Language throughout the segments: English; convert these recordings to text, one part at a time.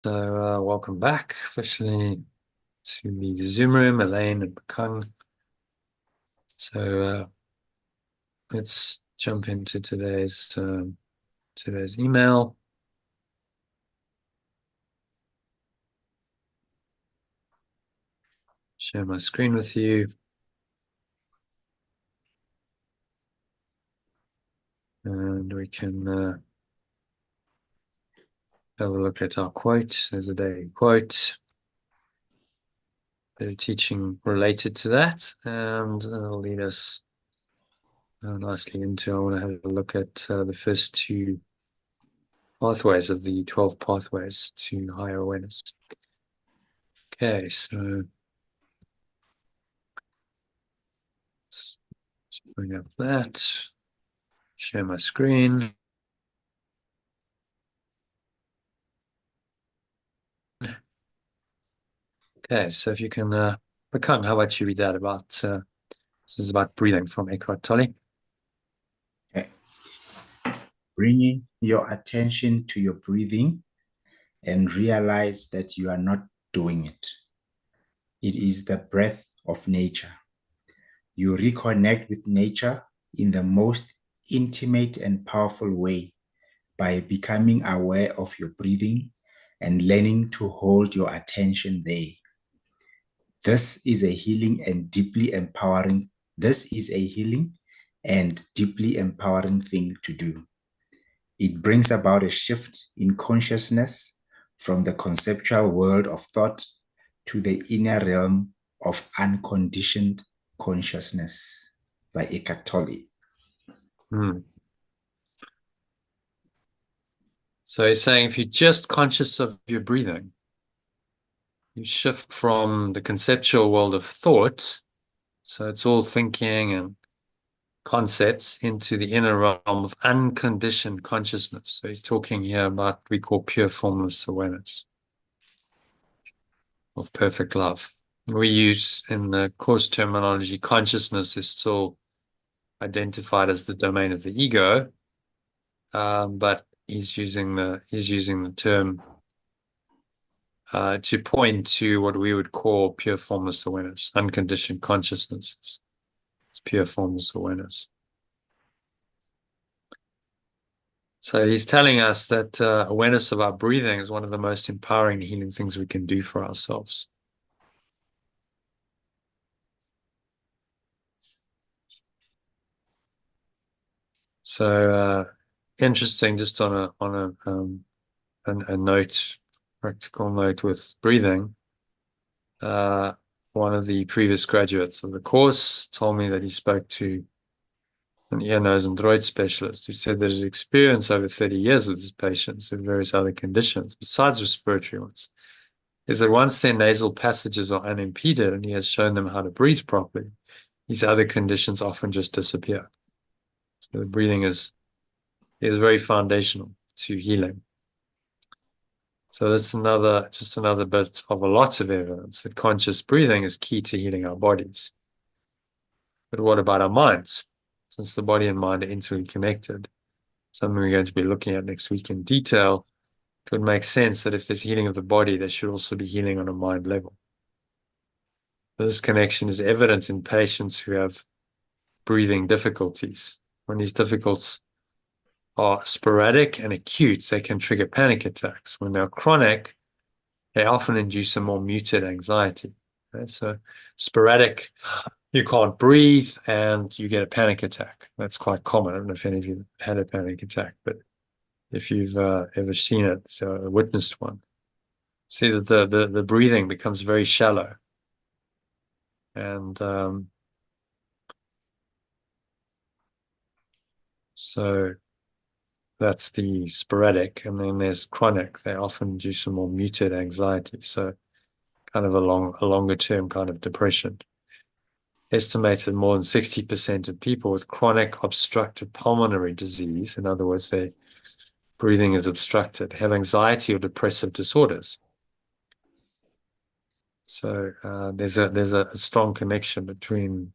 So welcome back officially to the Zoom room, Elaine and Bakang. So let's jump into today's email. Share my screen with you. And we can have a look at our quote. There's a daily quote. The teaching related to that, and it'll lead us nicely into, I want to have a look at the first two pathways of the 12 pathways to higher awareness. Okay, so let's bring up that, share my screen. Okay, so if you can, Bakang, how about you read that about, this is about breathing from Eckhart Tolle. Okay. Bringing your attention to your breathing and realize that you are not doing it. It is the breath of nature. You reconnect with nature in the most intimate and powerful way by becoming aware of your breathing and learning to hold your attention there. This is a healing and deeply empowering thing to do. It brings about a shift in consciousness from the conceptual world of thought to the inner realm of unconditioned consciousness, by Eckhart Tolle. So he's saying if you're just conscious of your breathing, you shift from the conceptual world of thought, so it's all thinking and concepts, into the inner realm of unconditioned consciousness. So he's talking here about what we call pure formless awareness of perfect love. We use in the course terminology, consciousness is still identified as the domain of the ego, but he's using the term to point to what we would call pure formless awareness, unconditioned consciousness. It's pure formless awareness. So he's telling us that awareness of our breathing is one of the most empowering, healing things we can do for ourselves. So interesting, just on a note, practical note with breathing. One of the previous graduates of the course told me that he spoke to an ear, nose, and throat specialist who said that his experience over 30 years with his patients with various other conditions, besides respiratory ones, is that once their nasal passages are unimpeded and he has shown them how to breathe properly, these other conditions often just disappear. So the breathing is very foundational to healing. So this is just another bit of a lot of evidence that conscious breathing is key to healing our bodies. But what about our minds? Since the body and mind are intimately connected, something we're going to be looking at next week in detail, it would make sense that if there's healing of the body, there should also be healing on a mind level. This connection is evident in patients who have breathing difficulties. When these difficulties are sporadic and acute, they can trigger panic attacks. When they're chronic, they often induce a more muted anxiety. Right? So sporadic, you can't breathe and you get a panic attack. That's quite common. I don't know if any of you had a panic attack, but if you've ever seen it, so witnessed one, see that the breathing becomes very shallow. And so that's the sporadic. And then there's chronic. They often induce a more muted anxiety. So kind of a longer term kind of depression. Estimated more than 60% of people with chronic obstructive pulmonary disease, in other words, their breathing is obstructed, have anxiety or depressive disorders. So there's a strong connection between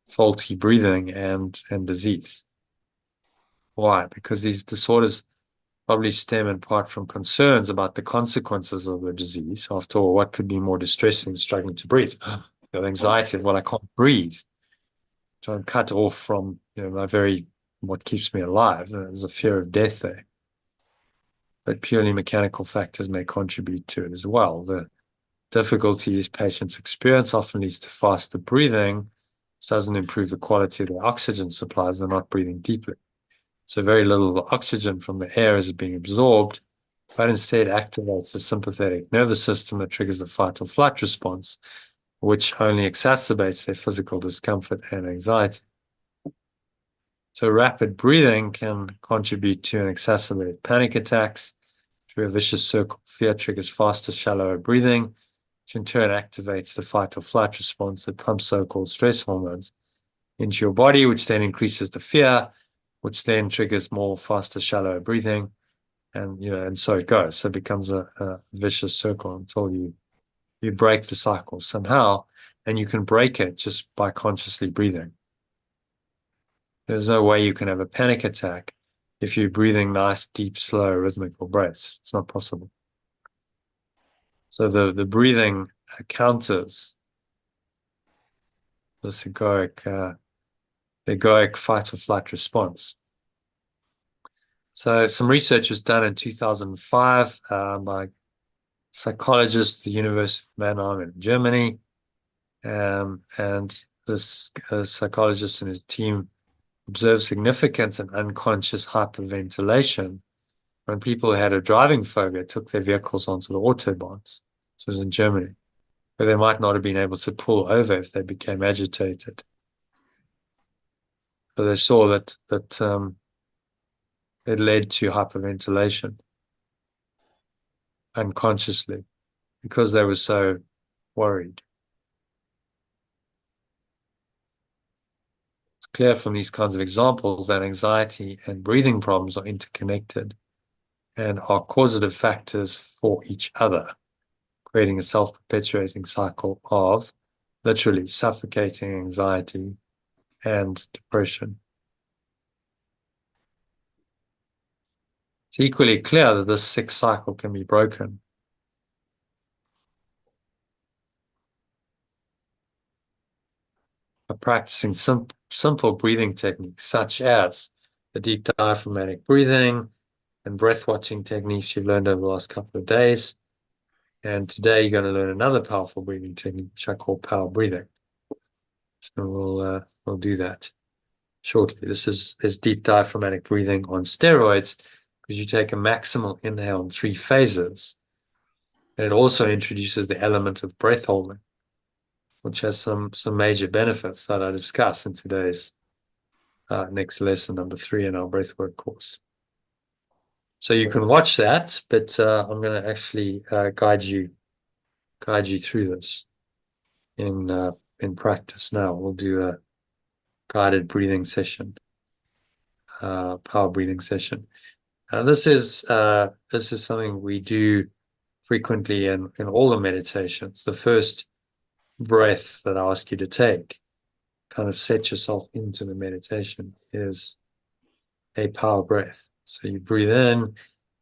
faulty breathing and disease. Why? Because these disorders probably stem in part from concerns about the consequences of the disease. After all, what could be more distressing than struggling to breathe? You know, anxiety of, well, I can't breathe. So I'm cut off from, you know, what keeps me alive. There's a fear of death there. But purely mechanical factors may contribute to it as well. The difficulties patients experience often leads to faster breathing, which doesn't improve the quality of their oxygen supplies. They're not breathing deeply. So very little of the oxygen from the air is being absorbed, but instead activates the sympathetic nervous system that triggers the fight or flight response, which only exacerbates their physical discomfort and anxiety. So rapid breathing can contribute to an exacerbated panic attacks. Through a vicious circle, fear triggers faster, shallower breathing, which in turn activates the fight or flight response that pumps so-called stress hormones into your body, which then increases the fear, which then triggers more faster, shallower breathing. And, you know, and so it goes. So it becomes a vicious circle until you break the cycle somehow, and you can break it just by consciously breathing. There's no way you can have a panic attack if you're breathing nice, deep, slow, rhythmical breaths. It's not possible. So the breathing counters this egoic fight or flight response. So some research was done in 2005 by psychologists at the University of Mannheim in Germany. And this psychologist and his team observed significant and unconscious hyperventilation when people who had a driving phobia took their vehicles onto the autobahns. This was in Germany, where they might not have been able to pull over if they became agitated. So they saw that it led to hyperventilation unconsciously because they were so worried. It's clear from these kinds of examples that anxiety and breathing problems are interconnected and are causative factors for each other, creating a self-perpetuating cycle of literally suffocating anxiety and depression. It's equally clear that this sick cycle can be broken. By practicing simple breathing techniques such as the deep diaphragmatic breathing and breath watching techniques you've learned over the last couple of days. And today you're going to learn another powerful breathing technique, which I call power breathing. So we'll do that shortly. This is deep diaphragmatic breathing on steroids, because you take a maximal inhale in 3 phases. And it also introduces the element of breath holding, which has some major benefits that I discuss in today's next lesson, number 3 in our breathwork course. So you can watch that, but I'm going to actually guide you through this in practice now. We'll do a guided breathing session, power breathing session. This is something we do frequently in all the meditations. The first breath that I ask you to take, kind of set yourself into the meditation, is a power breath. So you breathe in,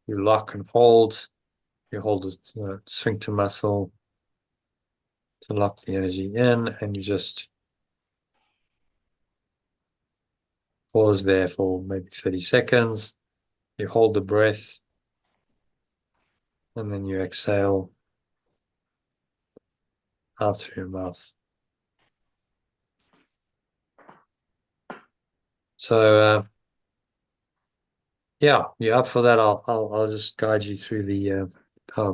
you lock and hold, you hold the sphincter muscle to lock the energy in, and you just pause there for maybe 30 seconds. You hold the breath, and then you exhale out through your mouth. So yeah, you're up for that. I'll just guide you through the power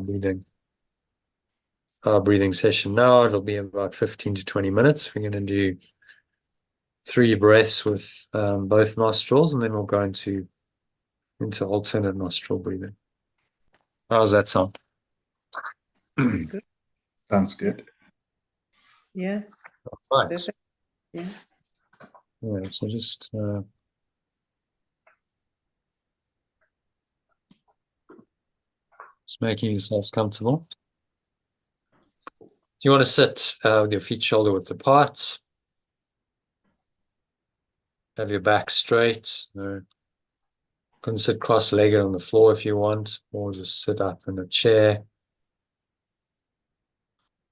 breathing session now. It'll be about 15 to 20 minutes. We're going to do 3 breaths with both nostrils, and then we'll go into alternate nostril breathing. How does that sound? That's good. Sounds good. Yes. Right. Perfect. Yeah. Yeah, so just making yourselves comfortable. If you want to sit with your feet shoulder width apart, have your back straight, no can sit cross-legged on the floor if you want, or just sit up in a chair.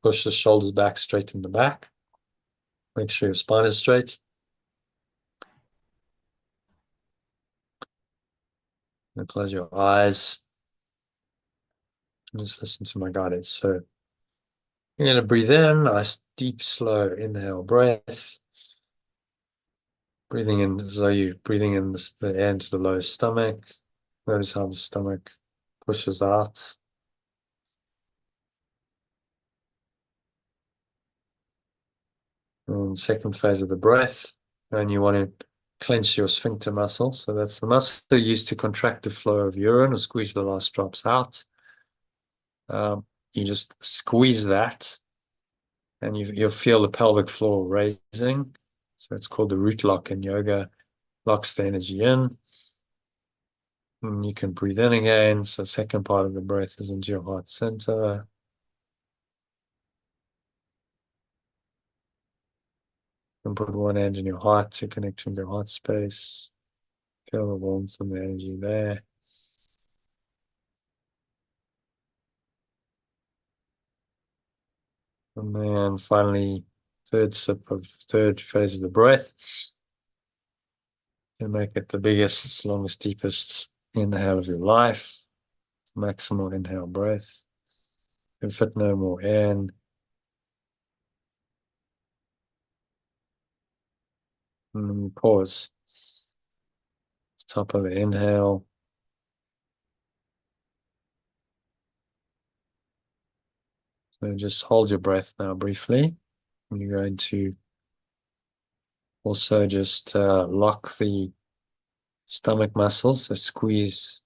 Push the shoulders back, straight in the back. Make sure your spine is straight. And close your eyes. And just listen to my guidance. So you're going to breathe in, nice, deep, slow inhale breath. Breathing in as though you're breathing in the air into the lower stomach. Notice how the stomach pushes out. And second phase of the breath. And you want to clench your sphincter muscle. So that's the muscle used to contract the flow of urine or squeeze the last drops out. You just squeeze that and you'll feel the pelvic floor raising. So it's called the root lock in yoga. Locks the energy in. And you can breathe in again. So second part of the breath is into your heart center. And put one hand in your heart to connect with your heart space. Feel the warmth and the energy there. And then finally, third phase of the breath. And make it the biggest, longest, deepest inhale of your life. Maximal inhale breath. You can fit no more in. And then you pause. Top of the inhale. So just hold your breath now briefly. And you're going to also just lock the stomach muscles. So squeeze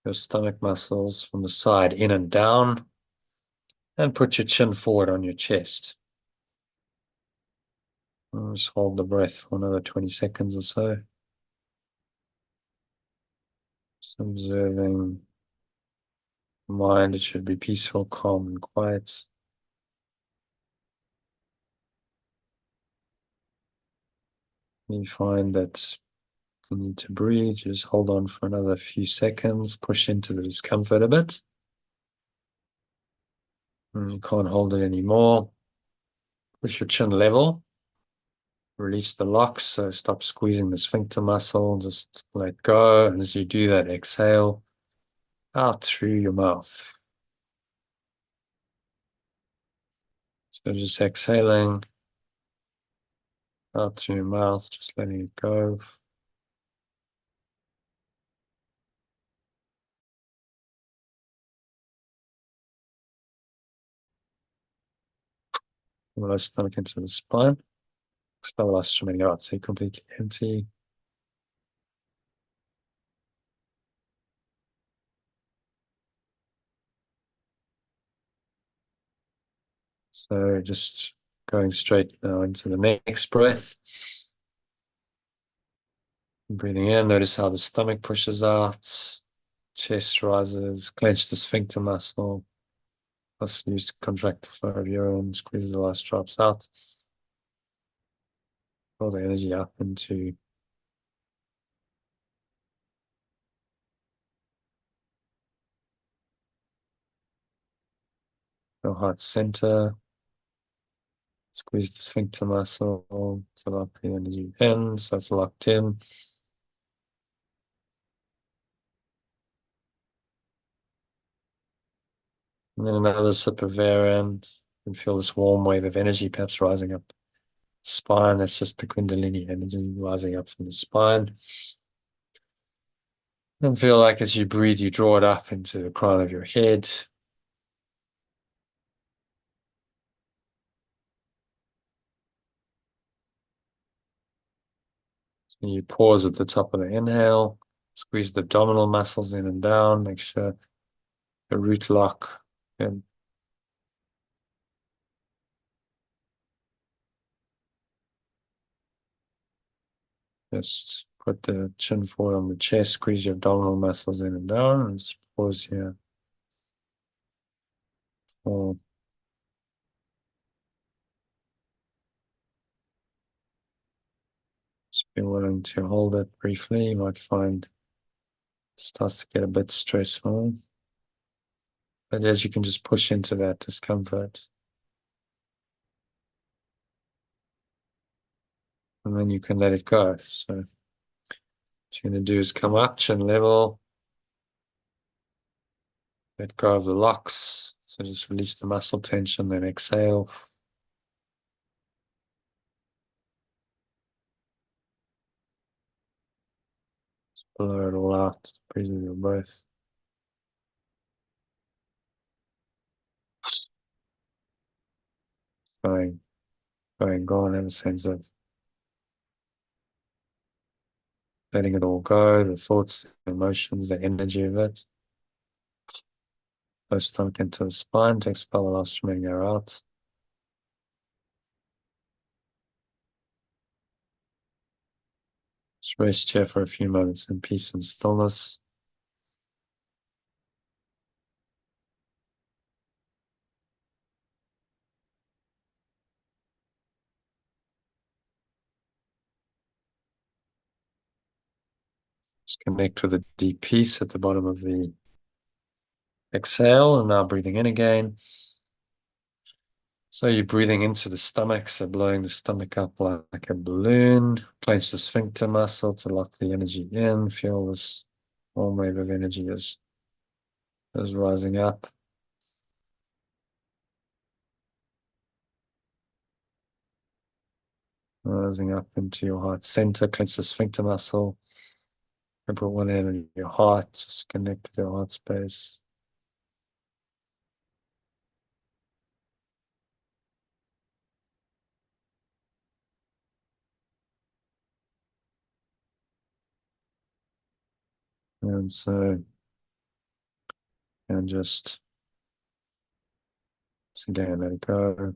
your stomach muscles from the side in and down. And put your chin forward on your chest. And just hold the breath for another 20 seconds or so. Just observing the mind. It should be peaceful, calm, and quiet. You find that you need to breathe, just hold on for another few seconds, push into the discomfort a bit. And you can't hold it anymore. Push your chin level. Release the locks, so stop squeezing the sphincter muscle, just let go. And as you do that, exhale out through your mouth. So just exhaling out through your mouth, just letting it go. Lower stomach into the spine. Expel the last remaining out, so you're completely empty. So just going straight now into the next breath. Breathing in, notice how the stomach pushes out, chest rises, clench the sphincter muscle. Muscle used to contract the flow of urine, squeeze the last drops out. Pull the energy up into your heart center. Squeeze the sphincter muscle to lock the energy in, so it's locked in. And then another sip of air in. You can feel this warm wave of energy perhaps rising up the spine. That's just the Kundalini energy rising up from the spine. And feel like as you breathe, you draw it up into the crown of your head. So you pause at the top of the inhale, squeeze the abdominal muscles in and down, make sure the root lock and just put the chin forward on the chest, squeeze your abdominal muscles in and down, and just pause here. Or just be willing to hold it briefly. You might find Starts to get a bit stressful. But as you can just push into that discomfort. And then you can let it go. So what you're going to do is come up, chin level. Let go of the locks. So just release the muscle tension, then exhale. Just blow it all out, breathing your breath. Go and have a sense of letting it all go, the thoughts, the emotions, the energy of it. Low stomach into the spine, to expel the last remaining air out. Just rest here for a few moments in peace and stillness. Just connect with a deep peace at the bottom of the exhale, and now breathing in again. So you're breathing into the stomach, so blowing the stomach up like a balloon. Clench the sphincter muscle to lock the energy in. Feel this warm wave of energy is rising up. Rising up into your heart center. Clench the sphincter muscle. And put one hand on your heart. Just connect with your heart space. And so, and just again, let it go.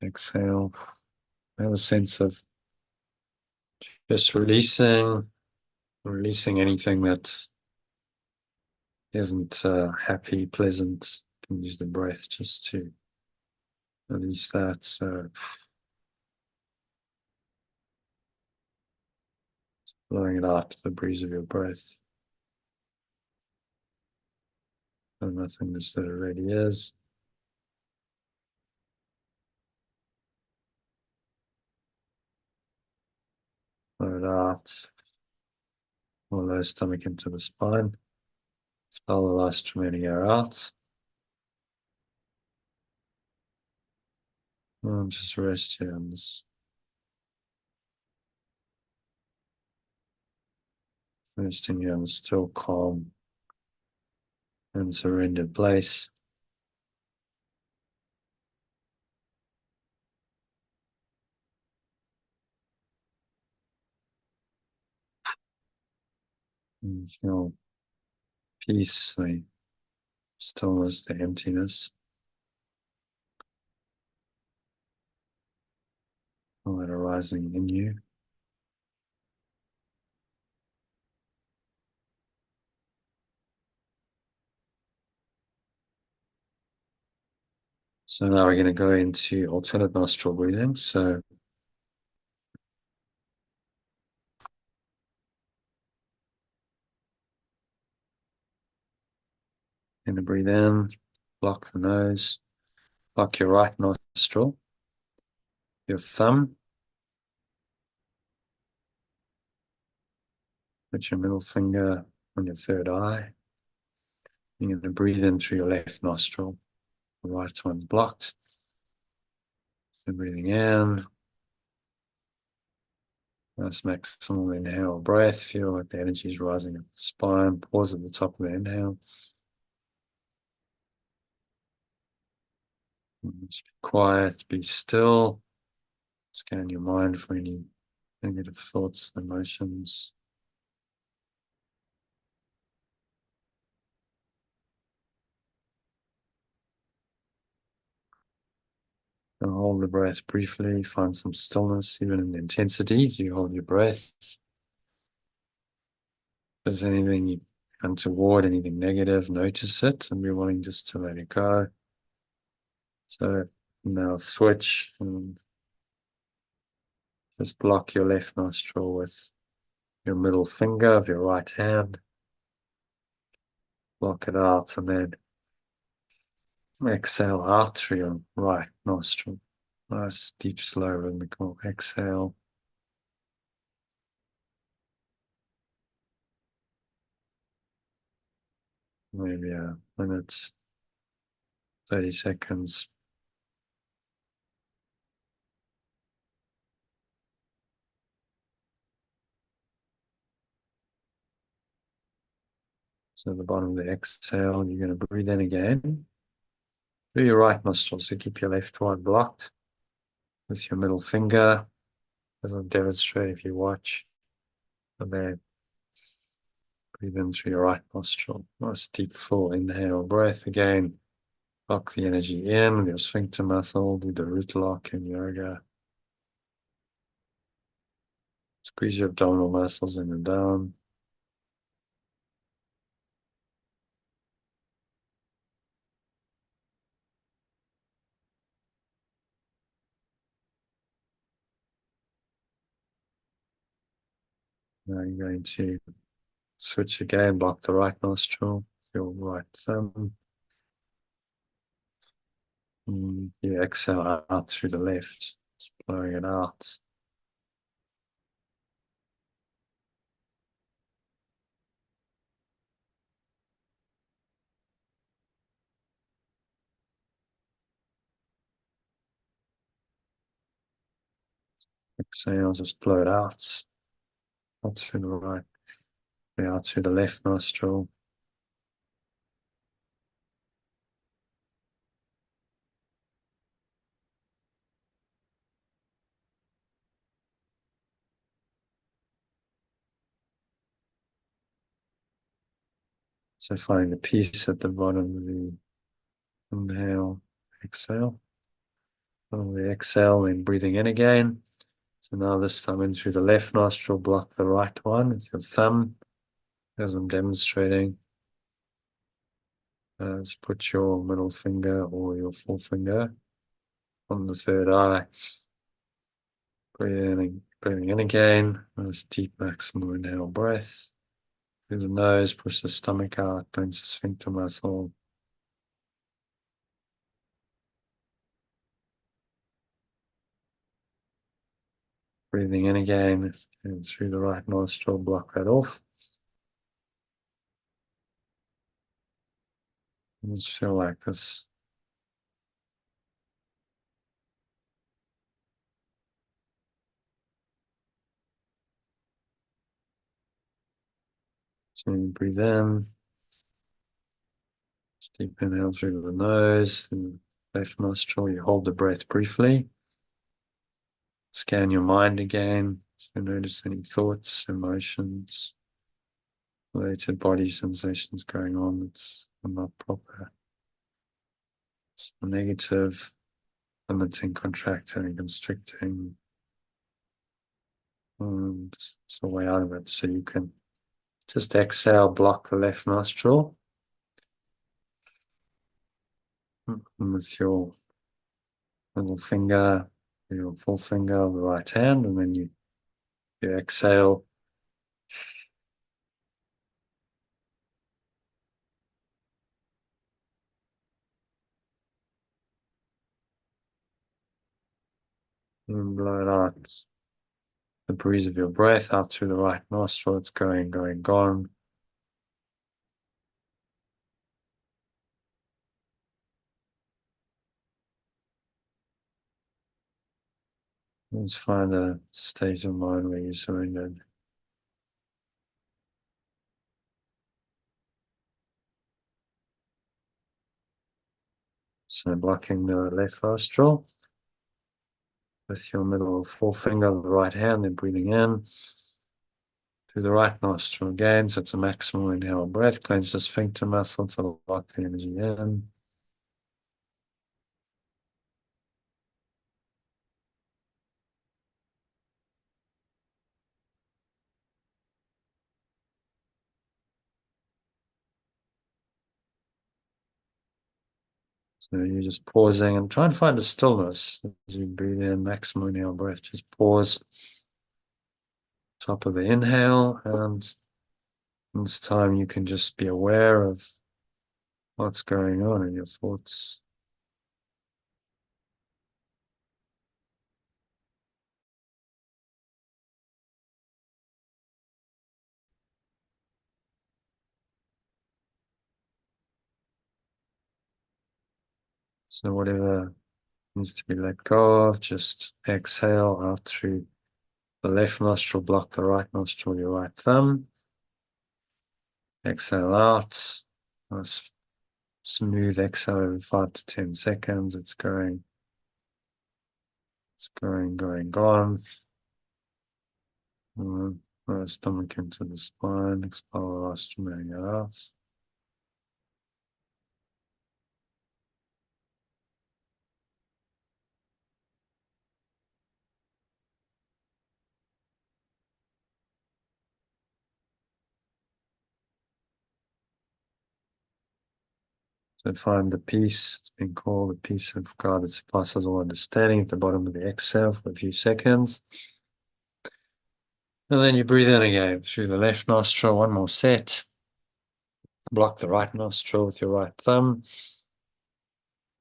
Exhale. Have a sense of just releasing anything that isn't happy, pleasant. You can use the breath just to release that. So blowing it out to the breeze of your breath. And nothing just that it already is. Blow it out. Or low stomach into the spine. Expel the last remaining air out. And just rest here on this. Resting here on the still, calm, and surrendered place. And feel peace, the stillness, the emptiness. All that arising in you. So now we're going to go into alternate nostril breathing. So going to breathe in, block the nose, block your right nostril, your thumb, put your middle finger on your third eye. You're going to breathe in through your left nostril. The right one's blocked. So breathing in. Nice maximal inhale breath. Feel like the energy is rising up the spine. Pause at the top of the inhale. Just be quiet, be still. Scan your mind for any negative thoughts, emotions. And hold the breath briefly. Find some stillness, even in the intensity. As you hold your breath. If there's anything untoward, anything negative, notice it and be willing just to let it go. So now switch and just block your left nostril with your middle finger of your right hand. Block it out and then exhale out through your right nostril. Nice, deep, slow, rhythmical exhale. Maybe a minute, 30 seconds. So at the bottom of the exhale, you're going to breathe in again through your right nostril. So keep your left one blocked with your middle finger, as I'll demonstrate if you watch. And then breathe in through your right nostril. Nice deep full inhale breath again. Lock the energy in with your sphincter muscle. Do the root lock in yoga. Squeeze your abdominal muscles in and down. Now you're going to switch again, block the right nostril, your right thumb. And you exhale out through the left, just blowing it out. Exhale, just blow it out through the right, out through the left nostril. So find the peace at the bottom of the inhale, exhale. On the exhale, then breathing in again. So now this time in through the left nostril, block the right one with your thumb, as I'm demonstrating. Just put your middle finger or your forefinger on the third eye. Breathing in again. Nice deep maximal inhale breath. Through the nose, push the stomach out, clench the sphincter muscle. Breathing in again, and through the right nostril, block that off. And just feel like this. So you breathe in. Deep inhale through the nose, and left nostril. You hold the breath briefly. Scan your mind again. So notice any thoughts, emotions, related body sensations going on that's not proper. It's negative, limiting, contracting, constricting. And it's a way out of it. So you can just exhale, block the left nostril. And with your middle finger, your forefinger of the right hand, and then you exhale. And blow it out. The breeze of your breath out through the right nostril. It's going, gone. Let's find a state of mind where you surrendered. So blocking the left nostril with your middle forefinger of the right hand, then breathing in through the right nostril again. So it's a maximal inhale breath. Clench the sphincter muscle to lock the energy in. So you're just pausing and try and find a stillness as you breathe in, maximal inhale breath. Just pause. top of the inhale, and this time you can just be aware of what's going on in your thoughts. So whatever needs to be let go of, just exhale out through the left nostril, block the right nostril, your right thumb. Exhale out. Nice smooth exhale over 5 to 10 seconds. It's going, gone. Stomach into the spine, expel the last remaining out. So find the peace, it's been called the peace of God that surpasses all understanding at the bottom of the exhale for a few seconds. And then you breathe in again through the left nostril, one more set. Block the right nostril with your right thumb.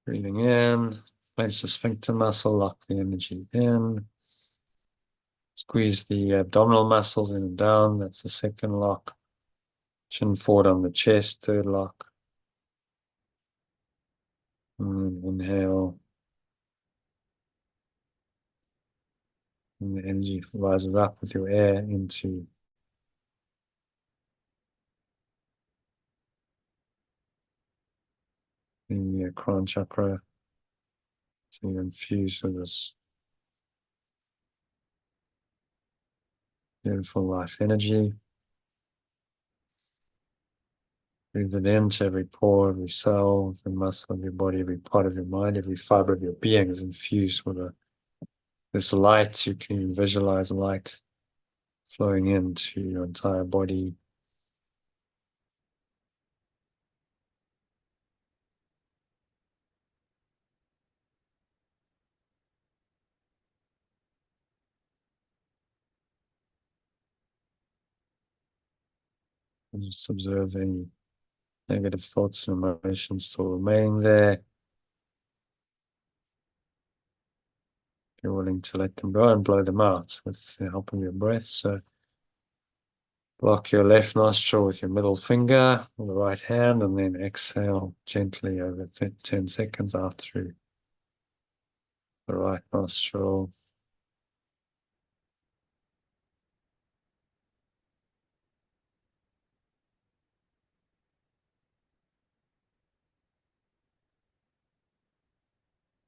Breathing in, clench the sphincter muscle, lock the energy in. Squeeze the abdominal muscles in and down, that's the second lock. Chin forward on the chest, third lock. And inhale. And the energy rises up with your air into the crown chakra. So you infuse with this beautiful life energy. Breathe it into every pore, every cell, every muscle of your body, every part of your mind, every fiber of your being is infused with this light. You can even visualize light flowing into your entire body. And just observe any negative thoughts and emotions still remaining there. If you're willing to let them go and blow them out with the help of your breath. So block your left nostril with your middle finger on the right hand, and then exhale gently over 10 seconds out through the right nostril.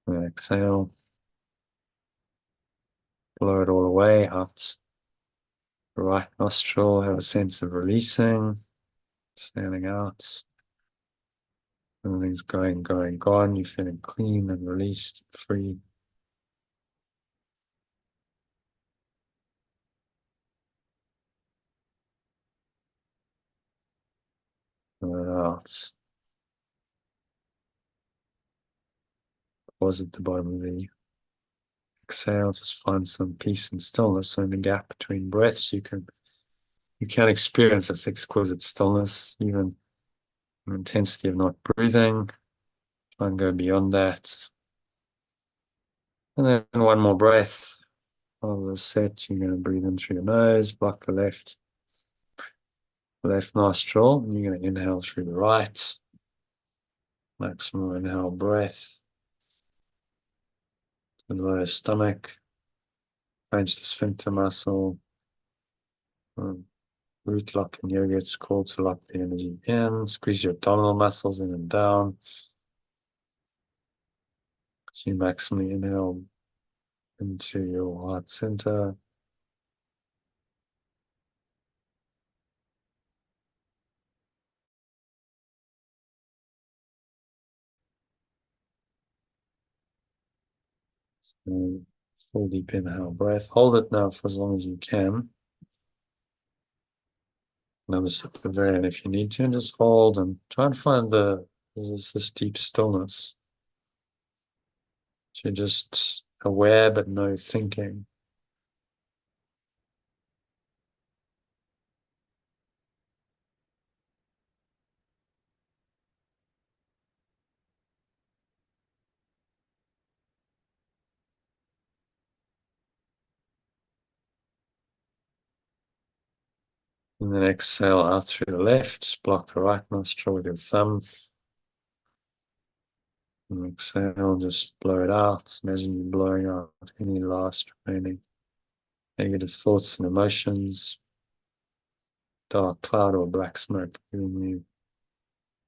And exhale. Blow it all away out the right nostril. Have a sense of releasing, standing out. Everything's gone. You're feeling clean and released, free. And out. Pause at the bottom of the exhale. Just find some peace and stillness. So in the gap between breaths, you can experience this exquisite stillness, even the intensity of not breathing. Try and go beyond that. And then one more breath. Of the set, you're going to breathe in through your nose, block the left nostril, and you're going to inhale through the right. Maximum inhale breath. To the lower stomach. Clench the sphincter muscle. Root lock in yoga, it's called to lock the energy in. Squeeze your abdominal muscles in and down. So you maximally inhale into your heart center. So full deep inhale breath. Hold it now for as long as you can. Another sip of air, and if you need to, just hold and try and find this deep stillness. So you're just aware but no thinking. And then exhale out through the left, block the right nostril with your thumb. And exhale, just blow it out. Imagine you blowing out any last remaining negative thoughts and emotions, dark cloud or black smoke, leaving you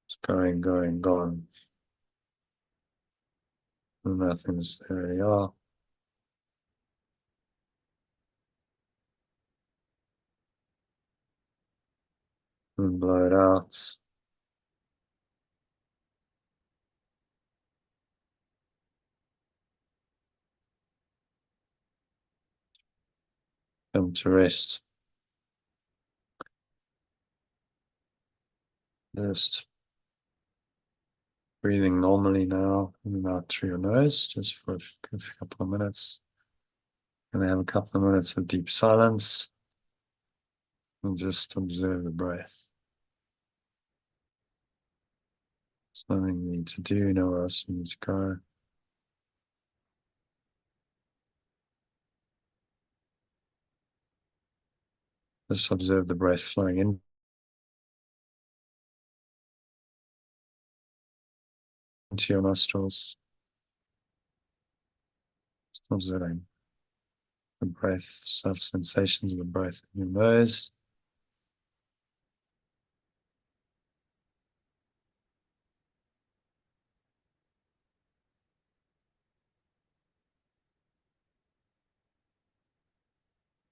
just going, gone. And nothing's there you are. And blow it out. Come to rest. Just breathing normally now, in and out through your nose, just for a couple of minutes. And have a couple of minutes of deep silence and just observe the breath. There's nothing you need to do, nowhere else you need to go. Just observe the breath flowing in into your nostrils. Just observing the breath, sensations of the breath in your nose.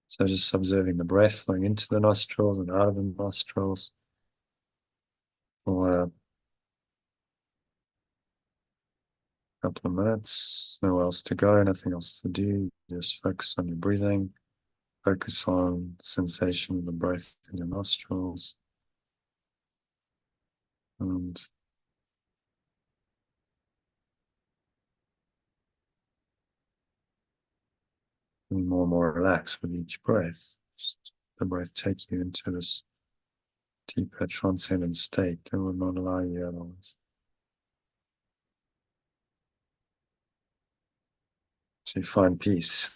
So just observing the breath flowing into the nostrils and out of the nostrils for a couple of minutes. Nowhere else to go, nothing else to do. Just focus on your breathing. Focus on the sensation of the breath in your nostrils. And being more and more relaxed with each breath. Just the breath take you into this deeper transcendent state that will not allow you otherwise. So you find peace.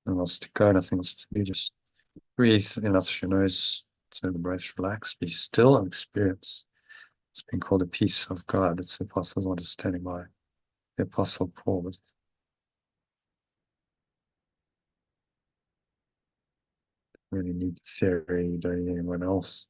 Nothing else to go, nothing else to do. Just breathe in out through your nose so the breath relax. Be still and experience. It's been called the peace of God. It's the apostles' understanding by the apostle Paul. But you really need theory, you don't need anyone else.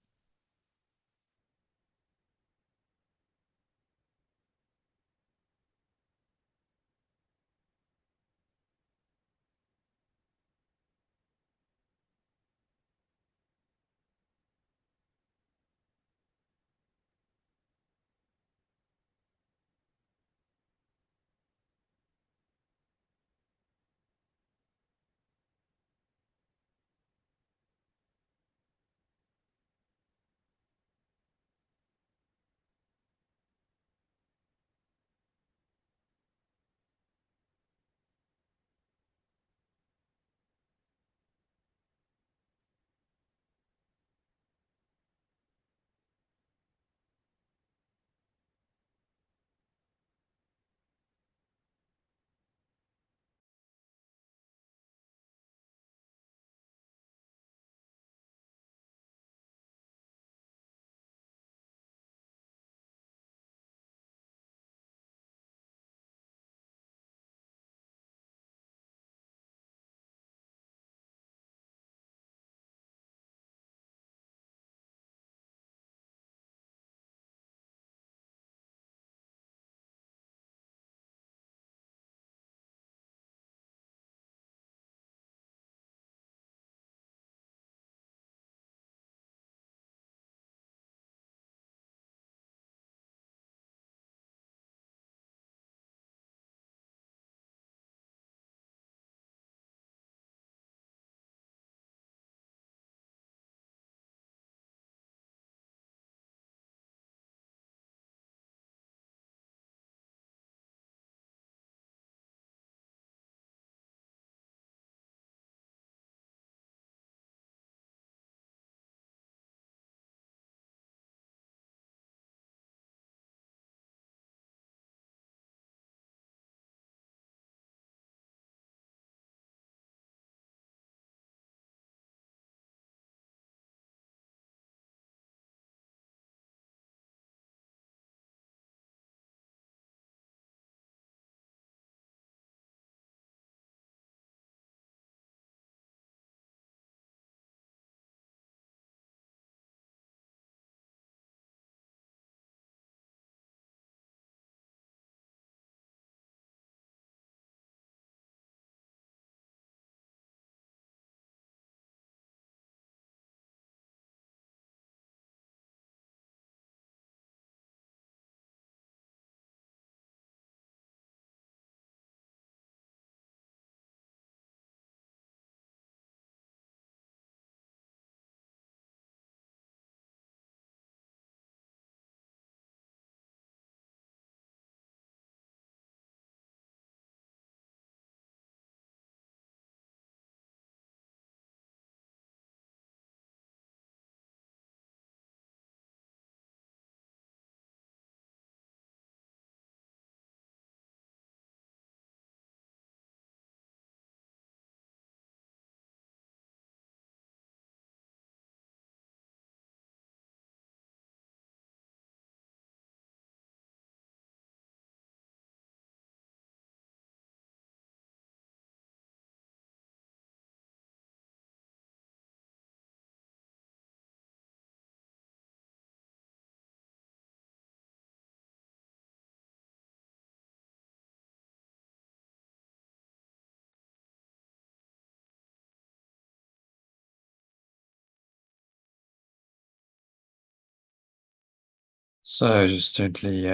So just gently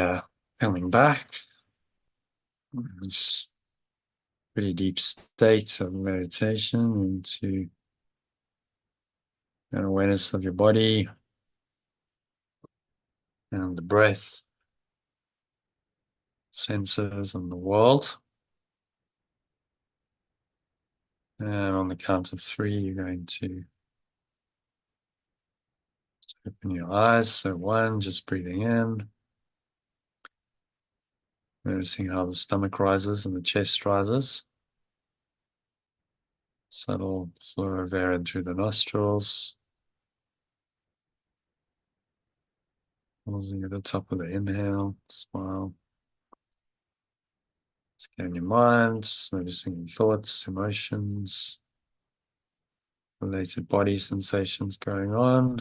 coming back. This pretty deep state of meditation into an awareness of your body and the breath, senses, and the world. And on the count of 3, you're going to open your eyes. So 1, just breathing in. Noticing how the stomach rises and the chest rises. Subtle flow of air in through the nostrils. Pausing at the top of the inhale, smile. Scan your mind, noticing thoughts, emotions, related body sensations going on.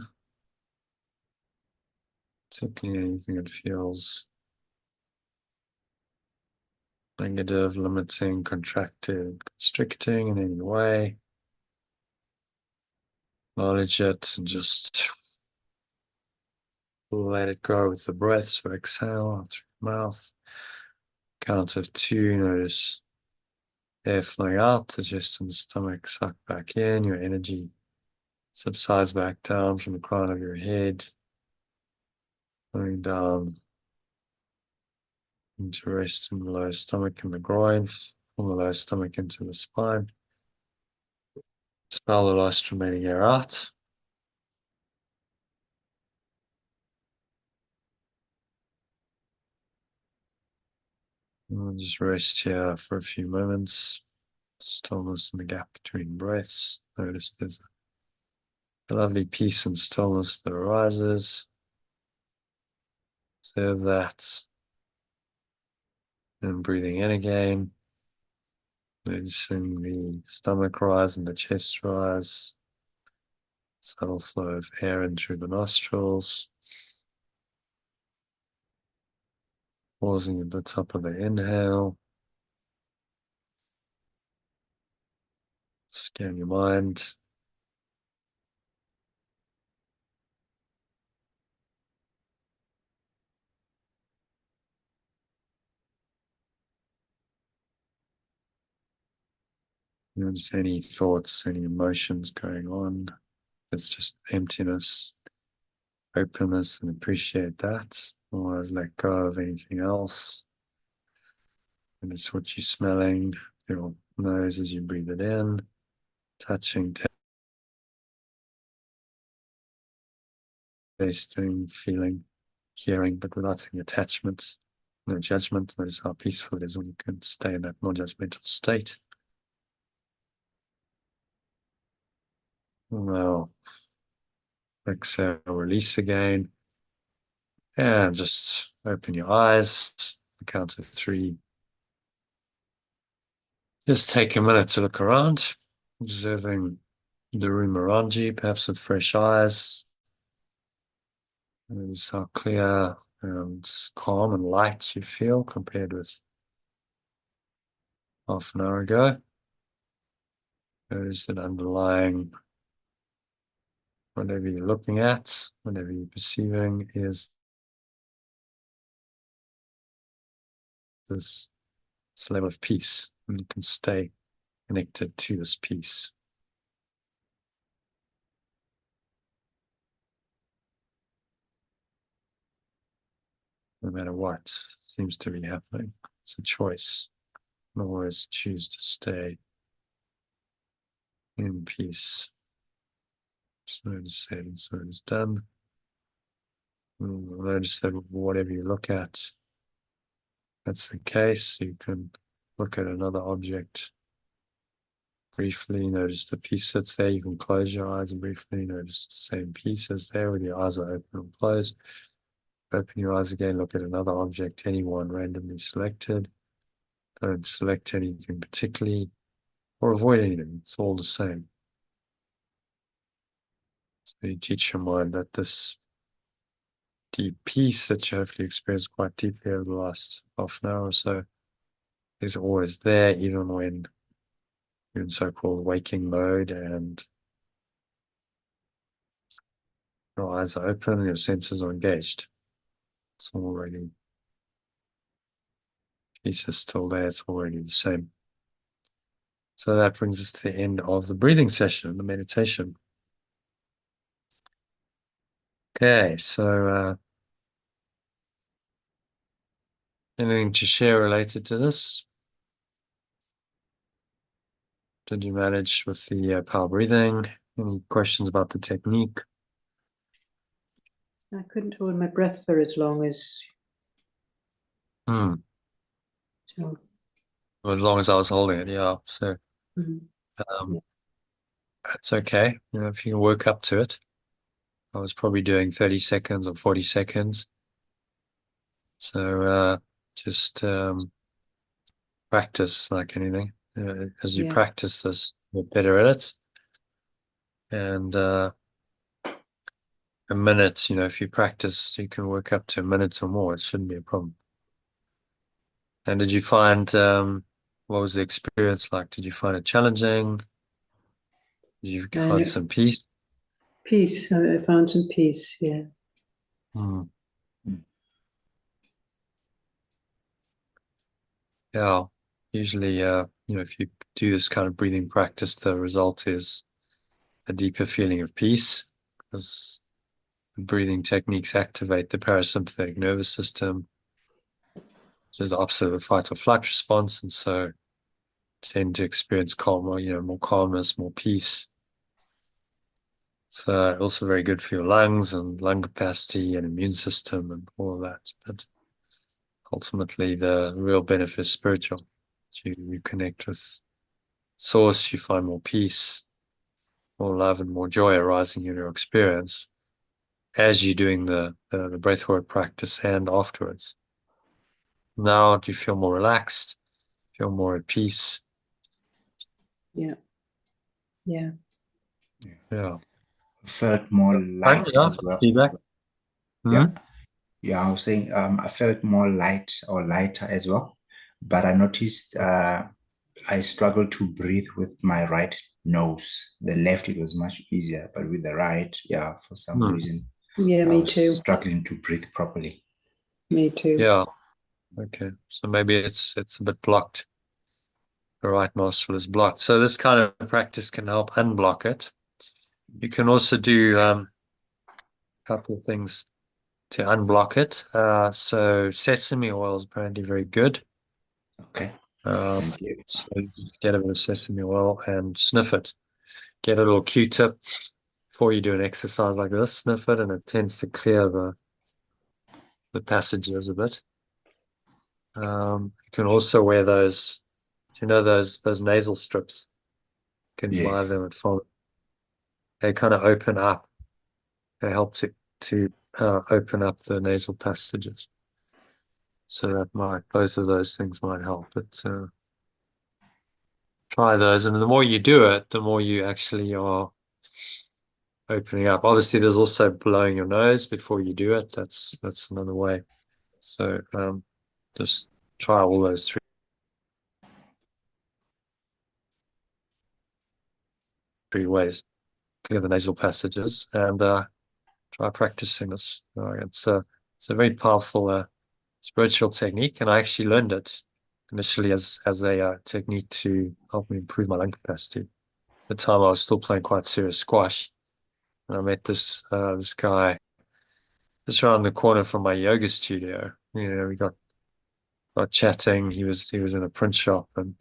Particularly anything that feels negative, limiting, contracted, constricting in any way. Acknowledge it and just let it go with the breath. So exhale out through your mouth. Count of 2, notice air flowing out, the chest and the stomach suck back in. Your energy subsides back down from the crown of your head, flowing down into rest in the lower stomach and the groin, from the lower stomach into the spine. Expel the last remaining air out. And we'll just rest here for a few moments. Stillness in the gap between breaths. Notice there's a lovely peace and stillness that arises. Observe that. And breathing in again. Noticing the stomach rise and the chest rise. Subtle flow of air in through the nostrils. Pausing at the top of the inhale. Scan your mind. Notice any thoughts, any emotions going on. It's just emptiness, openness, and appreciate that. Otherwise, let go of anything else. Notice what you're smelling, your nose as you breathe it in, touching, tasting, feeling, hearing, but without any attachment, no judgment. Notice how peaceful it is when you can stay in that non-judgmental state. Now, exhale, release again. And just open your eyes. The count of 3. Just take a minute to look around, observing the room around you, perhaps with fresh eyes. Notice how clear and calm and light you feel compared with half an hour ago. Notice that underlying whatever you're looking at, whatever you're perceiving is this level of peace, and you can stay connected to this peace. No matter what seems to be happening. It's a choice. You can always choose to stay in peace. So it's said and so it's done. Notice that whatever you look at, that's the case. You can look at another object briefly. Notice the piece that's there. You can close your eyes and briefly notice the same piece as there with your eyes are open or closed. Open your eyes again, look at another object, anyone randomly selected. Don't select anything particularly or avoid anything. It's all the same. So you teach your mind that this deep peace that you hopefully experienced quite deeply over the last half an hour or so is always there, even when you're in so-called waking mode and your eyes are open and your senses are engaged. It's already, peace is still there. It's already the same. So that brings us to the end of the breathing session, the meditation. Okay, so anything to share related to this? Did you manage with the power breathing? Any questions about the technique? I couldn't hold my breath for as long as. Hmm. So, Well, as long as I was holding it, yeah. So yeah. that's okay. You know, if you can work up to it. I was probably doing 30 seconds or 40 seconds. So just practice like anything. As you Yeah. practice this, you're better at it. And a minute, you know, if you practice, you can work up to a minute or more. It shouldn't be a problem. And did you find, what was the experience like? Did you find it challenging? Did you find some peace? Peace. I found some peace. Yeah. Hmm. Yeah. Usually, you know, if you do this kind of breathing practice, the result is a deeper feeling of peace, because breathing techniques activate the parasympathetic nervous system, which is the opposite of the fight or flight response, and so tend to experience calmer, you know, more calmness, more peace. It's also very good for your lungs and lung capacity and immune system and all of that. But ultimately, the real benefit is spiritual. You connect with Source, you find more peace, more love, and more joy arising in your experience as you're doing the breathwork practice and afterwards. Now, do you feel more relaxed? Feel more at peace? Yeah. Yeah. Yeah. Felt more light as well. Feedback? Yeah. Yeah, I was saying I felt more light or lighter as well. But I noticed I struggled to breathe with my right nose. The left, it was much easier, but with the right, yeah, for some reason, Yeah, I me was too. struggling to breathe properly. Me too. Yeah. Okay. So maybe it's a bit blocked. The right nostril is blocked. So this kind of practice can help unblock it. You can also do a couple of things to unblock it. So sesame oil is apparently very good. Okay. Thank you. So get a bit of sesame oil and sniff it. Get a little Q-tip before you do an exercise like this. Sniff it, and it tends to clear the passages a bit. You can also wear those. Do you know those nasal strips? You can buy Yes. them at Farm. They kind of open up. They help to open up the nasal passages. So both of those things might help. But try those, and the more you do it, the more you actually are opening up. Obviously, there's also blowing your nose before you do it. That's another way. So just try all those three ways. Clear the nasal passages and try practicing this. It's a very powerful spiritual technique, and I actually learned it initially as a technique to help me improve my lung capacity. At the time, I was still playing quite serious squash, and I met this guy just around the corner from my yoga studio. You know, we got chatting. He was in a print shop, and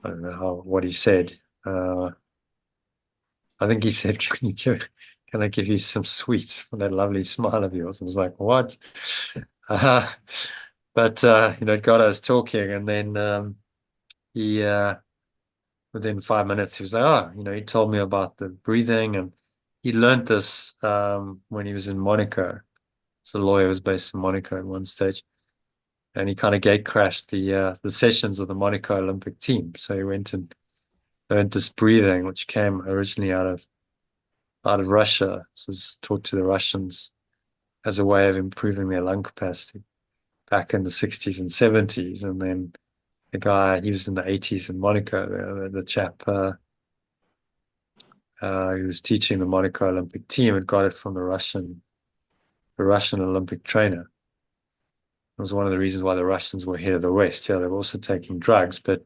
I don't know what he said. I think he said, can I give you some sweets for that lovely smile of yours? I was like, what? But you know, it got us talking, and then he within 5 minutes he was like, oh, you know, he told me about the breathing, and he learned this when he was in Monaco. So the lawyer was based in Monaco at one stage, and he kind of gate crashed the sessions of the Monaco Olympic team. So he went and learned this breathing, which came originally out of Russia. So it was taught to the Russians as a way of improving their lung capacity back in the 60s and 70s. And then the guy, he was in the 80s in Monaco, the chap who was teaching the Monaco Olympic team, had got it from the Russian Olympic trainer. It was one of the reasons why the Russians were ahead of the West. Yeah, they were also taking drugs, but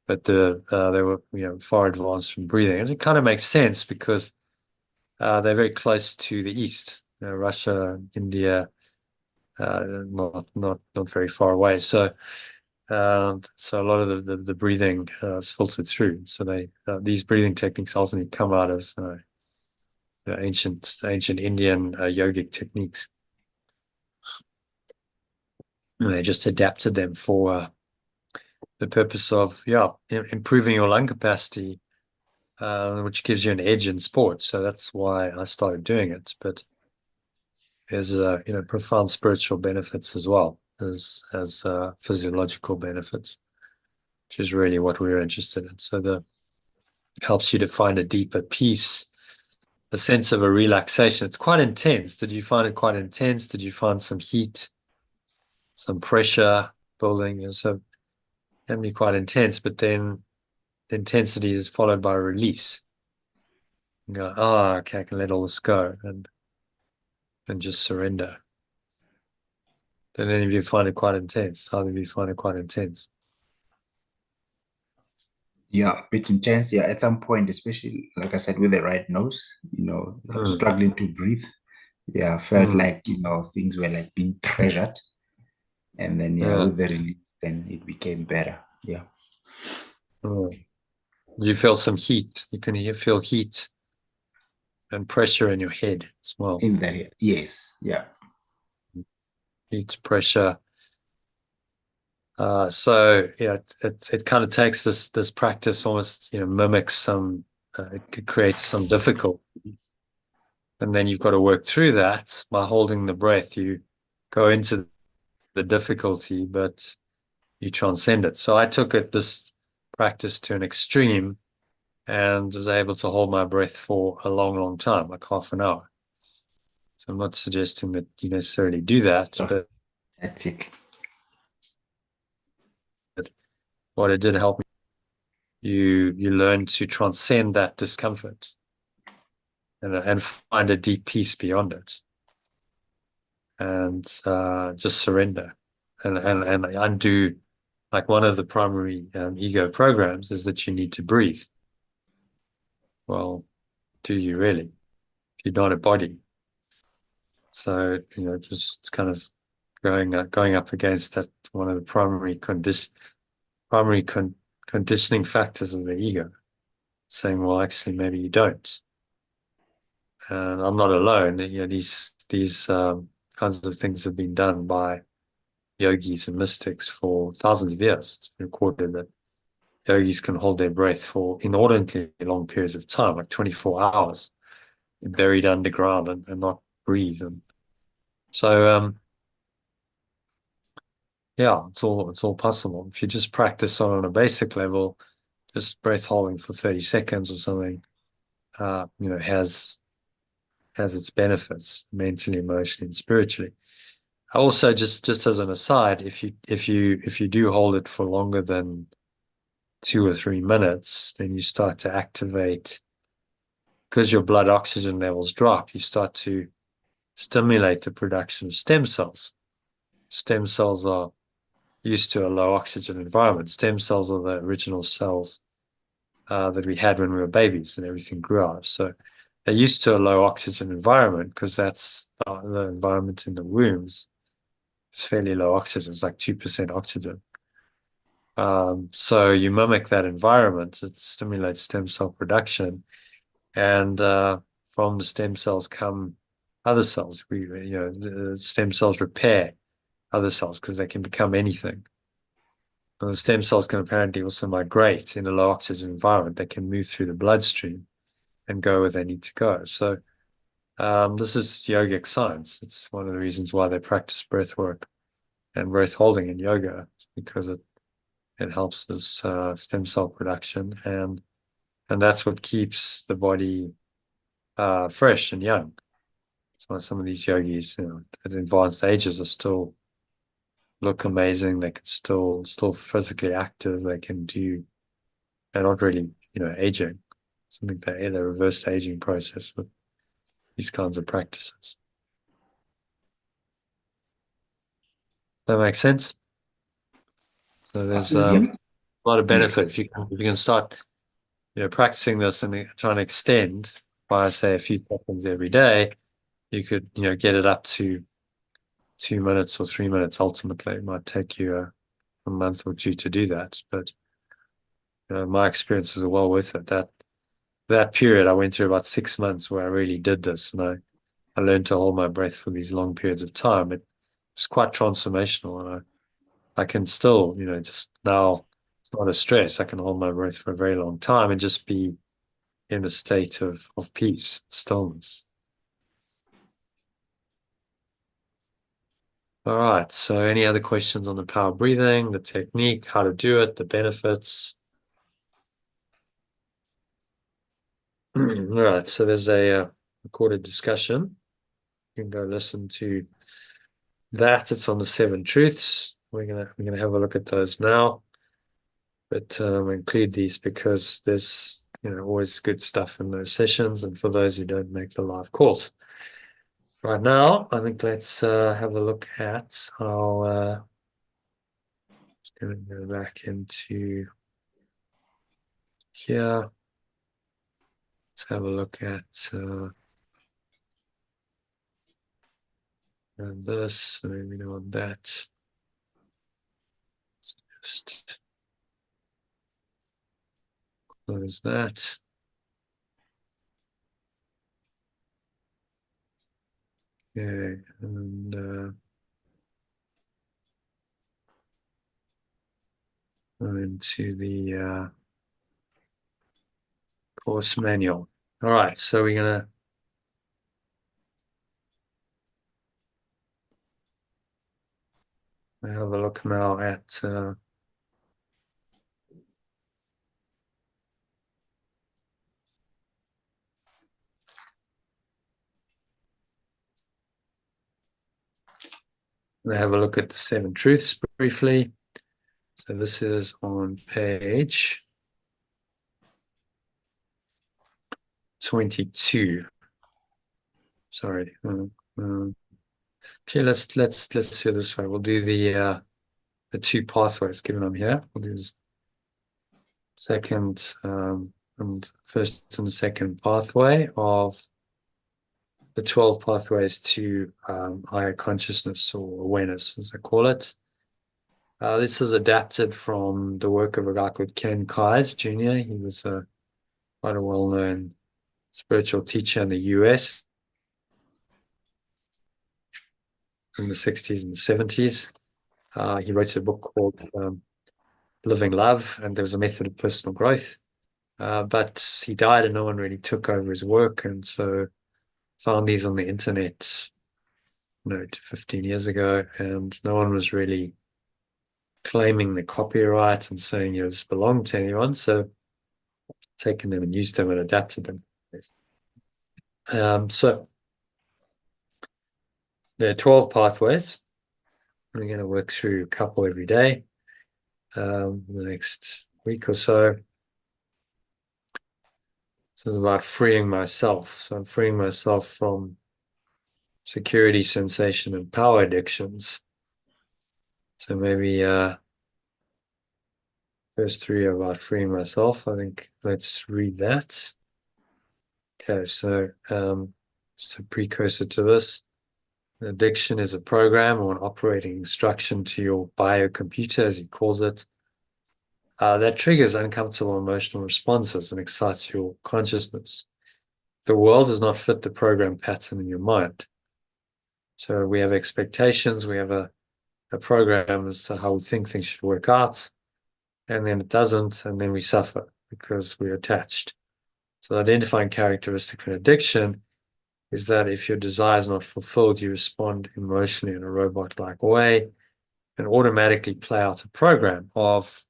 they were far advanced from breathing. And it kind of makes sense because they're very close to the East. Russia, India, not very far away. So a lot of the breathing is filtered through. So these breathing techniques ultimately come out of ancient Indian yogic techniques. And they just adapted them for the purpose of improving your lung capacity, which gives you an edge in sport. So that's why I started doing it. But there's profound spiritual benefits as well as physiological benefits, which is really what we're interested in. So it helps you to find a deeper peace, a sense of a relaxation. It's quite intense. Did you find it quite intense? Did you find some heat, some pressure building? So it can be quite intense, but then the intensity is followed by a release. You go, oh, okay, I can let all this go and just surrender. Did any of you find it quite intense? How did you find it quite intense? Yeah, a bit intense. Yeah, at some point, especially like I said, with the right nose, struggling to breathe. Yeah, felt like things were like being pressured, and then with the release, then it became better. Yeah. You feel some heat. You can feel heat and pressure in your head as well. In the head, yes, yeah. Heat, pressure. So it kind of takes this practice, almost mimics some. It creates some difficulty, and then you've got to work through that by holding the breath. You go into the difficulty, but you transcend it. So I took this practice to an extreme and was able to hold my breath for a long time, like half an hour. So I'm not suggesting that you necessarily do that, but that's it. What it did help me, you learn to transcend that discomfort and find a deep peace beyond it, and just surrender and undo. Like one of the primary ego programs is that you need to breathe. Well, do you really? You're not a body. So just kind of going up against that, one of the primary conditioning factors of the ego, saying, well, actually, maybe you don't. And I'm not alone. These kinds of things have been done by yogis and mystics for thousands of years. It's been recorded that yogis can hold their breath for inordinately long periods of time, like 24 hours, buried underground and not breathe. And so, it's all possible. If you just practice on a basic level, just breath holding for 30 seconds or something, has its benefits mentally, emotionally, and spiritually. Also, just as an aside, if you do hold it for longer than 2 or 3 minutes, then you start to activate, because your blood oxygen levels drop, you start to stimulate the production of stem cells. Stem cells are used to a low oxygen environment. Stem cells are the original cells that we had when we were babies and everything grew out of. So they're used to a low oxygen environment because that's the environment in the wombs. It's fairly low oxygen. It's like 2% oxygen. So you mimic that environment. It stimulates stem cell production, and from the stem cells come other cells. The stem cells repair other cells because they can become anything. And the stem cells can apparently also migrate in a low oxygen environment. They can move through the bloodstream and go where they need to go. So this is yogic science. It's one of the reasons why they practice breath work and breath holding in yoga, because it helps this stem cell production, and that's what keeps the body fresh and young. So some of these yogis, at advanced ages, are still look amazing. They can still physically active. They can do. They're not really aging. Something that the reverse aging process with these kinds of practices. That makes sense. So there's Yep. a lot of benefit Yes. if you can start, practicing this and trying to extend by, say, a few seconds every day. You could, get it up to 2 minutes or 3 minutes. Ultimately, it might take you a month or two to do that, but my experiences are well worth it. That period I went through about 6 months where I really did this, and I learned to hold my breath for these long periods of time. It was quite transformational, and I can still, just now, it's not a stress. I can hold my breath for a very long time and just be in a state of peace, stillness. All right. So any other questions on the power breathing, the technique, how to do it, the benefits? All right. So there's a recorded discussion. You can go listen to that. It's on the 7 truths. We're gonna have a look at those now, but include these because there's always good stuff in those sessions, and for those who don't make the live course. Right now, I think let's have a look at our. Just going to go back into here. Let's have a look at this, and maybe on that. Just close that. Okay, and go into the course manual. All right, so we're gonna have a look now at we'll have a look at the 7 truths briefly. So this is on page 22. Sorry. Okay, let's see it this way. We'll do the 2 pathways given I'm here. We'll do this second and first and second pathway of the 12 pathways to higher consciousness or awareness, as I call it. This is adapted from the work of a guy called Ken Kais Jr. He was quite a well-known spiritual teacher in the US in the 60s and 70s. He wrote a book called Living Love, and there was a method of personal growth. But he died and no one really took over his work, and so found these on the internet 15 years ago, and no one was really claiming the copyright and saying this belonged to anyone, so taken them and used them and adapted them. So there are 12 pathways. We're going to work through a couple every day the next week or so. This is about freeing myself. So I'm freeing myself from security, sensation, and power addictions. So maybe first 3 are about freeing myself. I think let's read that. Okay, so just a precursor to this. An addiction is a program or an operating instruction to your biocomputer, as he calls it, that triggers uncomfortable emotional responses and excites your consciousness. The world does not fit the program pattern in your mind. So we have expectations, we have a program as to how we think things should work out, and then it doesn't, and then we suffer because we're attached. So the identifying characteristic of an addiction is that if your desire is not fulfilled, you respond emotionally in a robot-like way and automatically play out a program of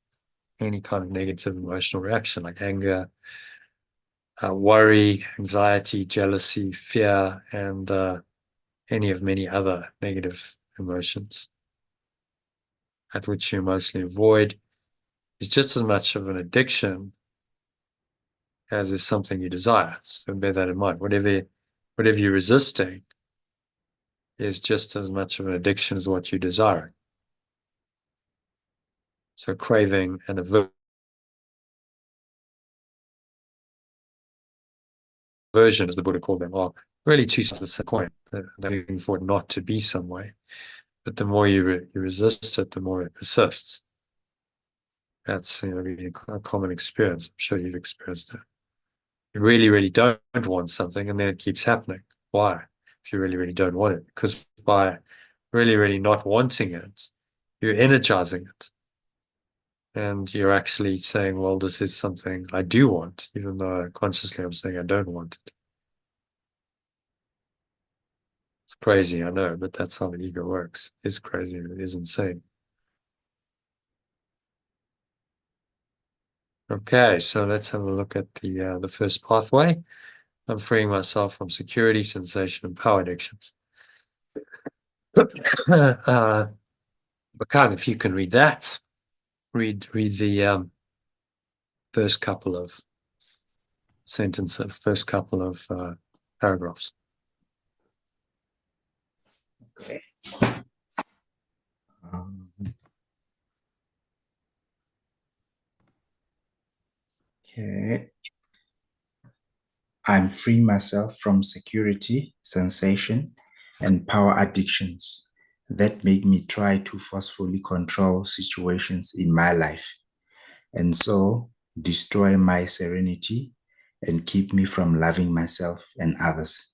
any kind of negative emotional reaction like anger, worry, anxiety, jealousy, fear, and any of many other negative emotions at which you emotionally avoid is just as much of an addiction as is something you desire. So bear that in mind. Whatever you're resisting is just as much of an addiction as what you desire. So craving and aversion, as the Buddha called them, are really two sides of the same coin. They're looking for it not to be some way. But the more you resist it, the more it persists. That's really a common experience. I'm sure you've experienced it. You really, really don't want something, and then it keeps happening. Why? If you really, really don't want it. Because by really, really not wanting it, you're energizing it. And you're actually saying, well, this is something I do want, even though consciously I'm saying I don't want it. It's crazy, I know, but that's how the ego works. It's crazy. It is insane. Okay, so let's have a look at the first pathway. I'm freeing myself from security, sensation, and power addictions. Bakan, if you can read that, read the first couple of sentences, first couple of paragraphs. Okay. Okay. I'm freeing myself from security, sensation, and power addictions that make me try to forcefully control situations in my life, and so destroy my serenity and keep me from loving myself and others.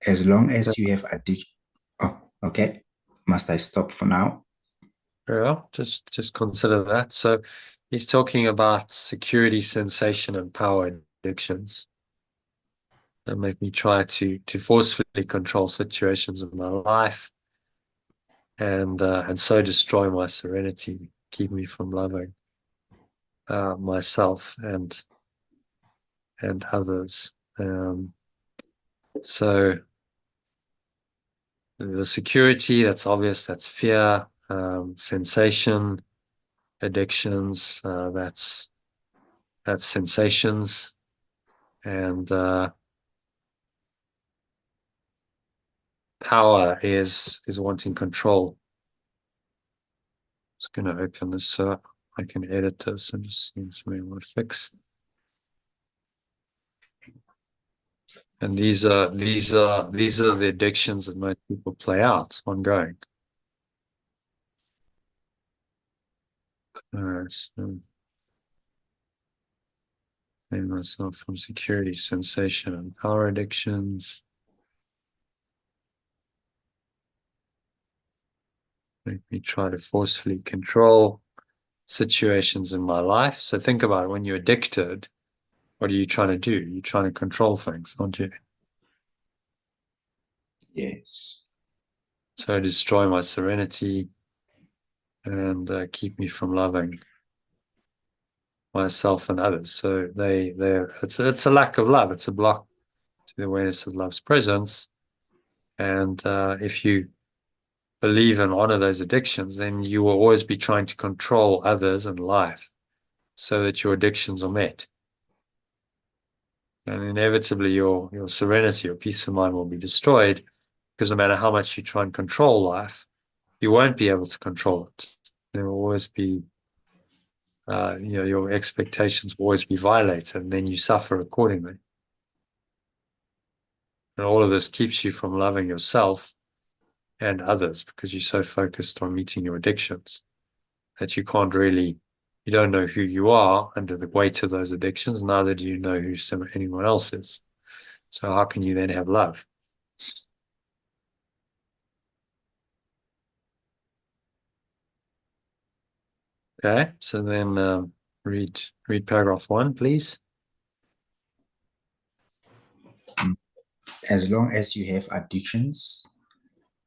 As long as you have addiction. Oh, okay. Must I stop for now? Yeah, just consider that. So he's talking about security, sensation, and power addictions that make me try to forcefully control situations in my life, and so destroy my serenity, keep me from loving myself and others. So the security, that's obvious, that's fear. Sensation, addictions, that's sensations, and power is wanting control. Just going to open this so I can edit this and just see something I want to fix. And these are the addictions that most people play out ongoing. All right, so free myself from security, sensation, and power addictions. Make me try to forcefully control situations in my life. So think about it. When you're addicted, what are you trying to do? You're trying to control things, aren't you? Yes. So destroy my serenity and keep me from loving myself and others. So it's a lack of love. It's a block to the awareness of love's presence. And if you believe and honor those addictions, then you will always be trying to control others and life so that your addictions are met. And inevitably your serenity or peace of mind will be destroyed, because no matter how much you try and control life, you won't be able to control it. There will always be, your expectations will always be violated, and then you suffer accordingly. And all of this keeps you from loving yourself and others, because you're so focused on meeting your addictions that you don't know who you are under the weight of those addictions, neither do you know who anyone else is. So how can you then have love? Okay, so then read paragraph 1, please. As long as you have addictions,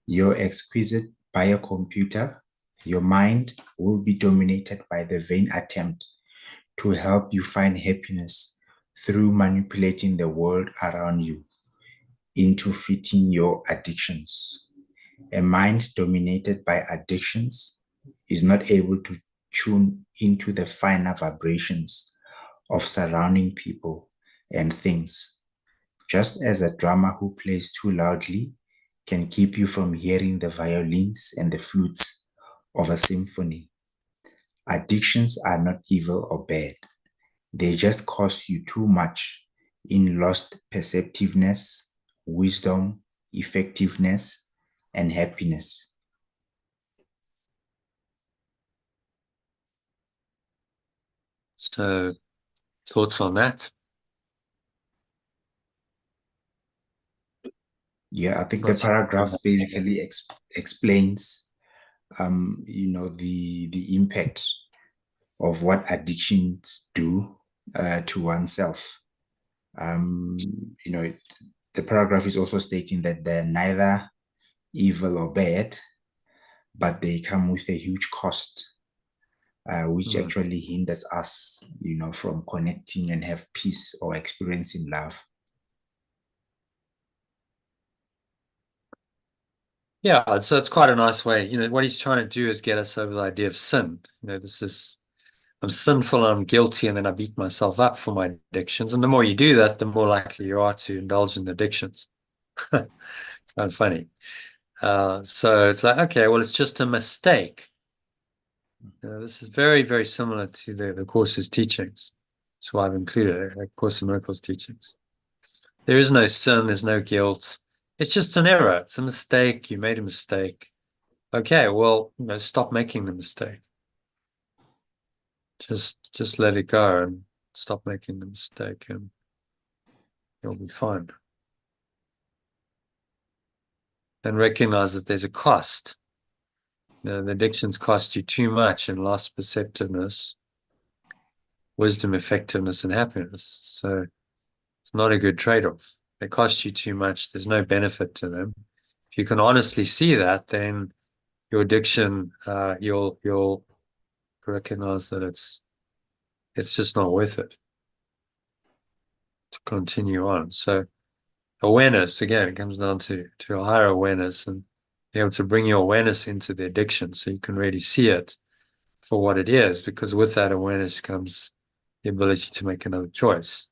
your exquisite biocomputer, your mind will be dominated by the vain attempt to help you find happiness through manipulating the world around you into fitting your addictions. A mind dominated by addictions is not able to tune into the finer vibrations of surrounding people and things. Just as a drummer who plays too loudly can keep you from hearing the violins and the flutes of a symphony. Addictions are not evil or bad. They just cost you too much in lost perceptiveness, wisdom, effectiveness, and happiness. So, thoughts on that? Yeah, I think the paragraphs basically explains, the impact of what addictions do to oneself. The paragraph is also stating that they're neither evil or bad, but they come with a huge cost, which actually hinders us, from connecting and have peace or experiencing love. Yeah, so it's quite a nice way. What he's trying to do is get us over the idea of sin. I'm sinful and I'm guilty, and then I beat myself up for my addictions. And the more you do that, the more likely you are to indulge in the addictions. It's kind of funny. So it's like, okay, well, it's just a mistake. This is very, very similar to the Course's teachings. That's why I've included it, Course in Miracles teachings. There is no sin, there's no guilt. It's just an error. It's a mistake. You made a mistake. Okay, well, stop making the mistake. Just let it go and stop making the mistake, and you'll be fine. And recognize that there's a cost. The addictions cost you too much in lost perceptiveness, wisdom, effectiveness, and happiness. So it's not a good trade-off. They cost you too much. There's no benefit to them. If you can honestly see that, then your addiction, you'll recognize that it's just not worth it to continue on. So awareness, again, it comes down to a higher awareness, and be able to bring your awareness into the addiction so you can really see it for what it is, because with that awareness comes the ability to make another choice,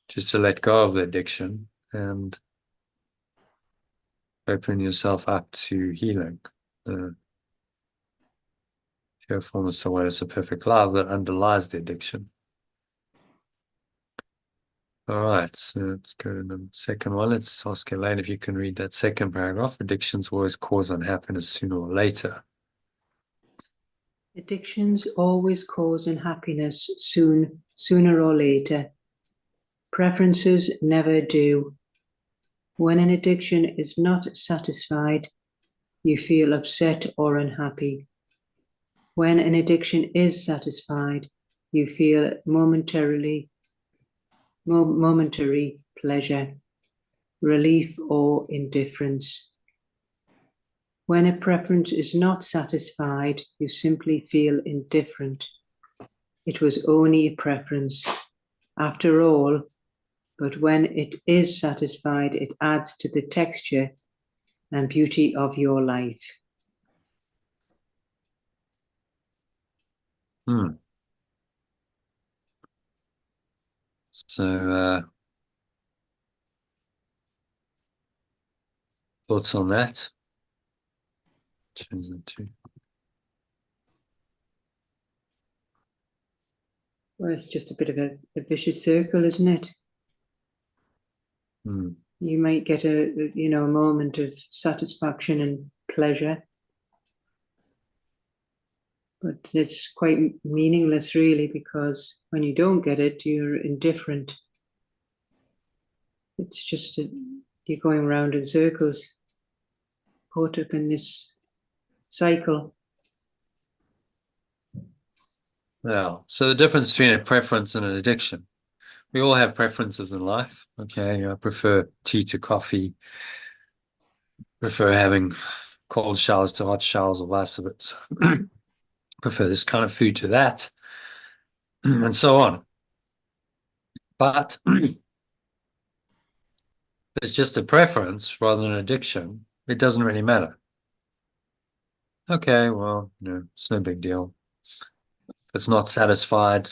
just to let go of the addiction and open yourself up to healing. Pure formless awareness of perfect love that underlies the addiction. All right, so let's go to the second one. Let's ask Elaine if you can read that second paragraph. Addictions always cause unhappiness sooner or later. Addictions always cause unhappiness sooner or later. Preferences never do. When an addiction is not satisfied, you feel upset or unhappy. When an addiction is satisfied, you feel momentary pleasure, relief, or indifference. When a preference is not satisfied, you simply feel indifferent. It was only a preference, after all, but when it is satisfied, it adds to the texture and beauty of your life. So, thoughts on that? Change that to. Well, it's just a bit of a vicious circle, isn't it? You might get a moment of satisfaction and pleasure, but it's quite meaningless, really, because when you don't get it, you're indifferent. It's just you're going round in circles, caught up in this cycle. Yeah. So the difference between a preference and an addiction. We all have preferences in life. Okay, I prefer tea to coffee. Prefer having cold showers to hot showers, or vice versa. Prefer this kind of food to that, and so on. But it's just a preference rather than an addiction. It doesn't really matter. Okay, well, it's no big deal. If it's not satisfied,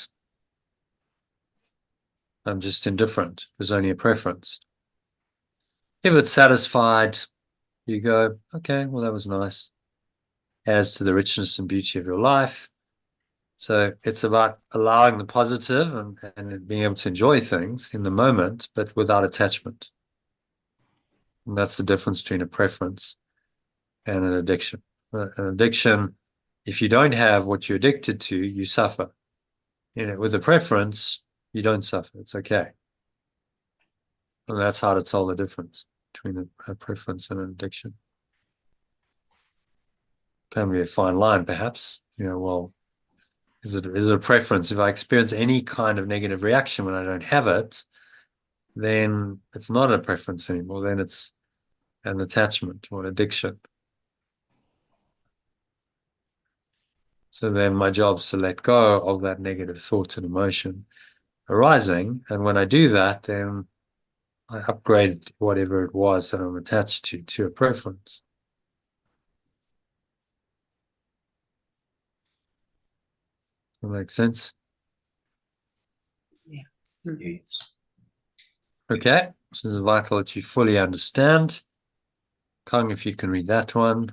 I'm just indifferent. There's only a preference. If it's satisfied, you go, okay, well, that was nice. adds to the richness and beauty of your life. So it's about allowing the positive and being able to enjoy things in the moment, but without attachment. And that's the difference between a preference and an addiction. An addiction, if you don't have what you're addicted to, you suffer. With a preference, you don't suffer. It's okay. And that's how to tell the difference between a preference and an addiction. Can be a fine line, perhaps. Well, is it a preference? If I experience any kind of negative reaction when I don't have it, then it's not a preference anymore. Then it's an attachment or an addiction. So then my job is to let go of that negative thought and emotion arising. And when I do that, then I upgrade whatever it was that I'm attached to a preference. That makes sense? Yeah. Yes. Okay. So it's vital that you fully understand. Kang, if you can read that one.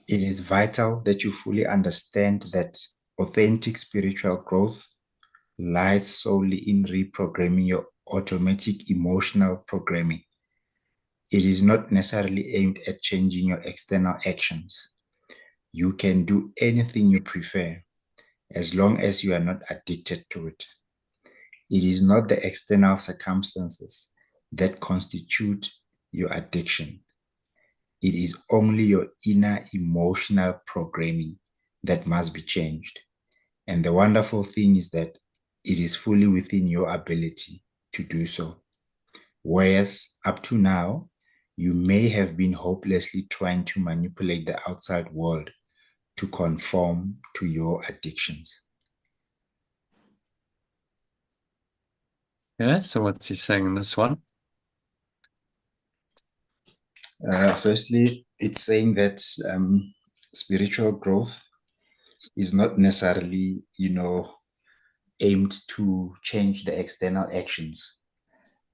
It is vital that you fully understand that authentic spiritual growth lies solely in reprogramming your automatic emotional programming. It is not necessarily aimed at changing your external actions. You can do anything you prefer as long as you are not addicted to it. It is not the external circumstances that constitute your addiction. It is only your inner emotional programming that must be changed. And the wonderful thing is that it is fully within your ability to do so. Whereas up to now, you may have been hopelessly trying to manipulate the outside world to conform to your addictions. Yeah, so what's he saying in this one? Firstly, it's saying that spiritual growth is not necessarily, aimed to change the external actions.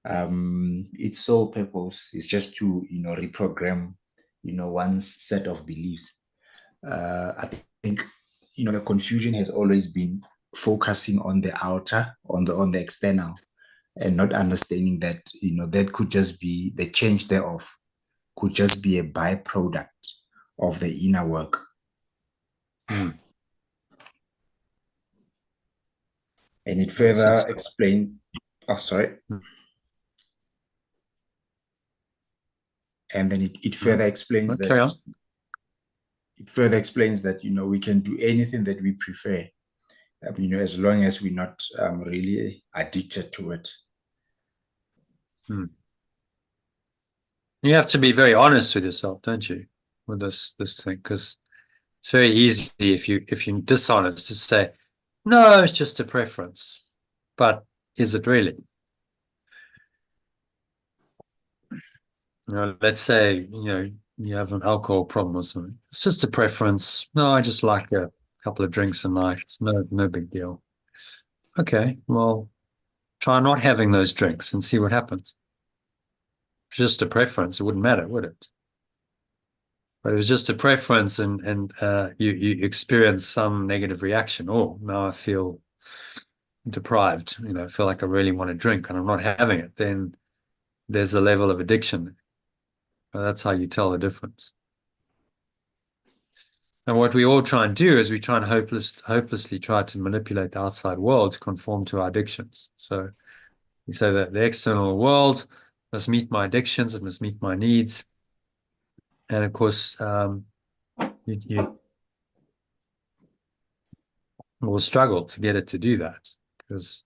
Its sole purpose is just to, reprogram, one's set of beliefs. I think, the confusion has always been focusing on the outer, on the external, and not understanding that, that could just be the change thereof, could just be a byproduct of the inner work. And it further explained, and then it further explains that we can do anything that we prefer, as long as we're not really addicted to it. You have to be very honest with yourself, don't you, with this thing? Because it's very easy if you're dishonest to say, no, it's just a preference. But is it really? Let's say, you have an alcohol problem or something. It's just a preference. No, I just like a couple of drinks a night. No big deal. Okay, well, try not having those drinks and see what happens. It's just a preference. It wouldn't matter, would it? But it was just a preference and you experience some negative reaction. Oh, now I feel deprived. I feel like I really want to drink and I'm not having it. Then there's a level of addiction. That's how you tell the difference. And what we all try and do is we try and hopelessly try to manipulate the outside world to conform to our addictions. So we say that the external world must meet my addictions, it must meet my needs. And of course, you will struggle to get it to do that because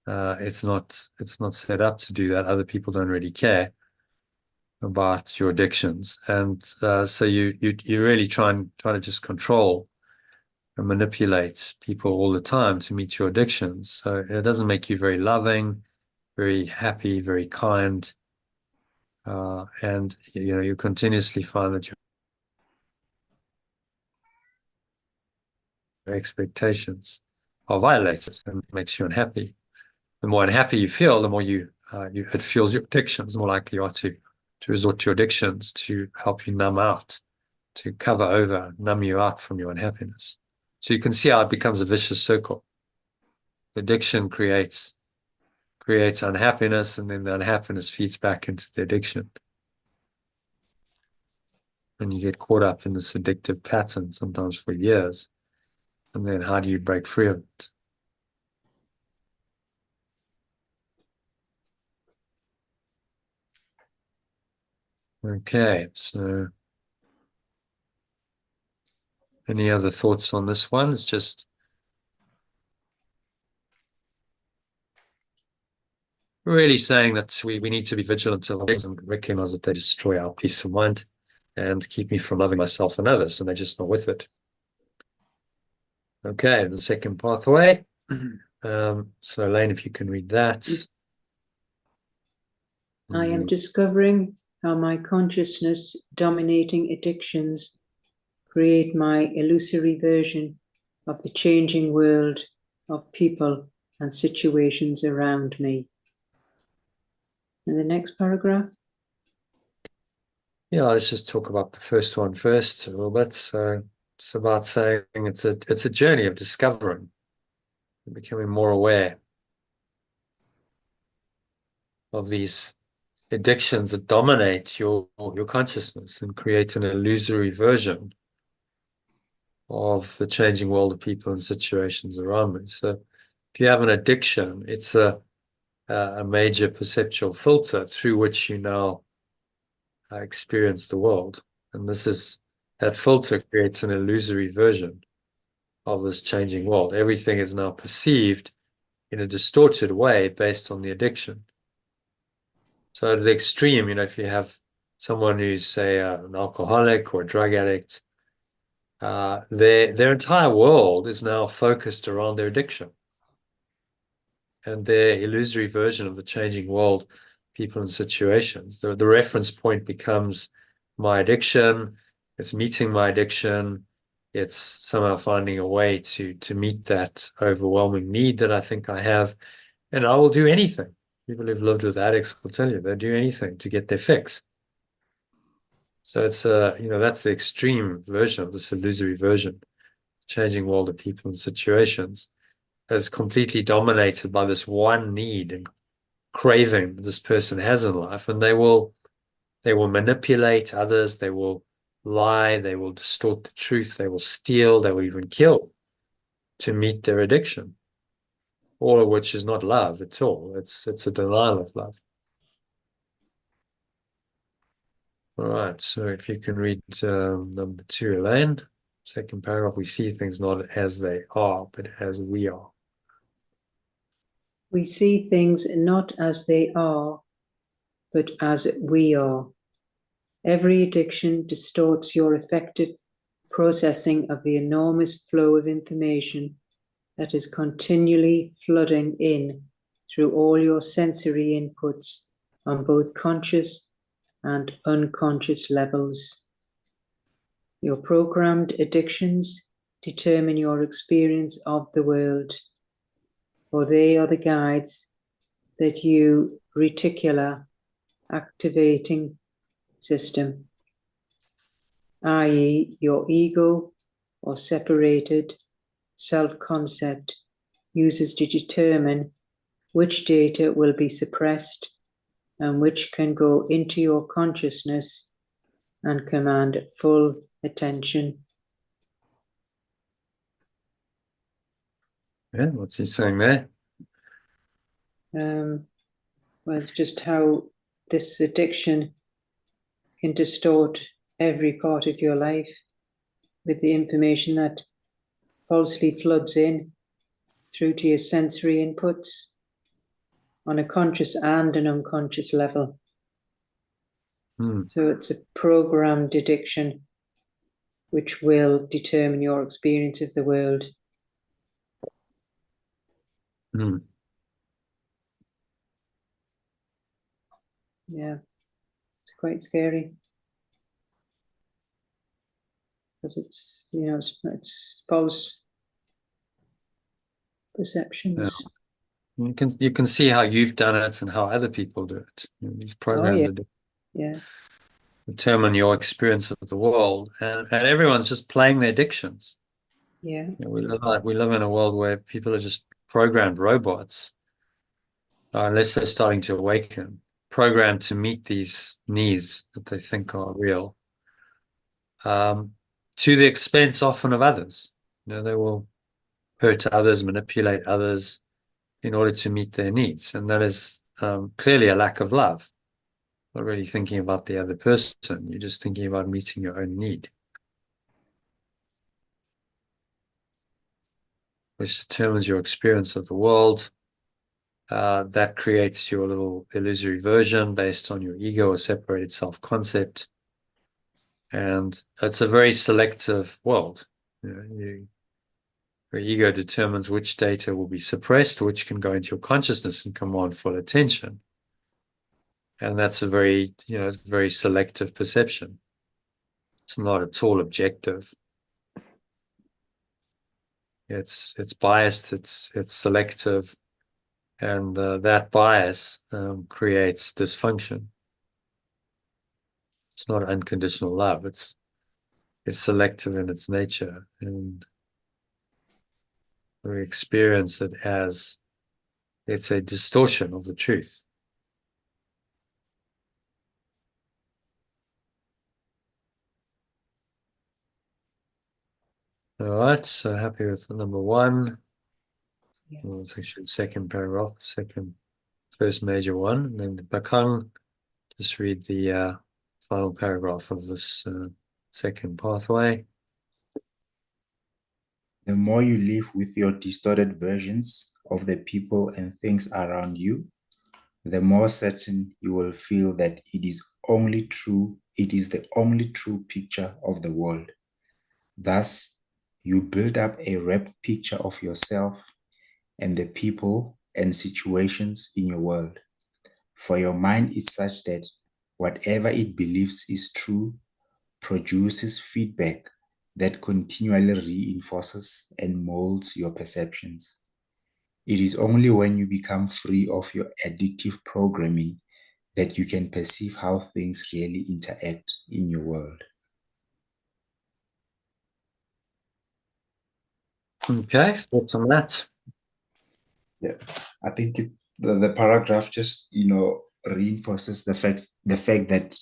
it's not set up to do that. Other people don't really care about your addictions, and so you really try to just control and manipulate people all the time to meet your addictions. So it doesn't make you very loving, very happy, very kind, and you continuously find that your expectations are violated and it makes you unhappy. The more unhappy you feel, the more it fuels your addictions. The more likely you are to resort to your addictions to help you numb out to cover over, numb you out from your unhappiness. So you can see how it becomes a vicious circle. Addiction creates unhappiness, and then the unhappiness feeds back into the addiction. And you get caught up in this addictive pattern, sometimes for years. And then how do you break free of it? Okay, so any other thoughts on this one? It's just really saying that we need to be vigilant of things and recognize that they destroy our peace of mind and keep me from loving myself and others, and they're just not with it. Okay, the second pathway. So Elaine, if you can read that. I am discovering how my consciousness dominating addictions create my illusory version of the changing world of people and situations around me. And the next paragraph. Yeah, let's just talk about the first one first a little bit. So it's about saying it's a journey of discovering, becoming more aware of these addictions that dominate your consciousness and create an illusory version of the changing world of people and situations around me. So if you have an addiction, it's a major perceptual filter through which you now experience the world. And that filter creates an illusory version of this changing world. Everything is now perceived in a distorted way based on the addiction. So at the extreme, if you have someone who's, say, an alcoholic or a drug addict, their entire world is now focused around their addiction. And their illusory version of the changing world, people and situations. The reference point becomes my addiction. It's meeting my addiction. It's somehow finding a way to meet that overwhelming need that I think I have. And I will do anything. People who've lived with addicts will tell you they'll do anything to get their fix. So it's that's the extreme version of this illusory version, changing world of people and situations, is completely dominated by this one need and craving that this person has in life, and they will manipulate others, they will lie, they will distort the truth, they will steal, they will even kill to meet their addiction. All of which is not love at all. It's a denial of love. All right, so if you can read number 2, Elaine. Second paragraph, we see things not as they are, but as we are. We see things not as they are, but as we are. Every addiction distorts your effective processing of the enormous flow of information that is continually flooding in through all your sensory inputs on both conscious and unconscious levels. Your programmed addictions determine your experience of the world, for they are the guides that you reticular activating system, i.e. your ego or separated self-concept, uses to determine which data will be suppressed and which can go into your consciousness and command full attention. Yeah, what's he saying there? Well, it's just how this addiction can distort every part of your life with the information that falsely floods in through to your sensory inputs on a conscious and an unconscious level. So it's a programmed addiction which will determine your experience of the world. Yeah, it's quite scary. Because it's, it's false perceptions. Yeah. You can see how you've done it and how other people do it. These programmed Yeah. determine your experience of the world, and everyone's just playing their addictions. Yeah. You know, we live in a world where people are just programmed robots, unless they're starting to awaken, programmed to meet these needs that they think are real, to the expense often of others. You know, they will hurt others, manipulate others in order to meet their needs, and that is clearly a lack of love. Not really thinking about the other person, you're just thinking about meeting your own need, which determines your experience of the world. That creates your little illusory version based on your ego or separated self-concept. And it's a very selective world. You know, your ego determines which data will be suppressed, which can go into your consciousness and command full attention. And that's a very, very selective perception. It's not at all objective. It's biased, it's selective, and that bias creates dysfunction. It's not unconditional love. It's selective in its nature, and we experience it as it's a distortion of the truth. All right, so happy with number one. Yeah. Well, it's actually the second paragraph, first major one, and then the Bakang. Just read the final paragraph of this second pathway. The more you live with your distorted versions of the people and things around you, the more certain you will feel that it is the only true picture of the world. Thus, you build up a wrapped picture of yourself and the people and situations in your world. For your mind is such that whatever it believes is true produces feedback that continually reinforces and molds your perceptions. It is only when you become free of your addictive programming that you can perceive how things really interact in your world. Okay, thoughts on that? Yeah, I think the paragraph just reinforces the fact that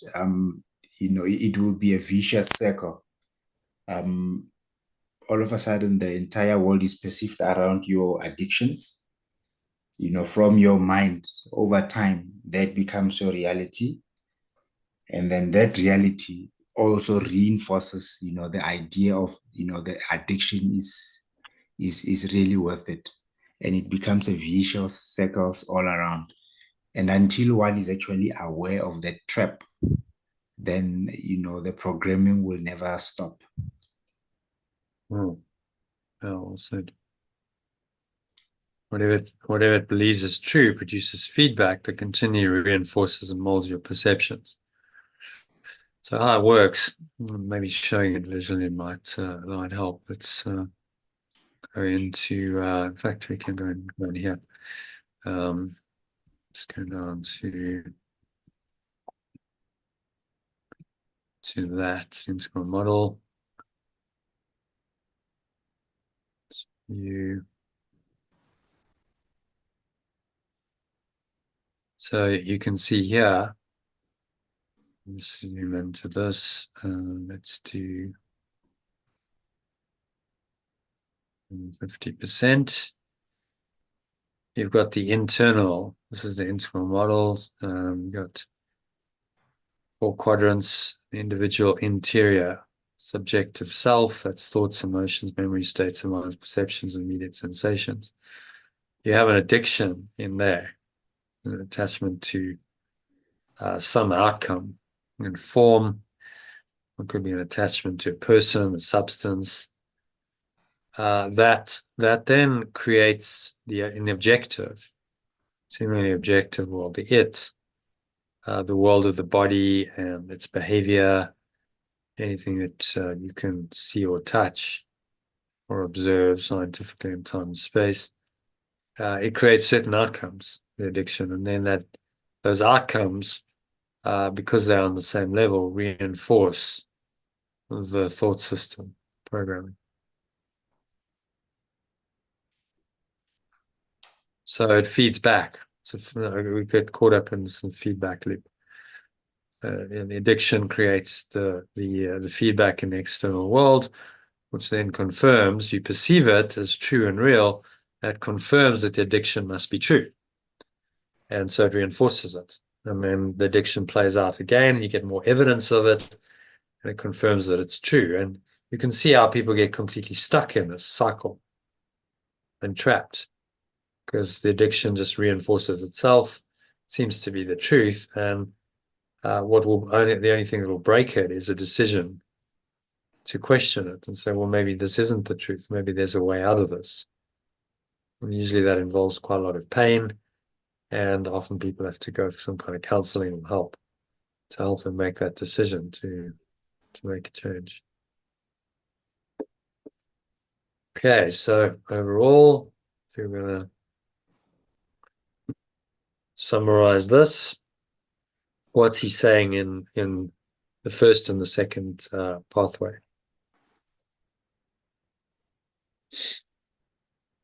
it will be a vicious circle. All of a sudden, the entire world is perceived around your addictions. From your mind over time, that becomes your reality, and then that reality also reinforces the idea of the addiction is really worth it, and it becomes a vicious circles all around. And until one is actually aware of that trap, then the programming will never stop. Well said. Whatever it believes is true produces feedback that continually reinforces and molds your perceptions. So how it works, maybe showing it visually might help. Let's go into, in fact, we can go in here. Let's go down to that integral model. So you can see here, let's zoom into this. Let's do 50%. You've got the internal, this is the integral model. You've got 4 quadrants, the individual interior, subjective self, that's thoughts, emotions, memory states of mind, perceptions, and immediate sensations. You have an addiction in there, an attachment to some outcome and form. It could be an attachment to a person, a substance. That then creates in the objective, seemingly objective world, the world of the body and its behavior, anything that you can see or touch or observe scientifically in time and space. It creates certain outcomes, the addiction, and then those outcomes because they're on the same level, reinforce the thought system programming. So it feeds back. So we get caught up in some feedback loop. And the addiction creates the feedback in the external world, which then confirms, you perceive it as true and real. That confirms that the addiction must be true. And so it reinforces it. And then the addiction plays out again, and you get more evidence of it, and it confirms that it's true. And you can see how people get completely stuck in this cycle and trapped, because the addiction just reinforces itself, seems to be the truth, and the only thing that will break it is a decision to question it and say, well, maybe this isn't the truth. Maybe there's a way out of this. And usually that involves quite a lot of pain, and often people have to go for some kind of counseling or help to help them make that decision to make a change. Okay, so overall, if you're going to summarize this, what's he saying in the first and the second pathway?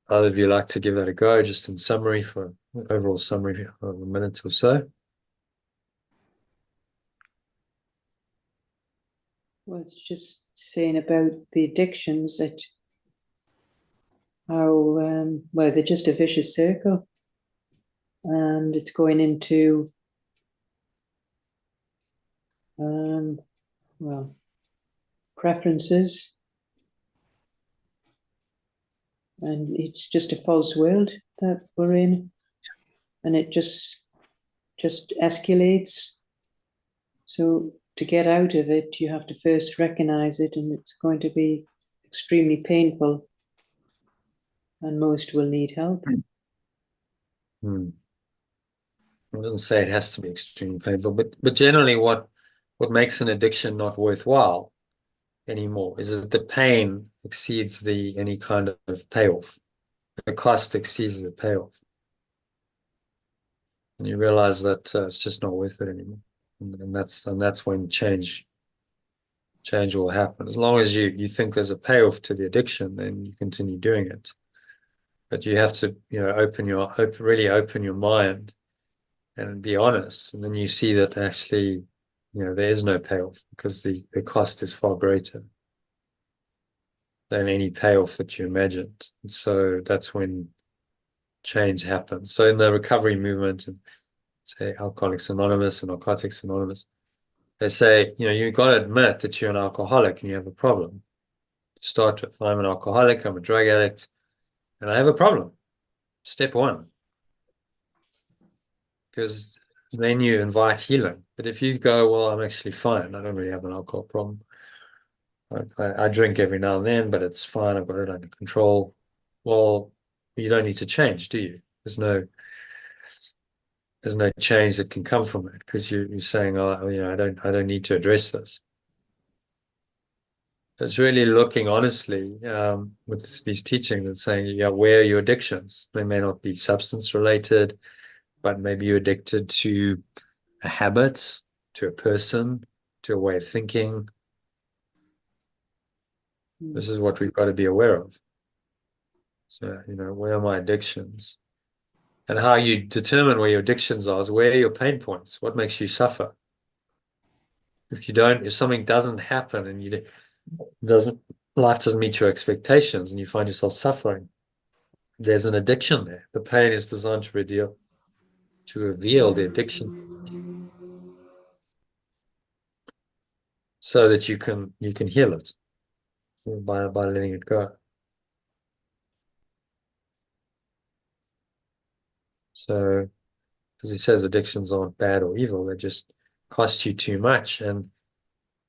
Either of you like to give that a go, just in summary, for an overall summary of a minute or so? Well, it's just saying about the addictions that are, well, they're just a vicious circle. And it's going into, well, preferences. And it's just a false world that we're in. And it just escalates. So to get out of it, you have to first recognize it, and it's going to be extremely painful. And most will need help. I wouldn't say it has to be extremely painful, but generally what makes an addiction not worthwhile anymore is that the pain exceeds any kind of payoff. The cost exceeds the payoff. And you realize that it's just not worth it anymore. And that's when change will happen. As long as you think there's a payoff to the addiction, then you continue doing it. But you have to, really open your mind and be honest. And then you see that actually, there is no payoff, because the cost is far greater than any payoff that you imagined. And so that's when change happens. So in the recovery movement, and say Alcoholics Anonymous and Narcotics Anonymous, they say, you've got to admit that you're an alcoholic and you have a problem. To start with, I'm an alcoholic, I'm a drug addict, and I have a problem. Step one. Because then you invite healing. But if you go, well, I'm actually fine, I don't really have an alcohol problem. I drink every now and then, but it's fine, I've got it under control. Well, you don't need to change, do you? There's no change that can come from it, because you're saying, oh, I don't need to address this. It's really looking honestly with these teachings and saying, where are your addictions? They may not be substance related, but maybe you're addicted to a habit, to a person, to a way of thinking. This is what we've got to be aware of. So, where are my addictions? And how you determine where your addictions are is where are your pain points? What makes you suffer? If something doesn't happen and life doesn't meet your expectations and you find yourself suffering, there's an addiction there. The pain is designed to reveal the addiction, so that you can heal it by letting it go. So, as he says, addictions aren't bad or evil, they just cost you too much, and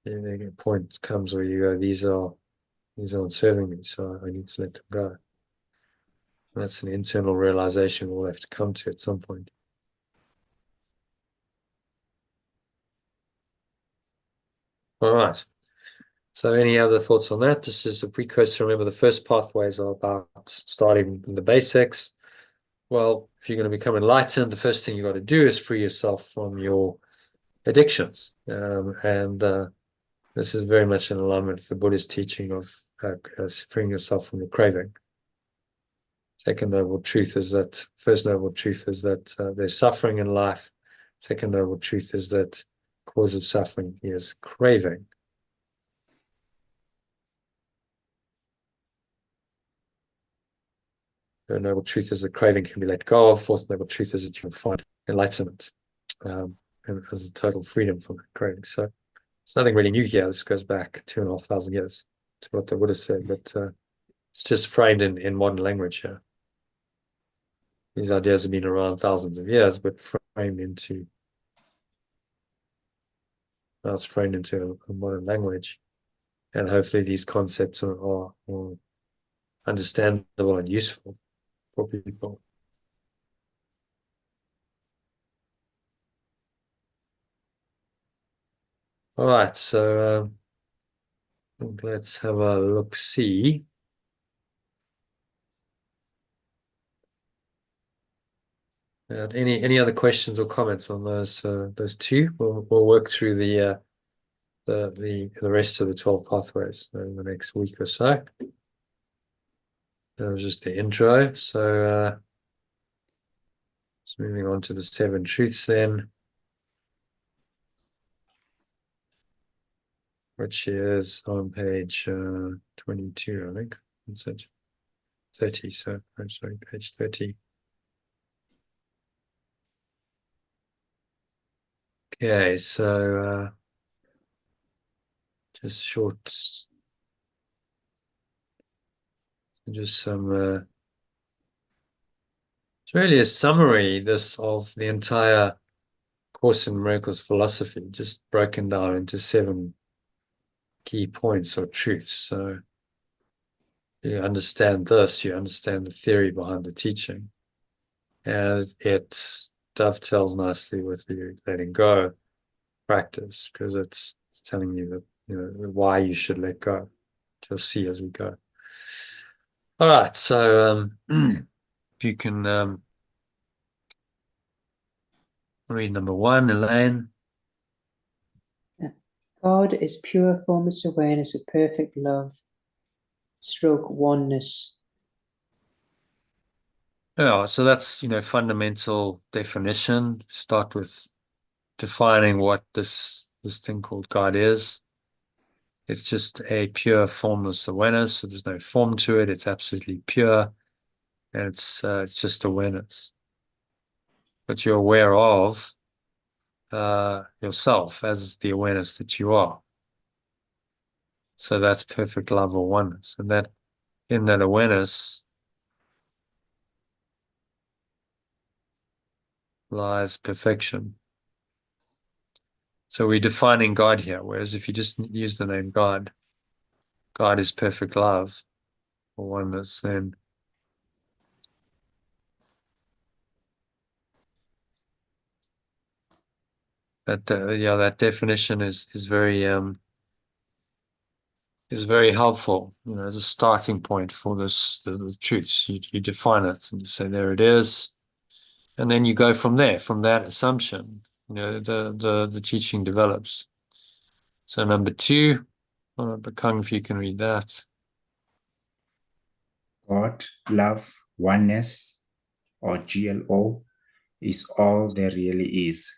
the point comes where you go, these aren't serving me, so I need to let them go. And that's an internal realization we'll have to come to at some point. All right. So any other thoughts on that? This is a precursor. Remember, the first pathways are about starting with the basics. Well, if you're going to become enlightened, the first thing you've got to do is free yourself from your addictions. And this is very much in alignment with the Buddhist teaching of freeing yourself from the craving. Second noble truth is that, first noble truth is that there's suffering in life. Second noble truth is that cause of suffering is craving. Third noble truth is that craving can be let go of. Fourth noble truth is that you can find enlightenment and as a total freedom from craving. So there's nothing really new here. This goes back 2,500 years to what the Buddha said, but it's just framed in modern language here. These ideas have been around thousands of years, but framed into now it's framed into a modern language, and hopefully these concepts are understandable and useful for people. All right, so let's have a look-see. Any other questions or comments on those two? We'll work through the rest of the 12 pathways in the next week or so. That was just the intro. So just moving on to the 7 truths then, which is on page 22, I think. That's it. 30. So I'm sorry, page 30. Okay, so just short, just some, it's really a summary, this, of the entire Course in Miracles philosophy, just broken down into 7 key points or truths. So you understand this, you understand the theory behind the teaching, and it dovetails nicely with the letting go practice, because it's telling you that, you know, why you should let go. You'll see as we go. All right, so if you can read number 1, Elaine. God is pure formless awareness of perfect love, stroke oneness. Yeah, so that's, you know, fundamental definition. Start with defining what this thing called God is. It's just a pure formless awareness. So there's no form to it. It's absolutely pure, and it's just awareness. But you're aware of yourself as the awareness that you are. So that's perfect love or oneness, and that in that awareness lies perfection. So we're defining God here, whereas if you just use the name God, God is perfect love or oneness, then that that definition is very helpful, you know, as a starting point for this the truths. You define it and you say there it is, and then you go from there. From that assumption, you know, the teaching develops. So number 2, Bakang, if you can read that. God, love, oneness, or GLO, is all there really is.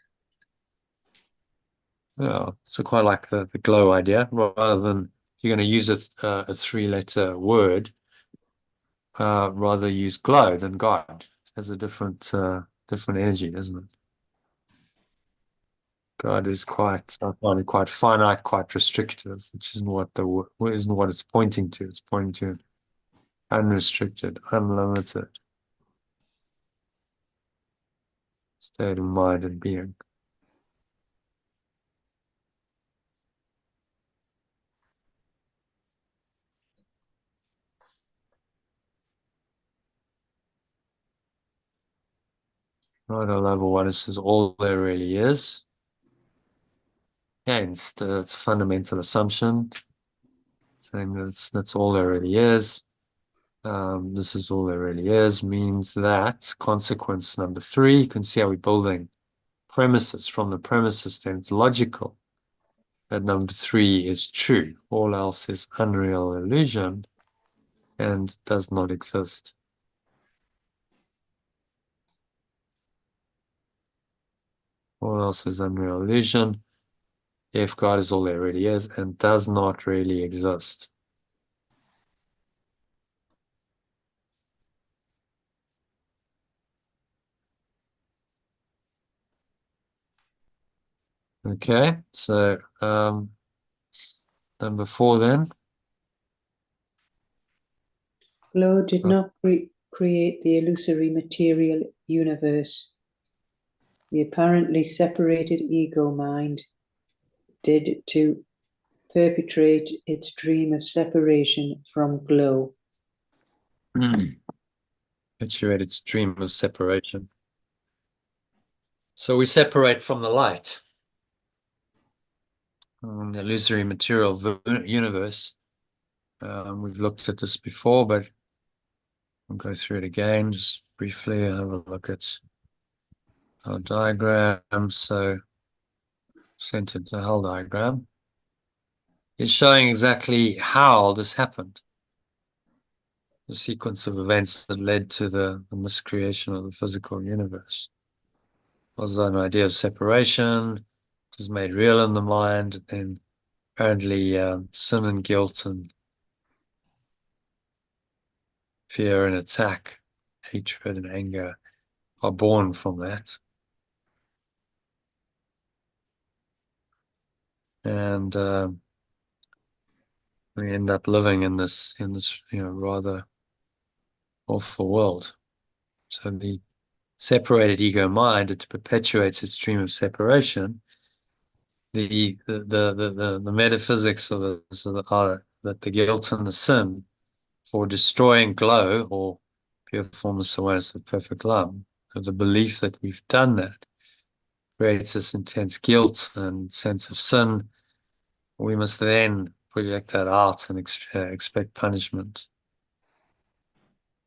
Yeah, so quite like the glow idea. Rather than you're going to use a 3-letter word, rather use glow than God. It has a different energy, doesn't it? God is quite, I find it quite finite, quite restrictive, which isn't what it's pointing to. It's pointing to unrestricted, unlimited state of mind and being. Right, on level 1, it says all there really is. Again, it's a fundamental assumption, saying that's all there really is. This is all there really is means that consequence number 3, you can see how we're building premises, from the premises, then it's logical that number 3 is true. All else is unreal illusion and does not exist. All else is unreal illusion if God is all there really is and does not really exist. Okay, so number 4 then. Glow did not create the illusory material universe. The apparently separated ego mind did to perpetrate its dream of separation from glow. Perpetuate its dream of separation. So we separate from the light. The illusory material universe. We've looked at this before, but I'll go through it again, just briefly have a look at our diagram. So centered to hell diagram is showing exactly how this happened. The sequence of events that led to the miscreation of the physical universe was an idea of separation. It was made real in the mind, and apparently sin and guilt and fear and attack, hatred and anger are born from that. And we end up living in this rather awful world. So the separated ego mind, it perpetuates its dream of separation. The metaphysics of this are that the guilt and the sin for destroying glow or pure formless awareness of perfect love, so the belief that we've done that creates this intense guilt and sense of sin. We must then project that out and expect punishment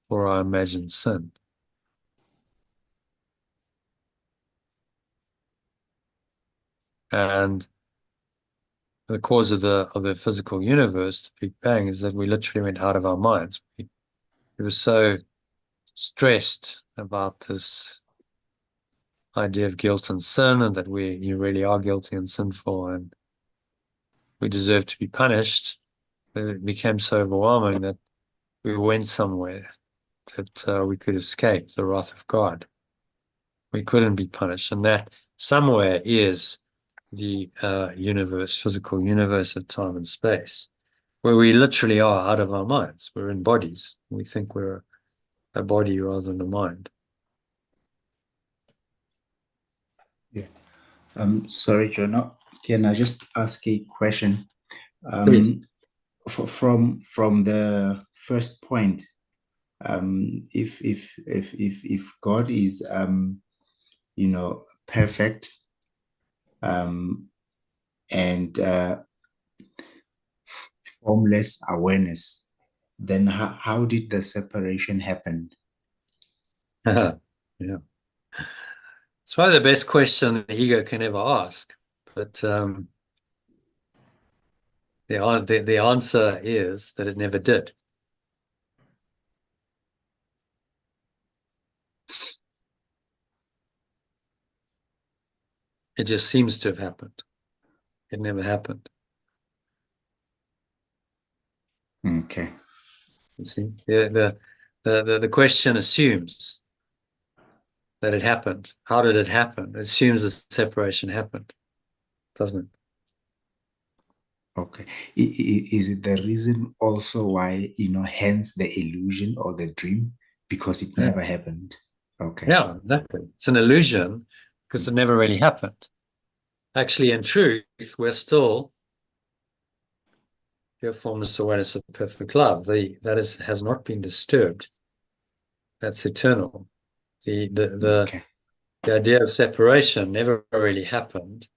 for our imagined sin. And the cause of the physical universe, the Big Bang, is that we literally went out of our minds. We were so stressed about this idea of guilt and sin, and that you really are guilty and sinful, and we deserve to be punished. It became so overwhelming that we went somewhere that we could escape the wrath of God. We couldn't be punished, and that somewhere is the universe, physical universe of time and space, where we literally are out of our minds. We're in bodies. We think we're a body rather than a mind. Yeah. Sorry, Jonah. Can I just ask a question? From the first point, if God is perfect, and formless awareness, then how did the separation happen? Yeah. It's probably the best question the ego can ever ask. But the answer is that it never did. It just seems to have happened. It never happened. Okay. You see, the question assumes that it happened. How did it happen? It assumes the separation happened, doesn't it? Okay. Is it the reason also why, hence the illusion or the dream? Because it never happened. Okay. Yeah, exactly. It's an illusion because it never really happened. Actually, in truth, we're still pure formless awareness of perfect love. That has not been disturbed. That's eternal. The idea of separation never really happened.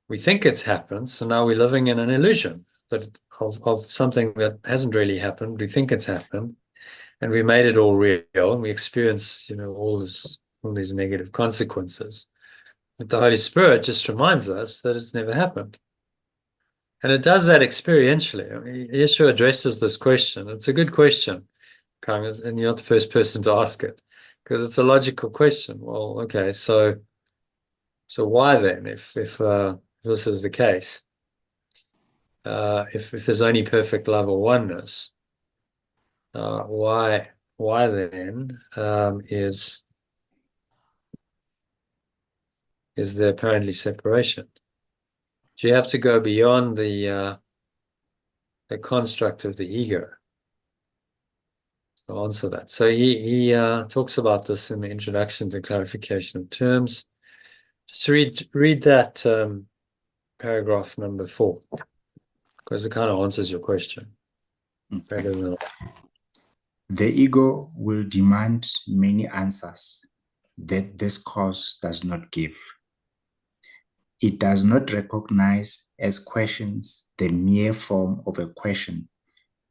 We think it's happened, so now we're living in an illusion of something that hasn't really happened. We think it's happened, and we made it all real, and we experience, all these negative consequences. But the Holy Spirit just reminds us that it's never happened. And it does that experientially. I mean, Yeshua addresses this question. It's a good question, and you're not the first person to ask it, because it's a logical question. Well, okay, so why then, if this is the case, if there's only perfect love or oneness, why then is there apparently separation? Do you have to go beyond the construct of the ego to answer that? So he talks about this in the introduction to clarification of terms. Just read that paragraph number 4, because it kind of answers your question better than The ego will demand many answers that this course does not give. It does not recognize as questions the mere form of a question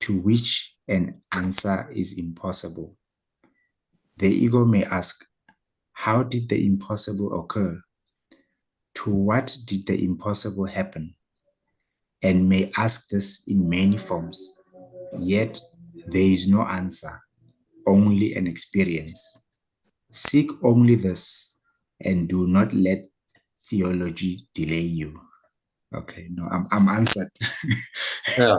to which an answer is impossible. The ego may ask, how did the impossible occur? To what did the impossible happen? And may ask this in many forms. Yet there is no answer, only an experience. Seek only this and do not let theology delay you. Okay, no, I'm answered. yeah.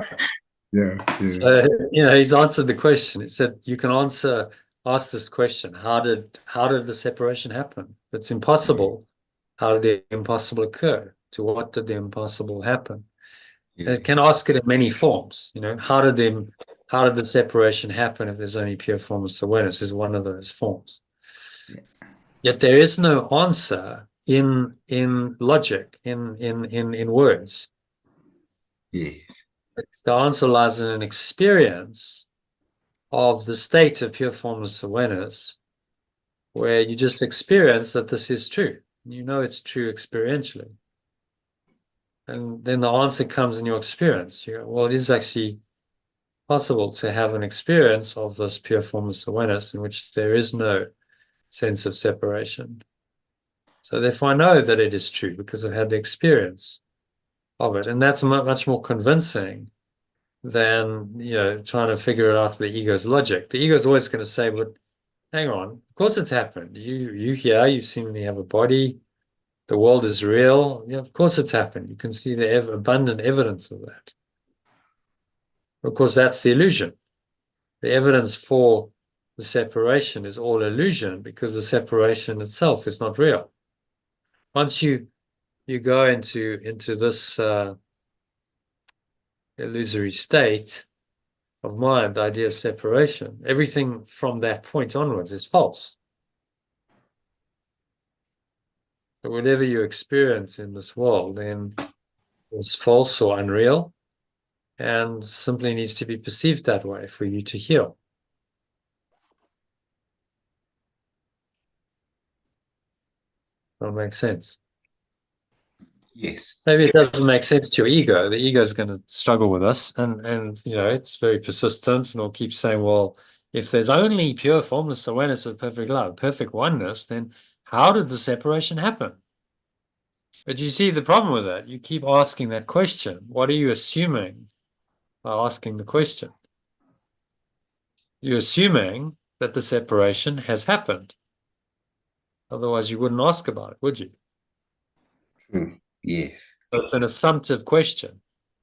Yeah. So he's answered the question. It said you can ask this question: How did the separation happen? If it's impossible, how did the impossible occur? To what did the impossible happen? Yeah. It can ask it in many forms. How did the separation happen if there's only pure formless awareness is one of those forms. Yeah. Yet there is no answer in logic, in words. Yes. The answer lies in an experience of the state of pure formless awareness, where you just experience that this is true. You know it's true experientially. And then the answer comes in your experience. You go, well, it is actually possible to have an experience of this pure formless awareness in which there is no sense of separation. So therefore I know that it is true because I've had the experience of it. And that's much more convincing than trying to figure it out with the ego's logic. The ego is always going to say, but hang on, of course it's happened. You here, you seemingly have a body. The world is real. Yeah, of course it's happened. You can see the abundant evidence of that. Of course, that's the illusion. The evidence for the separation is all illusion because the separation itself is not real. Once you go into this illusory state of mind, the idea of separation, everything from that point onwards is false. So whatever you experience in this world then is false or unreal and simply needs to be perceived that way for you to heal. That makes sense. Yes. Maybe it doesn't make sense to your ego. The ego is going to struggle with us, and it's very persistent, and it'll keep saying, well, if there's only pure formless awareness of perfect love, perfect oneness, then how did the separation happen? But you see the problem with that. You keep asking that question. What are you assuming by asking the question? You're assuming that the separation has happened. Otherwise, you wouldn't ask about it, would you? True. Yes. So it's an assumptive question.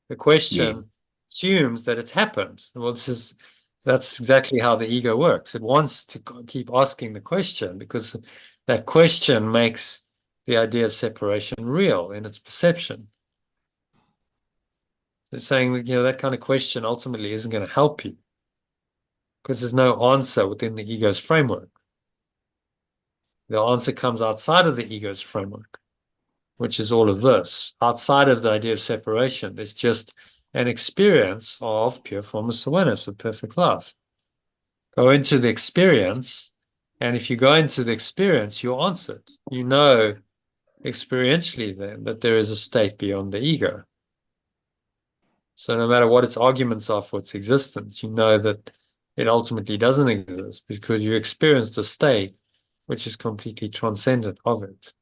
The question assumes that it's happened. Well, that's exactly how the ego works. It wants to keep asking the question because that question makes the idea of separation real in its perception. It's saying that, that kind of question ultimately isn't going to help you because there's no answer within the ego's framework. The answer comes outside of the ego's framework, which is all of this. Outside of the idea of separation, there's just an experience of pure formless awareness, of perfect love. Go into the experience, and if you go into the experience, you're answered. You know experientially then that there is a state beyond the ego. So no matter what its arguments are for its existence, you know that it ultimately doesn't exist because you experienced a state which is completely transcendent of it.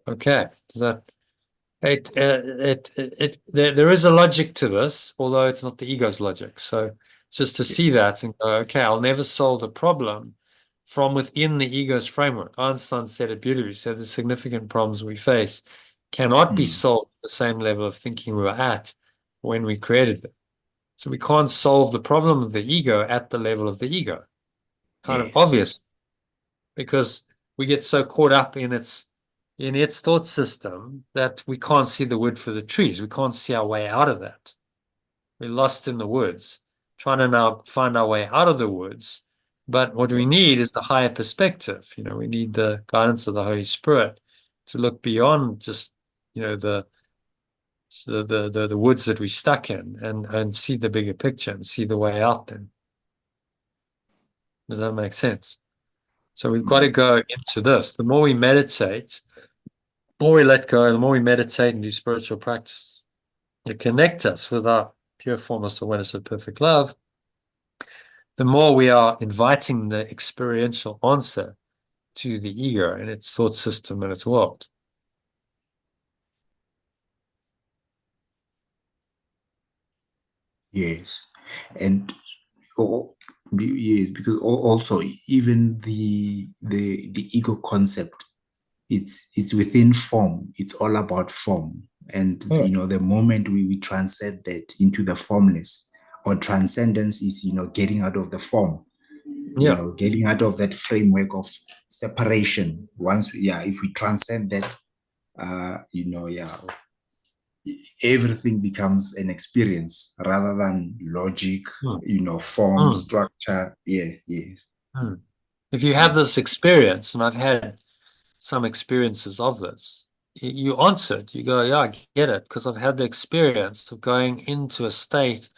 Okay, does that there is a logic to this, although it's not the ego's logic. So just to see that and go, okay, I'll never solve the problem from within the ego's framework. Einstein said it beautifully. He said the significant problems we face cannot be solved at the same level of thinking we were at when we created them. So we can't solve the problem of the ego at the level of the ego. Kind of obvious, because we get so caught up in its thought system that we can't see the wood for the trees. We can't see our way out of that. We're lost in the woods, trying to now find our way out of the woods. But what we need is the higher perspective. We need the guidance of the Holy Spirit to look beyond just, the woods that we're stuck in, and see the bigger picture and see the way out then. Does that make sense? So we've got to go into this. The more we meditate, the more we let go, the more we meditate and do spiritual practice to connect us with our pure formless awareness of perfect love, the more we are inviting the experiential answer to the ego and its thought system and its world. Yes. And yes, because also even the ego concept, it's within form. It's all about form. And the moment we transcend that into the formless, or transcendence is getting out of the form, getting out of that framework of separation. If we transcend that, everything becomes an experience rather than logic, form, structure. If you have this experience, and I've had some experiences of this, you answer it. You go, yeah, I get it, because I've had the experience of going into a state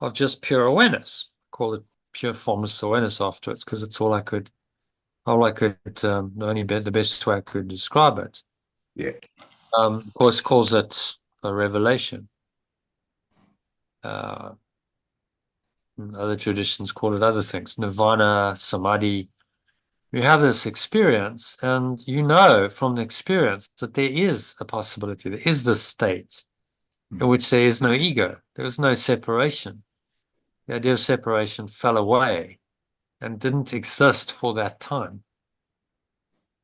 of just pure awareness. Call it pure formless awareness afterwards, because it's the best way I could describe it. Of course, calls it a revelation. Other traditions call it other things, nirvana, samadhi. You have this experience, and from the experience that there is a possibility, there is this state in which there is no ego, there is no separation. The idea of separation fell away and didn't exist for that time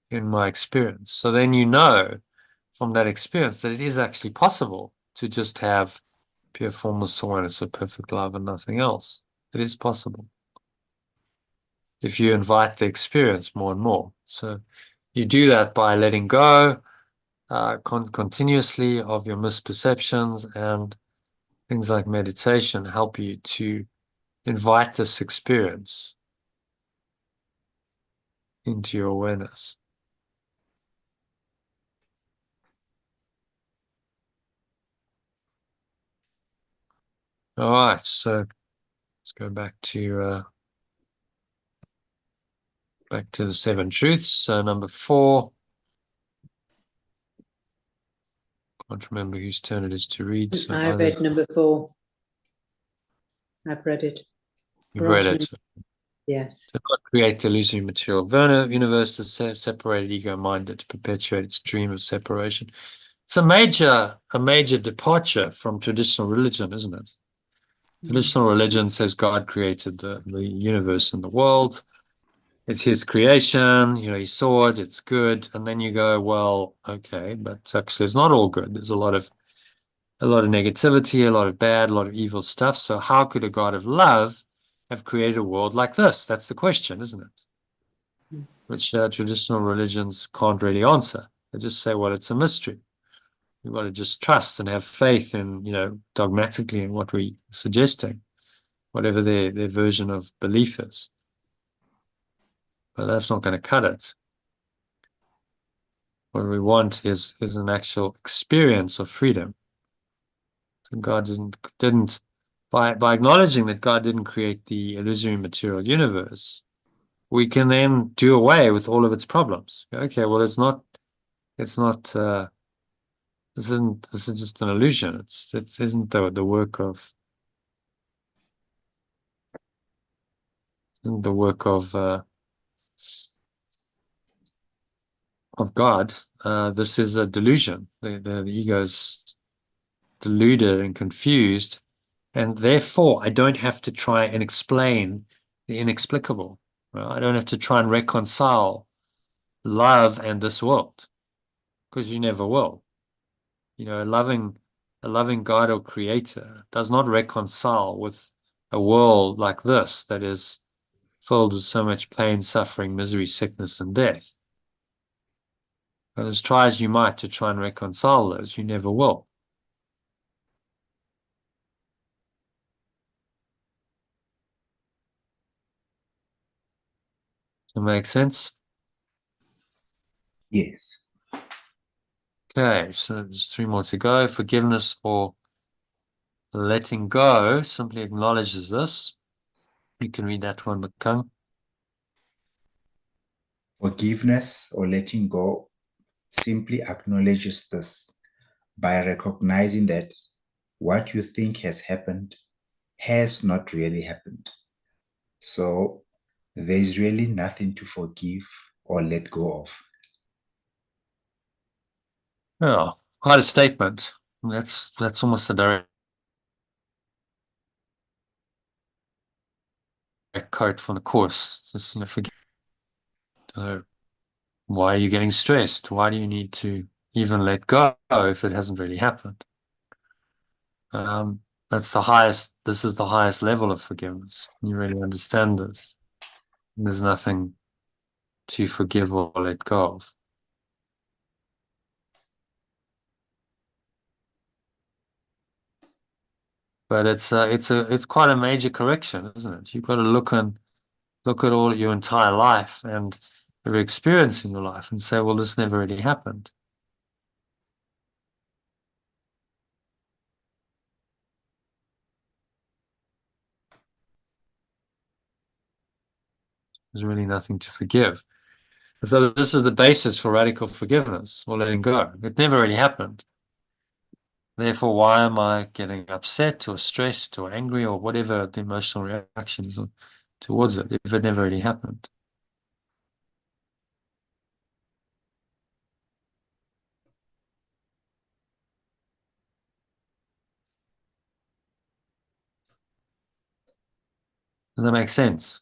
in my experience. So then from that experience that it is actually possible to just have pure formless awareness of perfect love and nothing else. It is possible if you invite the experience more and more. So you do that by letting go continuously of your misperceptions, and things like meditation help you to invite this experience into your awareness. All right, so let's go back to the 7 truths. So number 4. Can't remember whose turn it is to read. So I read number 4. I've read it. You've read it. Yes. To not create the illusory material universe, the separated ego mind to perpetuate its dream of separation. It's a major departure from traditional religion, isn't it? Traditional religion says God created the universe and the world. It's his creation, he saw it, it's good. And then you go, well, okay, but actually it's not all good. There's a lot of negativity, a lot of bad, a lot of evil stuff. So how could a God of love have created a world like this? That's the question, isn't it? Which traditional religions can't really answer. They just say, well, it's a mystery. You've got to just trust and have faith in, dogmatically in what we're suggesting, whatever their version of belief is. But that's not going to cut it. What we want is an actual experience of freedom. So God didn't by acknowledging that God didn't create the illusory material universe, we can then do away with all of its problems. Okay, well, this is just an illusion. It isn't the work of God, this is a delusion. The ego is deluded and confused, and therefore I don't have to try and explain the inexplicable. Right? I don't have to try and reconcile love and this world, because you never will. You know, a loving God or creator does not reconcile with a world like this that is filled with so much pain, suffering, misery, sickness, and death. But as try as you might to try and reconcile those, you never will. Does that make sense? Yes. Okay, so there's 3 more to go. Forgiveness or letting go simply acknowledges this. You can read that one, Makang. Forgiveness or letting go simply acknowledges this by recognizing that what you think has happened has not really happened. So there's really nothing to forgive or let go of. Oh, quite a statement. That's almost a direct quote from the Course. It's just, you know, forgive. Why are you getting stressed? Why do you need to even let go if it hasn't really happened? That's the highest. This is the highest level of forgiveness. You really understand this. There's nothing to forgive or let go of. But it's quite a major correction, isn't it? You've got to look at all your entire life and every experience in your life and say, well, this never really happened. There's really nothing to forgive. So this is the basis for radical forgiveness or letting go. It never really happened. Therefore, why am I getting upset or stressed or angry or whatever the emotional reaction is towards it if it never really happened? Does that make sense?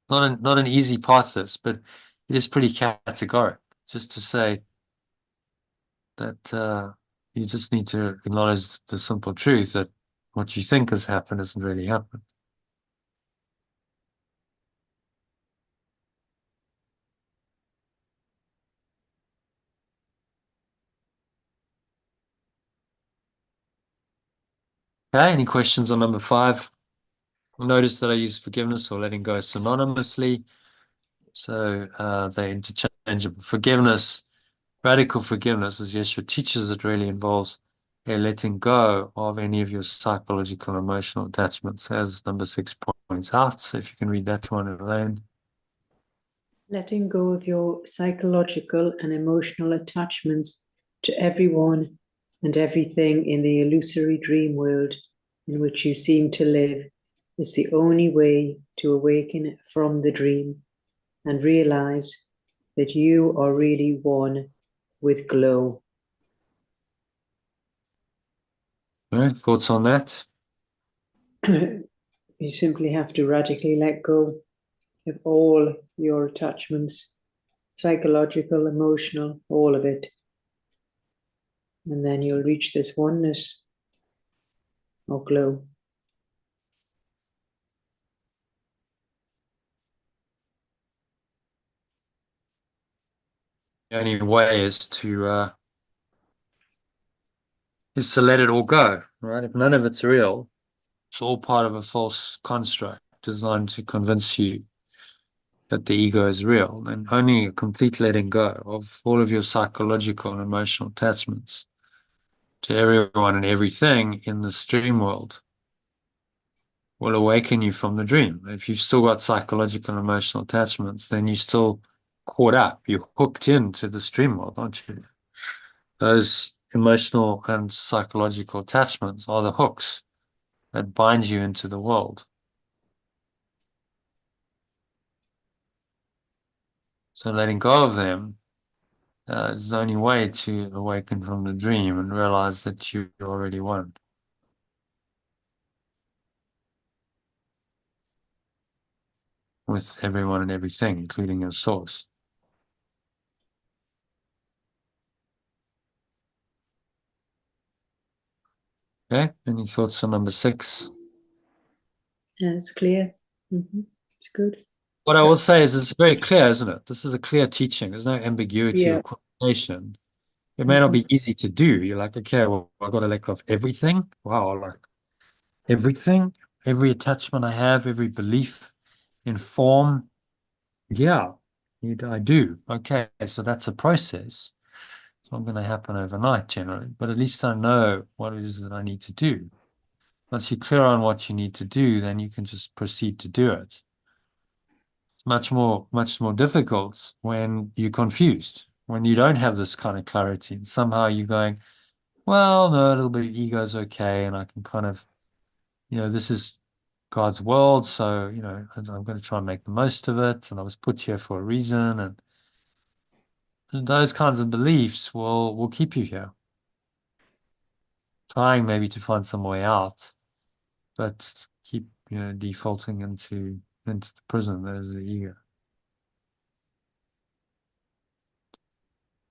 Not an easy path, this, but it is pretty categoric. Just to say that you just need to acknowledge the simple truth that what you think has happened hasn't really happened. Okay, any questions on number 5? Notice that I use forgiveness or letting go synonymously. So they're interchangeable. Forgiveness, radical forgiveness, as Yeshua teaches, it really involves a letting go of any of your psychological and emotional attachments, as number 6 points out. So if you can read that one, Elaine. Letting go of your psychological and emotional attachments to everyone and everything in the illusory dream world in which you seem to live is the only way to awaken from the dream and realize that you are really one with glow. All right, thoughts on that? You simply have to radically let go of all your attachments, psychological, emotional, all of it. And then you'll reach this oneness or glow. The only way is to let it all go, right? If none of it's real, it's all part of a false construct designed to convince you that the ego is real, and only a complete letting go of all of your psychological and emotional attachments to everyone and everything in the dream world will awaken you from the dream. If you've still got psychological and emotional attachments, then you're still caught up. You're hooked into the dream world, aren't you? Those emotional and psychological attachments are the hooks that bind you into the world. So letting go of them is the only way to awaken from the dream and realize that you already won. With everyone and everything, including your source. Okay, any thoughts on number 6? Yeah, it's clear. It's good. What I will say is it's very clear, isn't it? This is a clear teaching. There's no ambiguity or Yeah. equivocation. It may not be easy to do. You're like, okay, well, I've got to let go of everything. Wow, like everything, every attachment I have, every belief in form. Yeah, I do. Okay, so that's a process. It's not going to happen overnight generally, but at least I know what it is that I need to do. Once you're clear on what you need to do, then you can just proceed to do it. It's much more difficult when you're confused, when you don't have this kind of clarity. And somehow you're going, well, no, a little bit of ego is okay, and I can kind of, this is God's world, so, I'm going to try and make the most of it, and I was put here for a reason, and those kinds of beliefs will keep you here. Trying maybe to find some way out, but keep, defaulting into the prison that is the ego.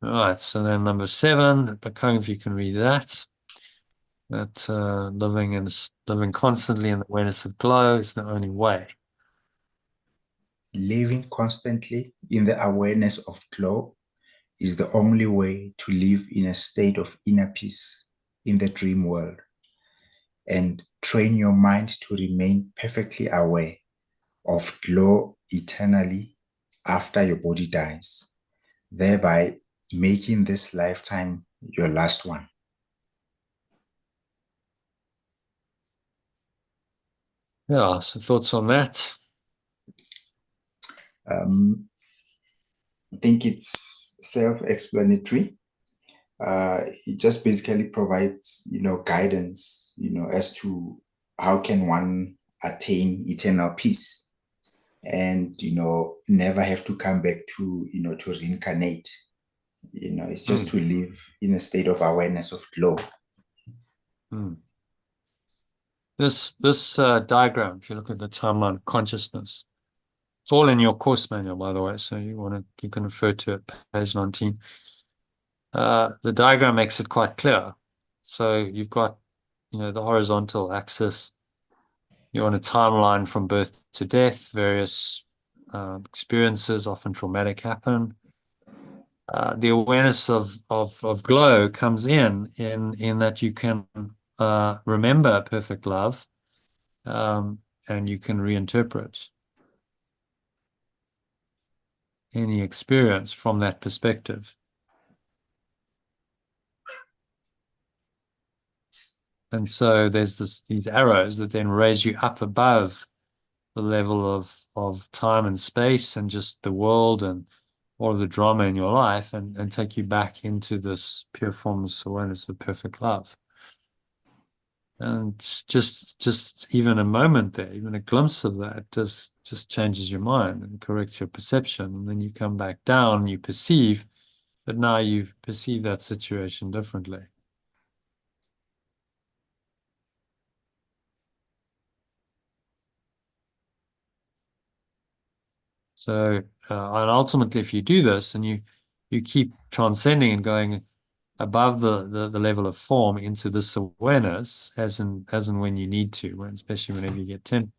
All right, so then number 7, Bakong, if you can read that. That living constantly in the awareness of glow is the only way. Living constantly in the awareness of glow is the only way to live in a state of inner peace in the dream world, and train your mind to remain perfectly aware of glow eternally after your body dies, thereby making this lifetime your last one. Yeah, so thoughts on that? I think it's self-explanatory. It just basically provides, guidance, as to how can one attain eternal peace and, never have to come back to, to reincarnate. It's just to live in a state of awareness of glow. This diagram, if you look at the timeline of consciousness, it's all in your course manual, by the way, so you can refer to it, page 19. The diagram makes it quite clear. So you've got, the horizontal axis. You're on a timeline from birth to death. Various experiences, often traumatic, happen. The awareness of glow comes in that you can remember perfect love, and you can reinterpret any experience from that perspective. And so there's these arrows that then raise you up above the level of time and space and just the world and all of the drama in your life, and take you back into this pure formless awareness of perfect love. And just even a moment there, even a glimpse of that just changes your mind and corrects your perception. And then you come back down and you perceive that now you've perceived that situation differently. So, and ultimately, if you do this and you keep transcending and going above the level of form into this awareness, as and when you need to, especially whenever you get tempted,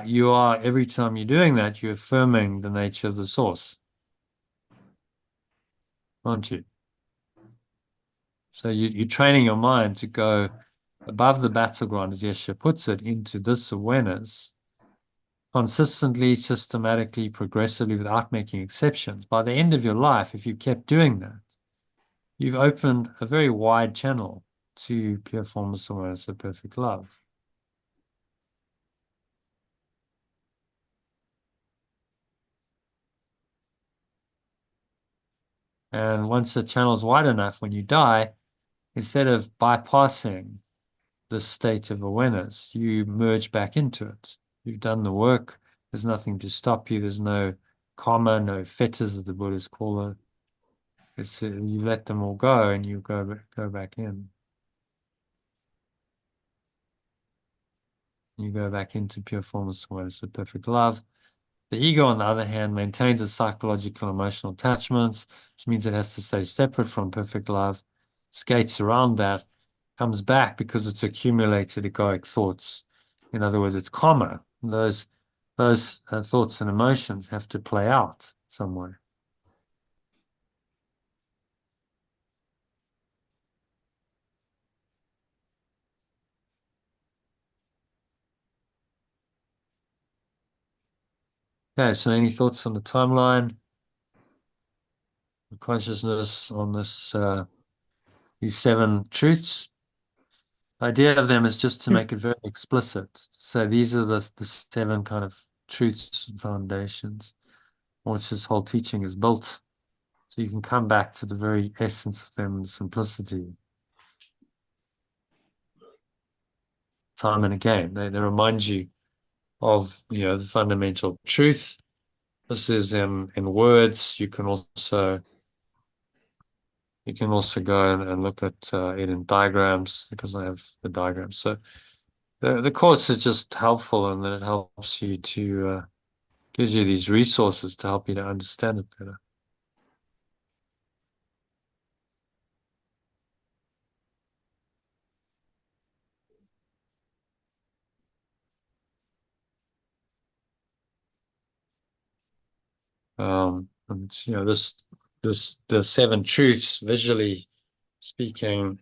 you are, every time you're doing that, you're affirming the nature of the source, aren't you? So you're training your mind to go above the battleground, as Yeshua puts it, into this awareness, consistently, systematically, progressively, without making exceptions. By the end of your life, if you kept doing that, you've opened a very wide channel to pure formless awareness of perfect love. And once the channel is wide enough, when you die, instead of bypassing this state of awareness, you merge back into it. You've done the work. There's nothing to stop you. There's no karma, no fetters, as the Buddhists call it. It's, you let them all go and you go back in. You go back into pure formless awareness with perfect love. The ego, on the other hand, maintains its psychological emotional attachments, which means it has to stay separate from perfect love, skates around that, comes back because it's accumulated egoic thoughts. In other words, it's karma. Those thoughts and emotions have to play out somewhere. Okay, so any thoughts on the timeline, the consciousness on this, these 7 truths? The idea of them is just to make it very explicit. So these are the 7 kind of truths and foundations on which this whole teaching is built. So you can come back to the very essence of them, simplicity. Time and again, they remind you of, the fundamental truth. This is in words. You can also go and look at it in diagrams, because I have the diagrams. So the course is just helpful, and then it helps you to gives you these resources to help you to understand it better. And the 7 truths, visually speaking,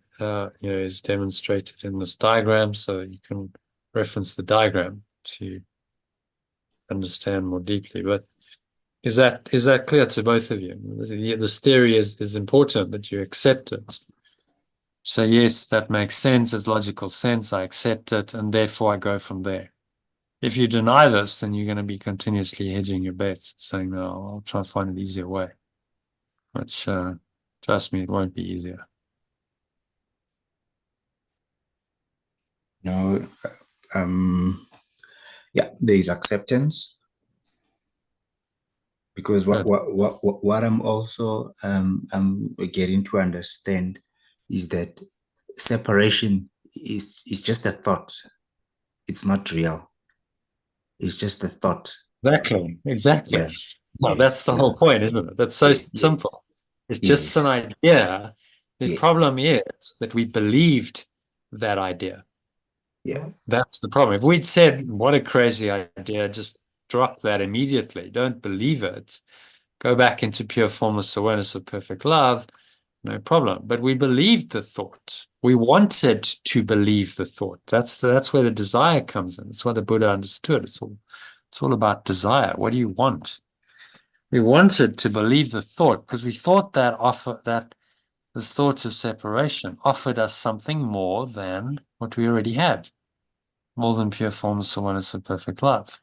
is demonstrated in this diagram, so you can reference the diagram to understand more deeply. But is that clear to both of you? This theory is important, that you accept it. So yes, that makes sense, as logical sense. I accept it, and therefore I go from there. If you deny this, then you're going to be continuously hedging your bets, saying, no, I'll try and find an easier way. Which, trust me, it won't be easier. No, yeah, there is acceptance, because what I'm also getting to understand is that separation is just a thought. It's not real. It's just a thought. Exactly. Yeah. No, that's the whole point, isn't it? That's so simple. It's just an idea. The problem is that we believed that idea. Yeah. That's the problem. If we'd said, what a crazy idea, just drop that immediately. Don't believe it. Go back into pure formless awareness of perfect love. No problem. But we believed the thought. We wanted to believe the thought. That's where the desire comes in. That's why the Buddha understood. It's all about desire. What do you want? We wanted to believe the thought because we thought that this thought of separation offered us something more than what we already had, more than pure formless awareness of perfect love.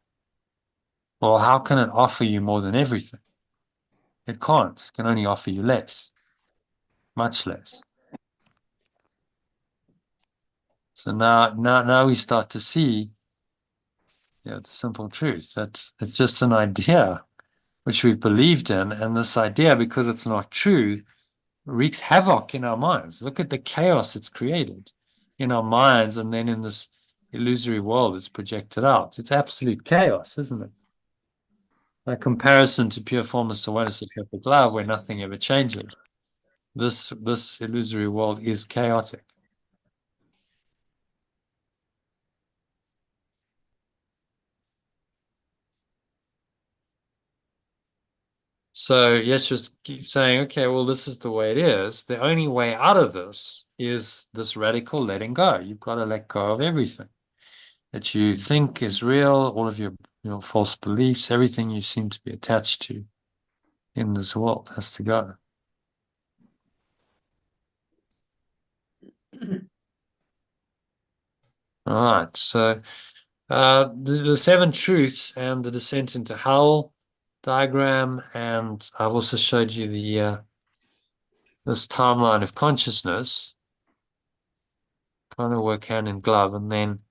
Well, how can it offer you more than everything? It can't. It can only offer you less, much less. So now we start to see the simple truth that it's just an idea which we've believed in, and this idea, because it's not true, wreaks havoc in our minds. Look at the chaos it's created in our minds, and then in this illusory world it's projected out. It's absolute chaos, isn't it? By comparison to pure formless awareness of perfect love, where nothing ever changes, this illusory world is chaotic. So Yeshua's saying, okay, well, this is the way it is. The only way out of this is this radical letting go. You've got to let go of everything that you think is real, all of your false beliefs, everything you seem to be attached to in this world has to go. All right, so the 7 truths and the descent into hell diagram, and I've also showed you the this timeline of consciousness kind of work hand in glove, and then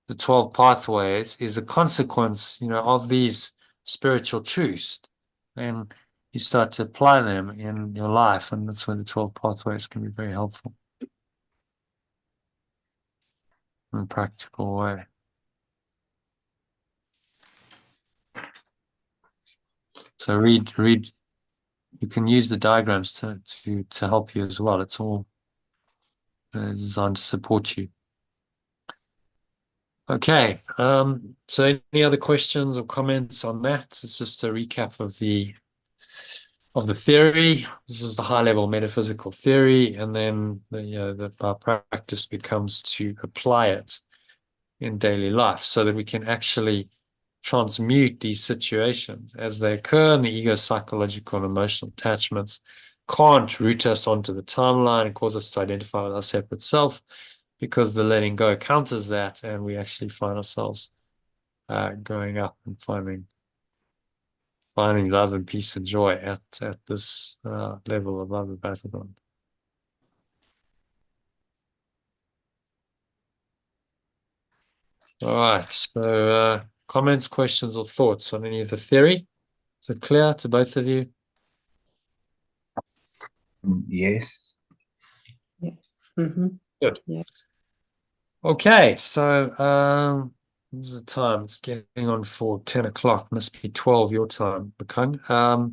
the 12 pathways is a consequence, of these spiritual truths. And you start to apply them in your life, and that's when the 12 pathways can be very helpful in a practical way. So read. You can use the diagrams to help you as well. It's all designed to support you. Okay. So any other questions or comments on that? It's just a recap of the theory. This is the high-level metaphysical theory, and then our practice becomes to apply it in daily life so that we can actually transmute these situations as they occur, and the ego psychological and emotional attachments can't root us onto the timeline and cause us to identify with our separate self, because the letting go counters that, and we actually find ourselves going up and finding love and peace and joy at this level of love and battleground. All right, so comments, questions, or thoughts on any of the theory? Is it clear to both of you? Yes. Yeah. Mm-hmm. Good. Yeah. Okay, so what's the time? It's getting on for 10 o'clock. Must be 12 your time, Bakang. Well,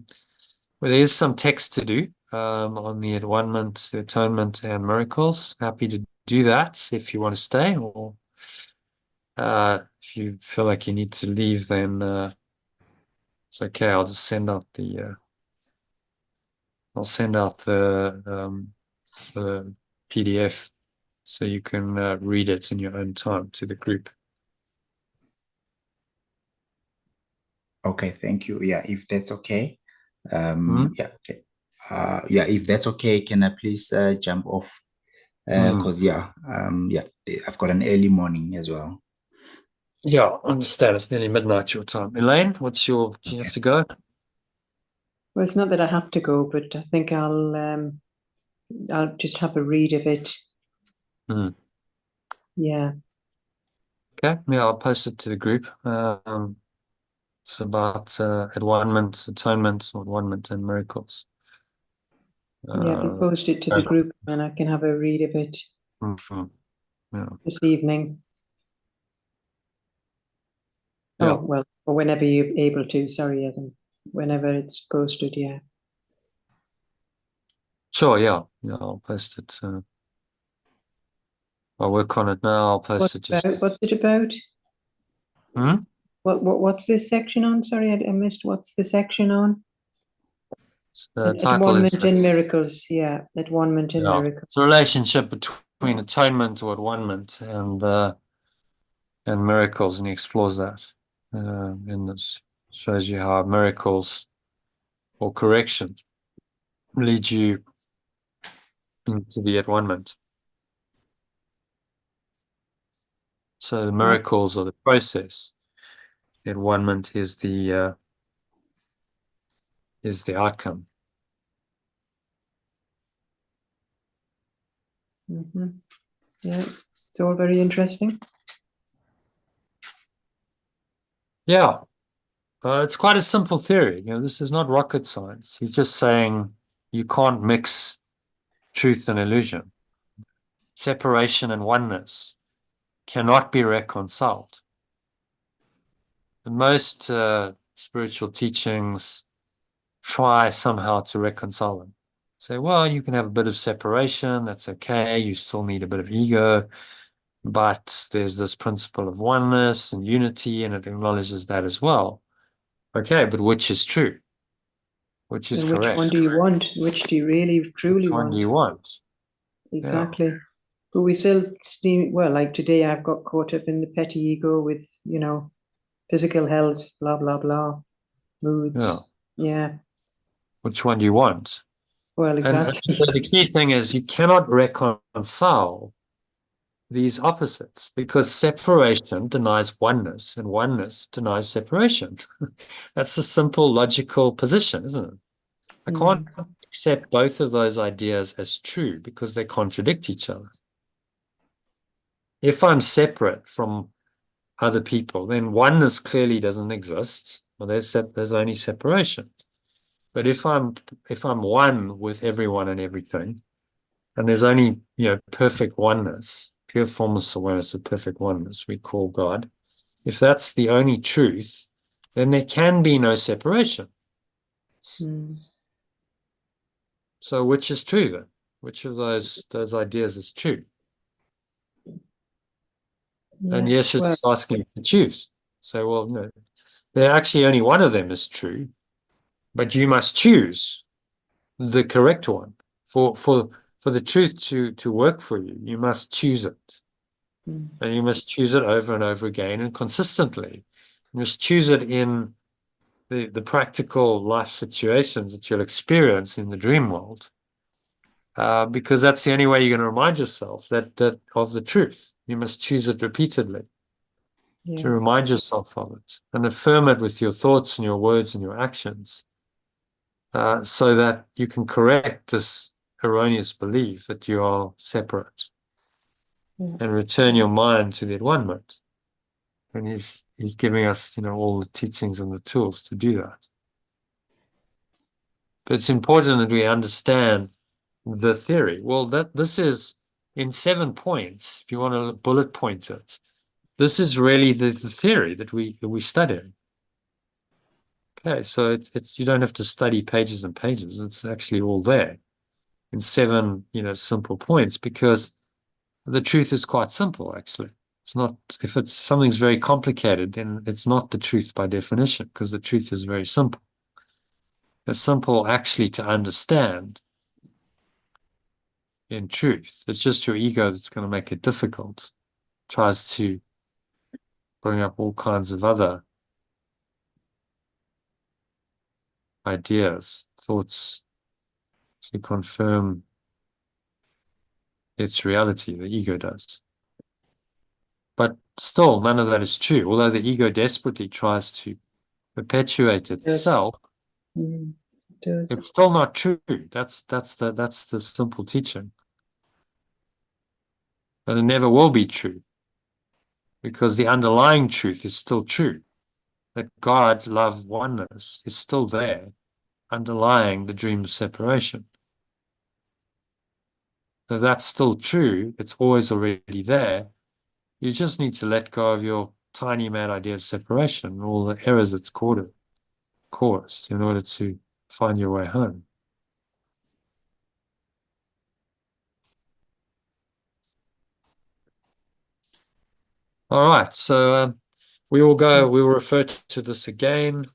there is some text to do on the Atonement, the Atonement and Miracles. Happy to do that if you want to stay, or if you feel like you need to leave, then it's okay. I'll just send out the the PDF so you can read it in your own time to the group. Okay, thank you. Yeah, if that's okay. Hmm? Yeah, okay. Yeah, if that's okay, can I please jump off? Hmm. Because yeah, I've got an early morning as well. Yeah, I understand. It's nearly midnight your time. Elaine, do you have to go? Well, it's not that I have to go, but I think I'll just have a read of it. Hmm. Yeah. Okay, yeah, I'll post it to the group. It's about Atonement, and Miracles. Yeah, if you post it to the group, and I can have a read of it Yeah. this evening. Yeah. Oh, well, or whenever you're able to. Sorry, Evan. Whenever it's posted, yeah. Sure, yeah. Yeah, I'll post it. I'll work on it now. I'll post it just... What's it about? Hmm? What's this section on? Sorry, I missed. What's the section on? The title is... Atonement and Miracles. Yeah, Atonement and Miracles. It's a relationship between atonement or atonement and miracles, and he explores that in this. Shows you how miracles or corrections lead you into the atonement. So the miracles are the process. The atonement is the outcome. Mm-hmm. Yeah, it's all very interesting. Yeah, it's quite a simple theory. This is not rocket science. He's just saying you can't mix truth and illusion. Separation and oneness cannot be reconciled. And most spiritual teachings try somehow to reconcile them. Say, well, you can have a bit of separation. That's okay. You still need a bit of ego. But there's this principle of oneness and unity, and it acknowledges that as well. Okay, but which is true? Which is correct? Which one do you want? Which do you really, truly want? Which one do you want? Exactly. Yeah. But we still well, like today I've got caught up in the petty ego with, physical health, blah, blah, blah, moods. Yeah. Which one do you want? Well, exactly. And so the key thing is you cannot reconcile these opposites, because separation denies oneness and oneness denies separation. That's a simple logical position, isn't it? I can't accept both of those ideas as true because they contradict each other. If I'm separate from other people, then oneness clearly doesn't exist. Well, there's only separation. But if I'm one with everyone and everything, and there's only, perfect oneness, pure formless awareness of perfect oneness, we call God. If that's the only truth, then there can be no separation. So which is true then? Which of those ideas is true? And Yeshua's just asking you to choose. So, well, no, there actually only one of them is true, but you must choose the correct one. For the truth to work for you, you must choose it. And you must choose it over and over again and consistently. You must choose it in the practical life situations that you'll experience in the dream world. Because that's the only way you're going to remind yourself that of the truth. You must choose it repeatedly to remind yourself of it and affirm it with your thoughts and your words and your actions, so that you can correct this erroneous belief that you are separate and return your mind to that one-ment. And he's giving us, all the teachings and the tools to do that. But it's important that we understand the theory. Well, this is in 7 points. If you want to bullet point it, this is really the theory that we study. Okay, so it's you don't have to study pages and pages. It's actually all there in 7, simple points, because the truth is quite simple. Actually, it's not. If it's something's very complicated, then it's not the truth by definition, because the truth is very simple. It's simple actually to understand. In truth, it's just your ego that's going to make it difficult. Tries to bring up all kinds of other ideas, thoughts to confirm its reality. The ego does. But still, none of that is true. Although the ego desperately tries to perpetuate itself, it's still not true. That's the simple teaching. And it never will be true, because the underlying truth is still true. That God, love, oneness is still there, underlying the dream of separation. So that's still true. It's always already there. You just need to let go of your tiny mad idea of separation and all the errors it's caused in order to find your way home. All right, so we will refer to this again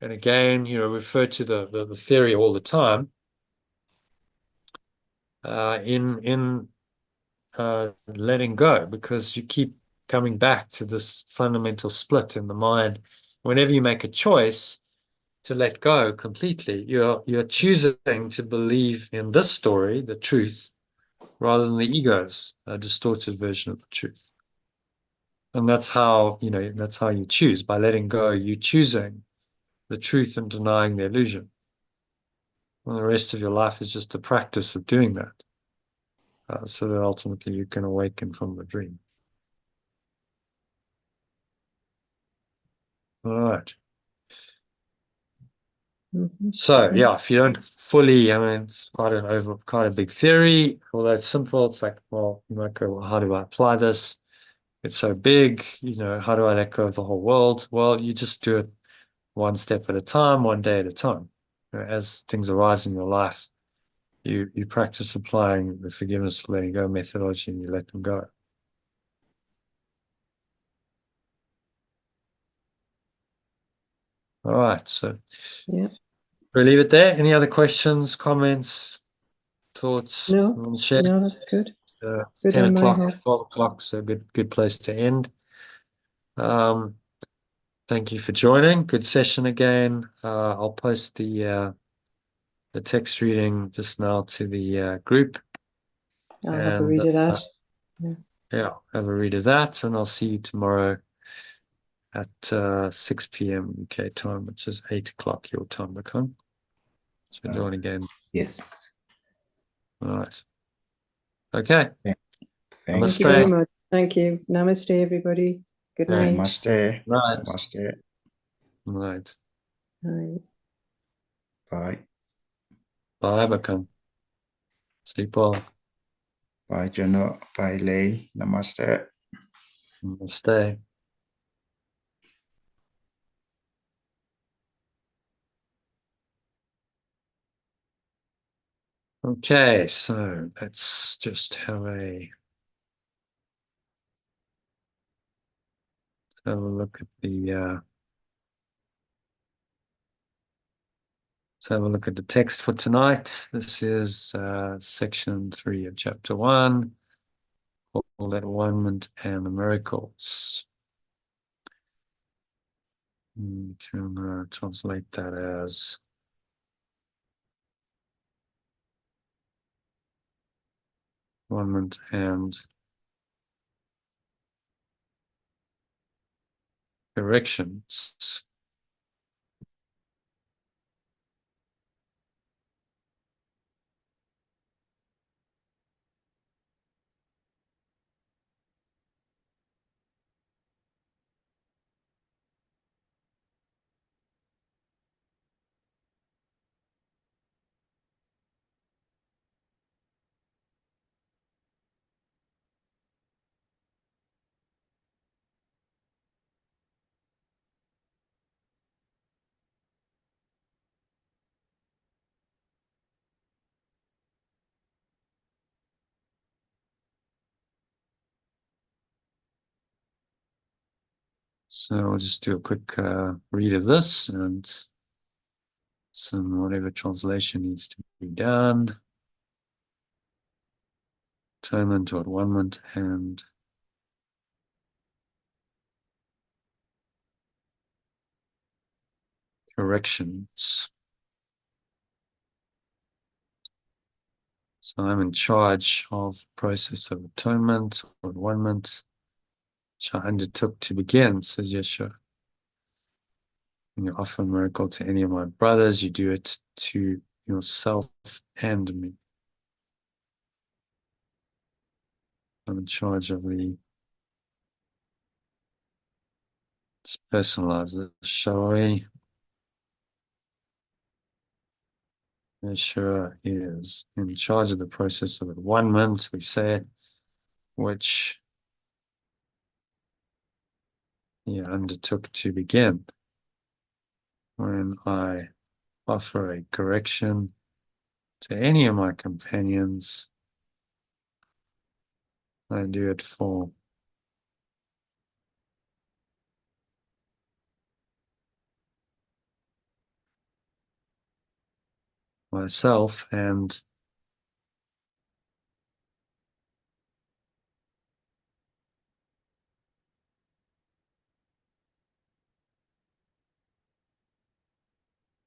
and again, refer to the theory all the time. In letting go, because you keep coming back to this fundamental split in the mind. Whenever you make a choice to let go completely, you're choosing to believe in this story, the truth, rather than the ego's distorted version of the truth. And that's how you choose. By letting go, you're choosing the truth and denying the illusion. And the rest of your life is just a practice of doing that, so that ultimately you can awaken from the dream. All right. So yeah, if you don't fully, it's quite a big theory. Although it's simple, it's like, well, you might go, well, how do I apply this? It's so big, how do I let go of the whole world? Well, you just do it one step at a time, one day at a time. As things arise in your life, you practice applying the forgiveness for letting go methodology, and you let them go. All right, so yeah, we'll leave it there. Any other questions, comments, thoughts? no, Share? no, that's good. It's Good 10 on my o'clock, head. 12 o'clock, so good place to end. Thank you for joining. Good session again. I'll post the text reading just now to the group. I'll have a read of that. Yeah, have a read of that, and I'll see you tomorrow at 6 p.m. UK time, which is 8 o'clock your time, okay? So join again. Yes. All right. Okay. Thank you very much. Thank you. Namaste, everybody. Good night. Namaste. Night. Namaste. Night. Night. Bye. Bye, Bakam. Sleep well. Bye, Jono. Bye, Lael. Namaste. Stay. Okay, so let's just have a look at the let's have a look at the text for tonight. This is section 3 of chapter 1, called Atonement and Miracles. You can translate that as atonement and corrections. So I'll just do a quick read of this and some whatever translation needs to be done. Atonement or atonement and corrections. So I'm in charge of the process of atonement or atonement, which I undertook to begin, says Yeshua. When you offer a miracle to any of my brothers, you do it to yourself and me. I'm in charge of the personalised, shall we? Yeshua is in charge of the process of atonement, we said, which he undertook to begin. When I offer a correction to any of my companions, I do it for myself and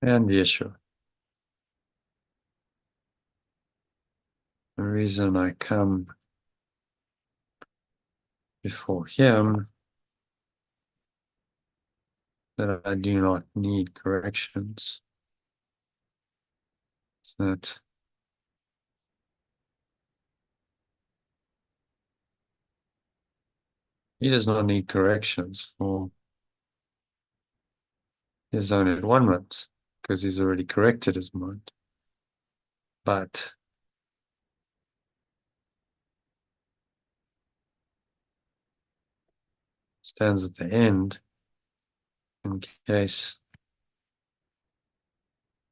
Yeshua. The reason I come before him that I do not need corrections is that he does not need corrections for his own atonement because he's already corrected his mind. But stands at the end in case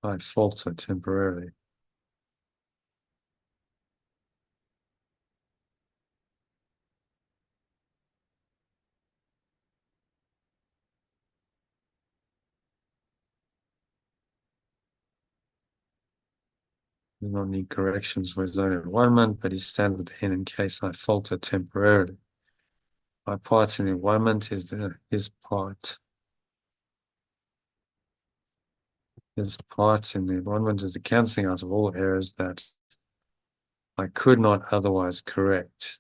I falter temporarily. He does not need corrections for his own atonement, but he stands at the end in case I falter temporarily. My part in the atonement is his part. His part in the atonement is the cancelling out of all errors that I could not otherwise correct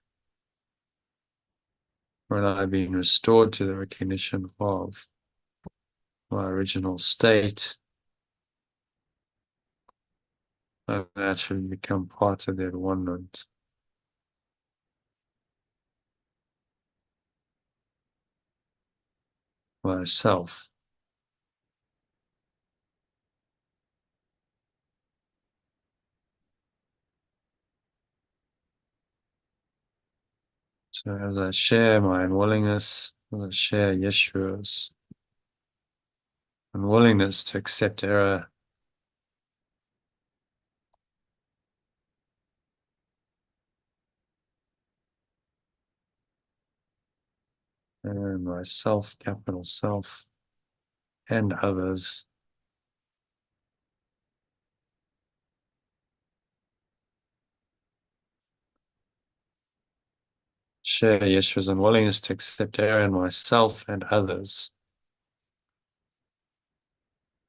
when I have been restored to the recognition of my original state. I naturally become part of that atonement. Myself. So as I share my unwillingness, as I share Yeshua's unwillingness to accept error, and myself, capital Self, and others, share Yeshua's unwillingness to accept error in myself and others,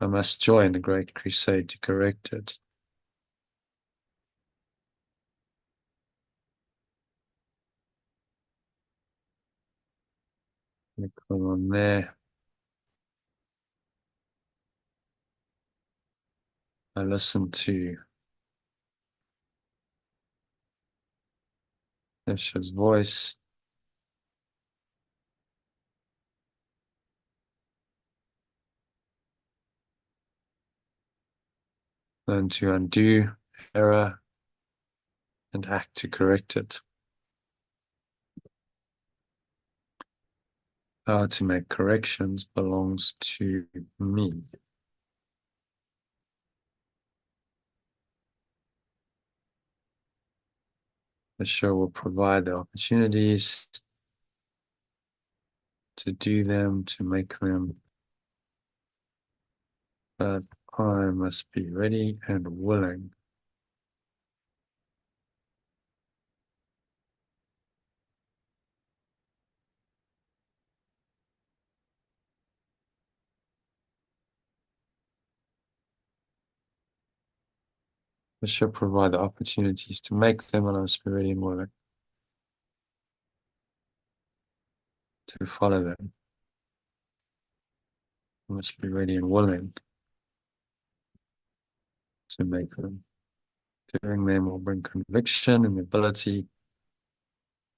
I must join the great crusade to correct it. Click on there. I listen to Yeshua's voice. Learn to undo error and act to correct it. Power to make corrections belongs to me. Yeshua will provide the opportunities to do them, to make them, but I must be ready and willing. Yeshua provide the opportunities to make them, and I must be ready and willing to follow them. I must be ready and willing to make them. Doing them will bring conviction and the ability,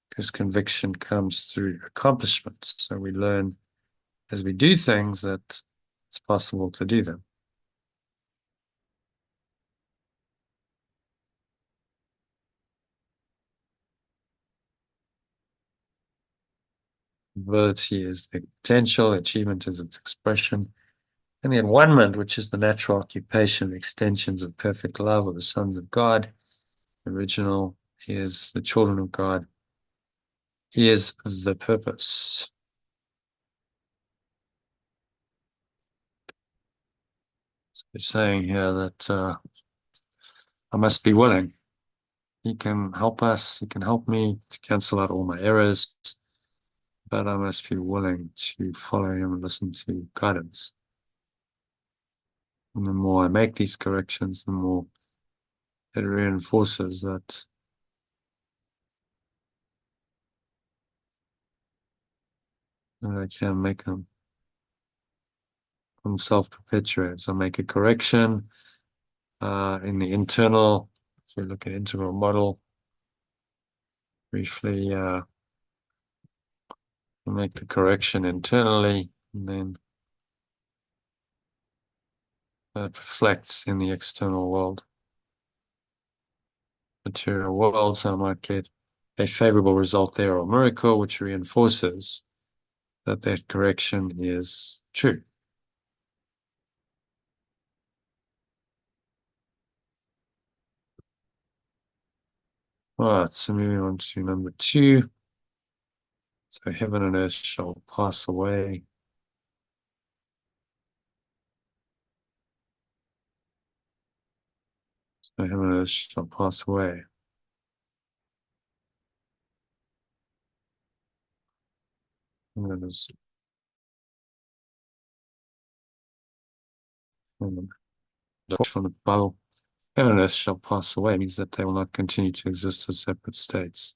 because conviction comes through accomplishments. So we learn as we do things that it's possible to do them. Ability is the potential, achievement is its expression, and the enwonment, which is the natural occupation, extensions of perfect love of the sons of God. The original is the children of God, is the purpose. So we're saying here that I must be willing. He can help us, he can help me to cancel out all my errors, but I must be willing to follow him and listen to guidance. And the more I make these corrections, the more it reinforces that I can make them from self-perpetuate. So make a correction in the internal. If we look at integral model, briefly make the correction internally, and then that reflects in the external world, material world. So I might get a favorable result there or miracle, which reinforces that that correction is true. All right, so moving on to number 2. So heaven and earth shall pass away. So heaven and earth shall pass away. And that is from the Bible. Heaven and earth shall pass away means that they will not continue to exist as separate states.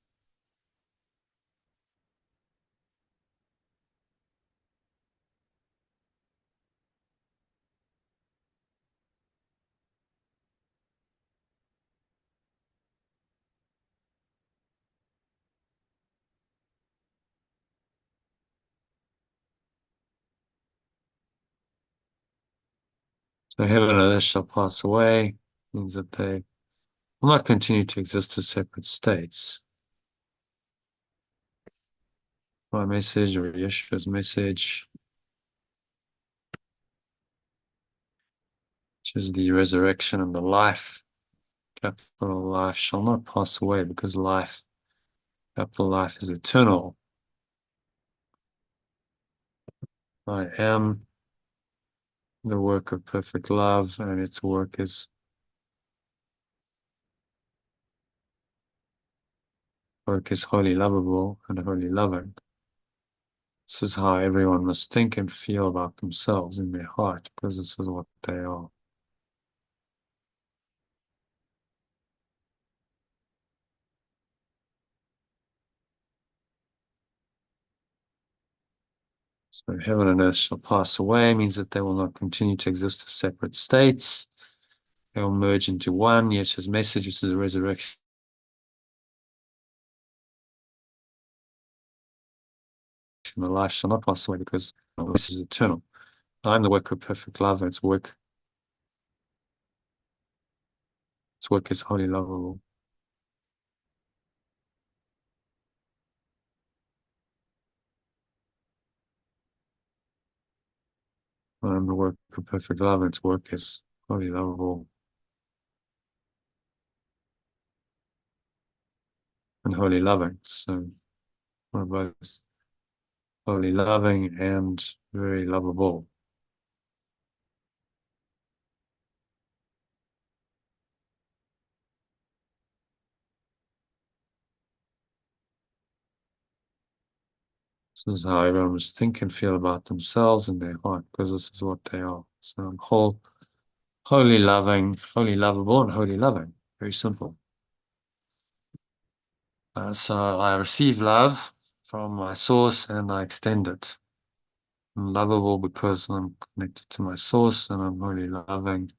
So heaven and earth shall pass away means that they will not continue to exist as separate states. my message or Yeshua's message, which is the resurrection and the life. Capital life shall not pass away, because life, capital life, is eternal. I am the work of perfect love, and its work is wholly lovable and wholly loving. This is how everyone must think and feel about themselves in their heart, because this is what they are. So heaven and earth shall pass away means that they will not continue to exist as separate states. They will merge into one. Yeshua's message, which is the resurrection. The life shall not pass away, because this is eternal. I am the work of perfect love, and its work is wholly lovable. I am the work of perfect love, and its work is wholly lovable and wholly loving. So we're both wholly loving and very lovable. This is how everyone must think and feel about themselves in their heart, because this is what they are. So I'm wholly loving, wholly lovable, and wholly loving. Very simple. So I receive love from my source and I extend it. I'm lovable because I'm connected to my source, and I'm wholly loving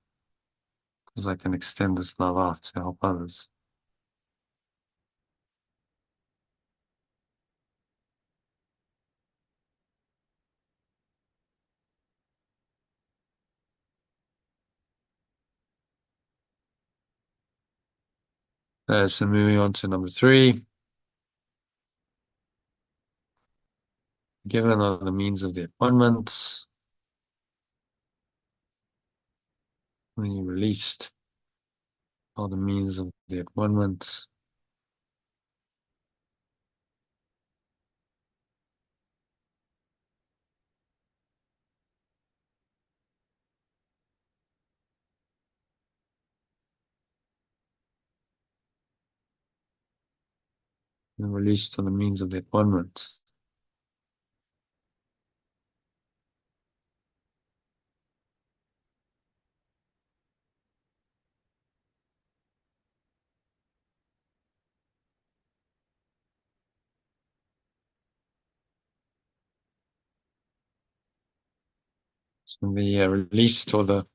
because I can extend this love out to help others. So moving on to number 3. Given are the means of the atonement, when you released all the means of the atonement, and released all the means of the atonement. So the released or the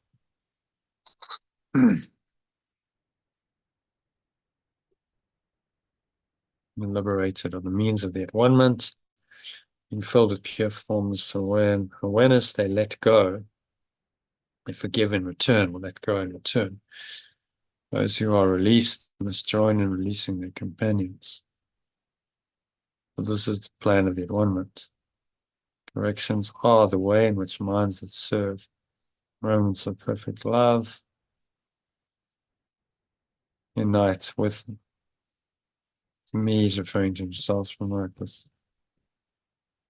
liberated are the means of the atonement. Being filled with pure formless awareness, they let go. They forgive in return, or let go in return. Those who are released must join in releasing their companions. So this is the plan of the atonement. Corrections are the way in which minds that serve moments of perfect love unite with them. To me, he's referring to himself from Marcus.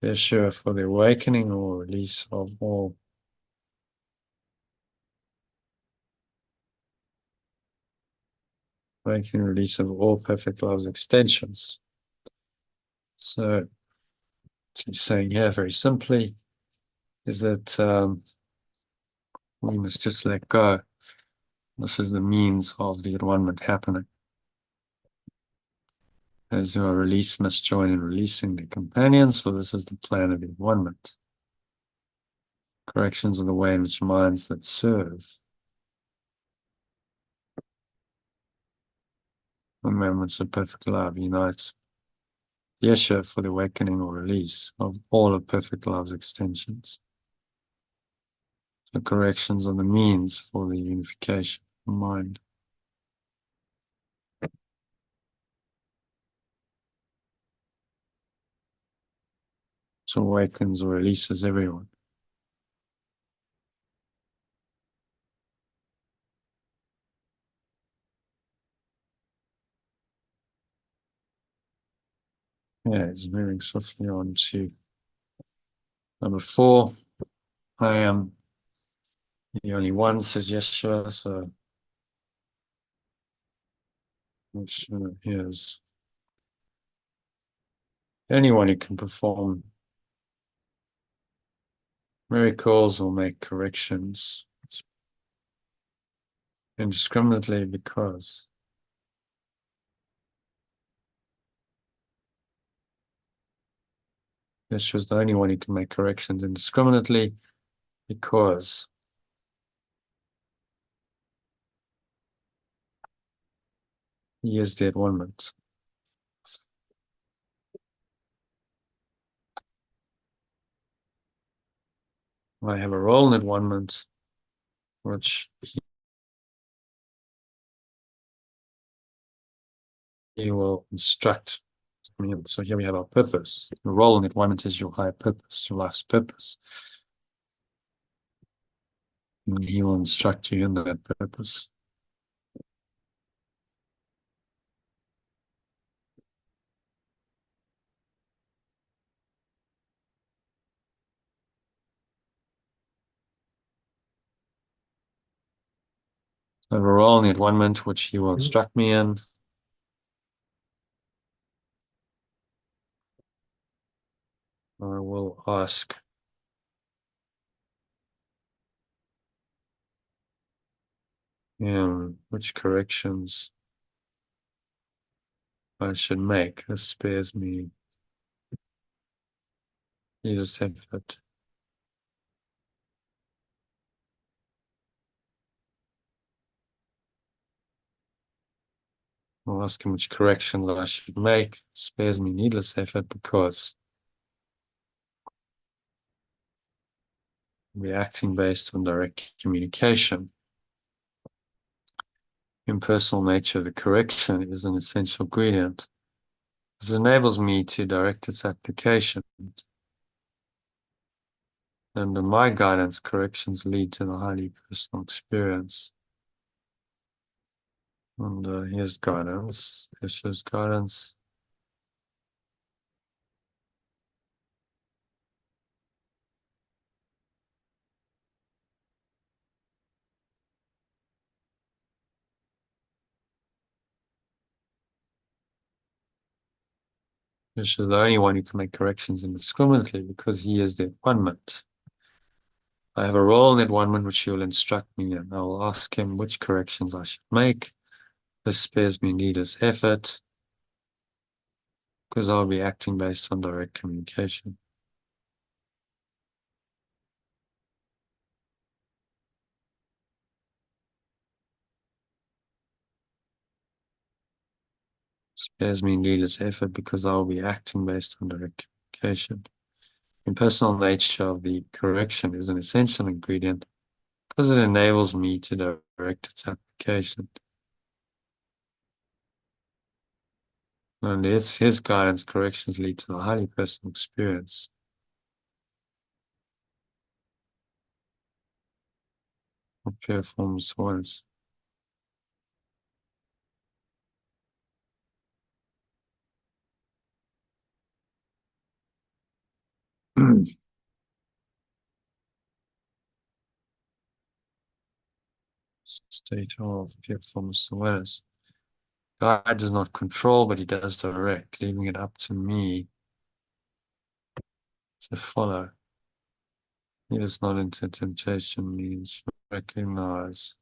They're sure for the awakening or release of all. Awakening, release of all perfect love's extensions. So, what he's saying here very simply is that we must just let go. This is the means of the atonement happening. Those who are released must join in releasing their companions, for this is the plan of the atonement. Corrections are the way in which minds that serve the moments of perfect love unite Yeshua for the awakening or release of all of perfect love's extensions. The corrections are the means for the unification of mind. which awakens or releases everyone. Yeah, it's moving swiftly on to number 4. I am the only one, says Yeshua, so Yeshua is anyone who can perform miracles or make corrections indiscriminately, because Yeshua is the only one who can make corrections indiscriminately, because he is the at-one-ment. I have a role in at-one-ment, which he will instruct me in. So here we have our purpose. The role in at-one-ment is your higher purpose, your life's purpose. And he will instruct you in that purpose. I have a role in the at-one-ment which he will instruct me in. I will ask him which corrections I should make. This spares me needless effort. I'll ask him which corrections I should make. It spares me needless effort, because we're acting based on direct communication. Impersonal nature of the correction is an essential ingredient. This enables me to direct its application. Under my guidance, corrections lead to the highly personal experience. Under his guidance, Yeshua's guidance, Yeshua is the only one who can make corrections indiscriminately, because he is the at-one-ment. I have a role in that at-one-ment which he will instruct me in. I will ask him which corrections I should make. This spares me needless effort, because I'll be acting based on direct communication. Spares me needless effort, because I'll be acting based on direct communication. Impersonal nature of the correction is an essential ingredient, because it enables me to direct its application. And it's his guidance, corrections lead to the highly personal experience. Of pure formless oneness. State of pure formless awareness. God does not control, but he does direct, leaving it up to me to follow. He does not enter temptation means recognize.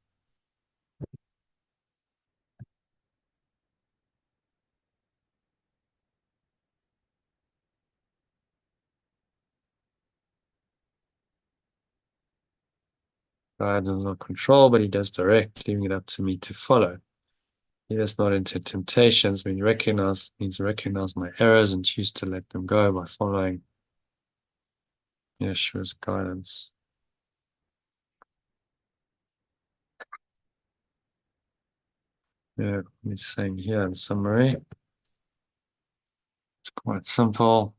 God does not control, but he does direct, leaving it up to me to follow. He does not enter temptations means recognize my errors and choose to let them go by following Yeshua's guidance. Yeah, he's saying here in summary, it's quite simple.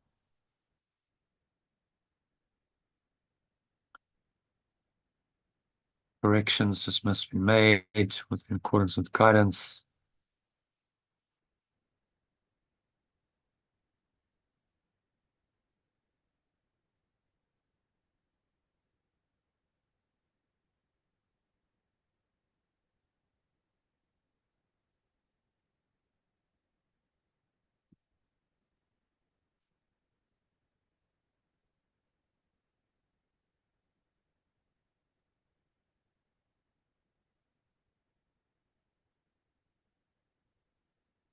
corrections just must be made in accordance with guidance.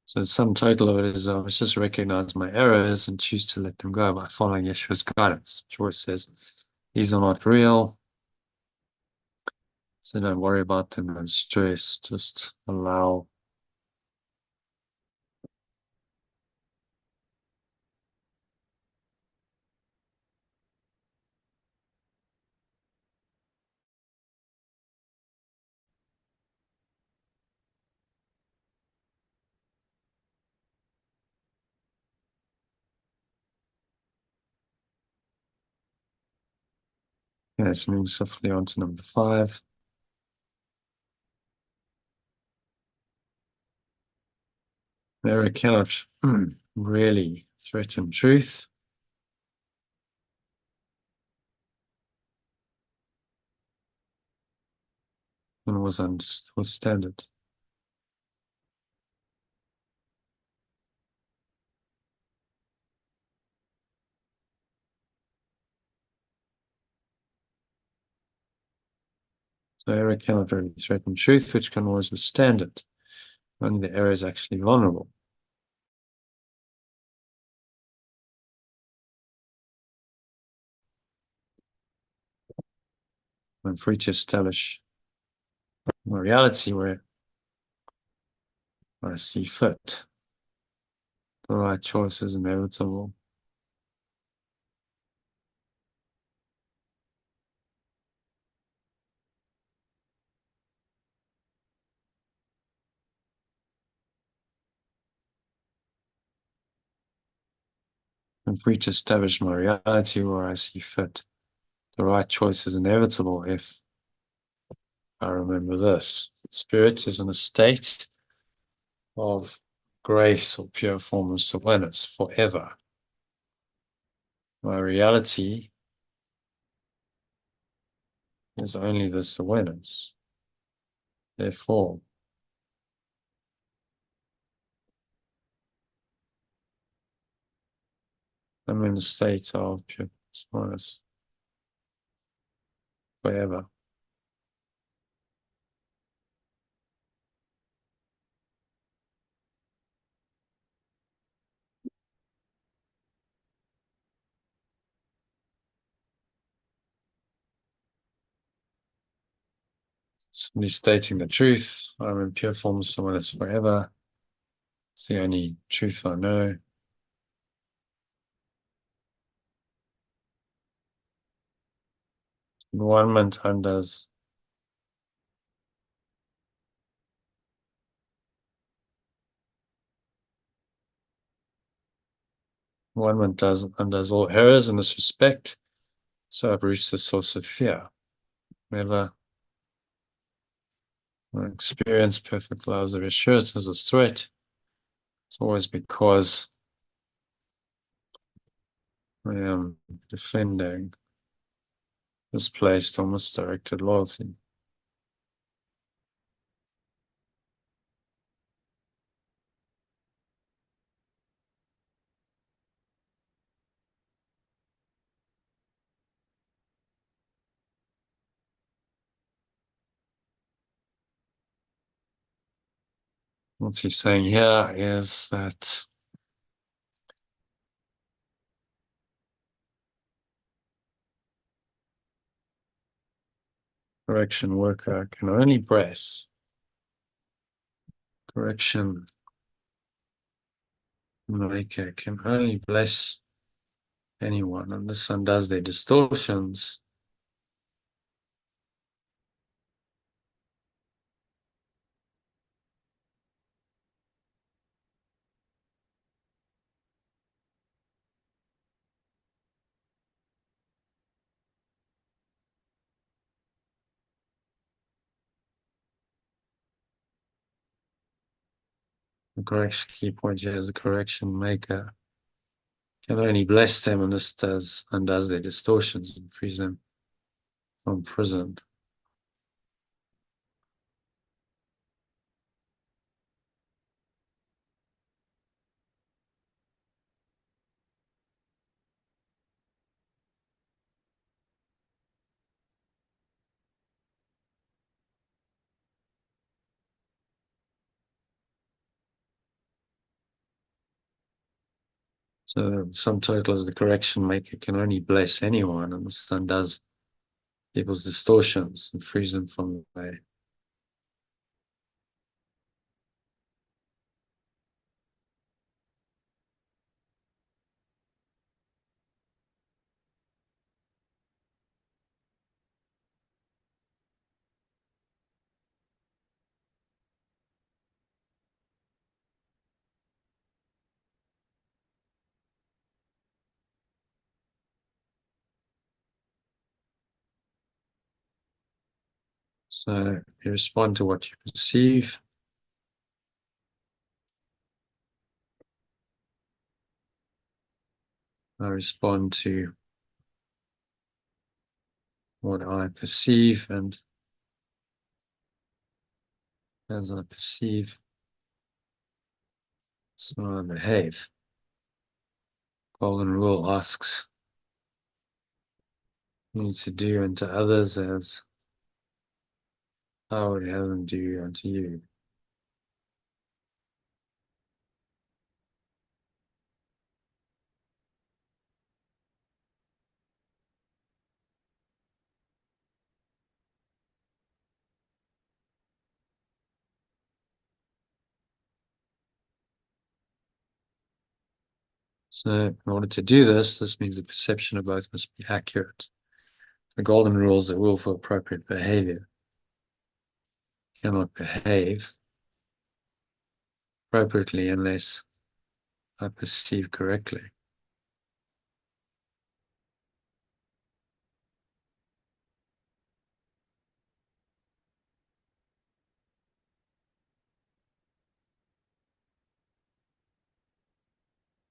So the sum total of it is I must just recognize my errors and choose to let them go by following Yeshua's guidance. George says, these are not real. So don't worry about them, don't stress, just allow. Let's move swiftly on to number 5. Error cannot really threaten truth. And was withstand it. So error cannot really threaten truth, which can always withstand it. Only the error is actually vulnerable. I'm free to establish a reality where I see fit. The right choice is inevitable. I'm free to establish my reality where I see fit. The right choice is inevitable if I remember this. Spirit is in a state of grace or pure formless awareness forever. My reality is only this awareness. Therefore, I'm in a state of pure awareness forever. Simply stating the truth. I'm in pure formless awareness forever. It's the only truth I know. Environment undoes undoes all errors in this respect, so I've reached the source of fear. Whenever I experience perfect love of assurance as a threat, it's always because I am defending misplaced or misdirected loyalty. What he's saying here is that correction worker can only bless. Correction maker can only bless anyone, and this undoes their distortions. The correction key point here is the correction maker can only bless them, and this undoes their distortions and frees them from prison. So the sum total is the correction maker can only bless anyone, and this undoes people's distortions and frees them from their So you respond to what you perceive. I respond to what I perceive, and as I perceive, so I behave. Golden rule asks me to do unto others as I would have them do unto you. So in order to do this, this means the perception of both must be accurate. The golden rule is the rule for appropriate behavior. You cannot behave appropriately unless I perceive correctly.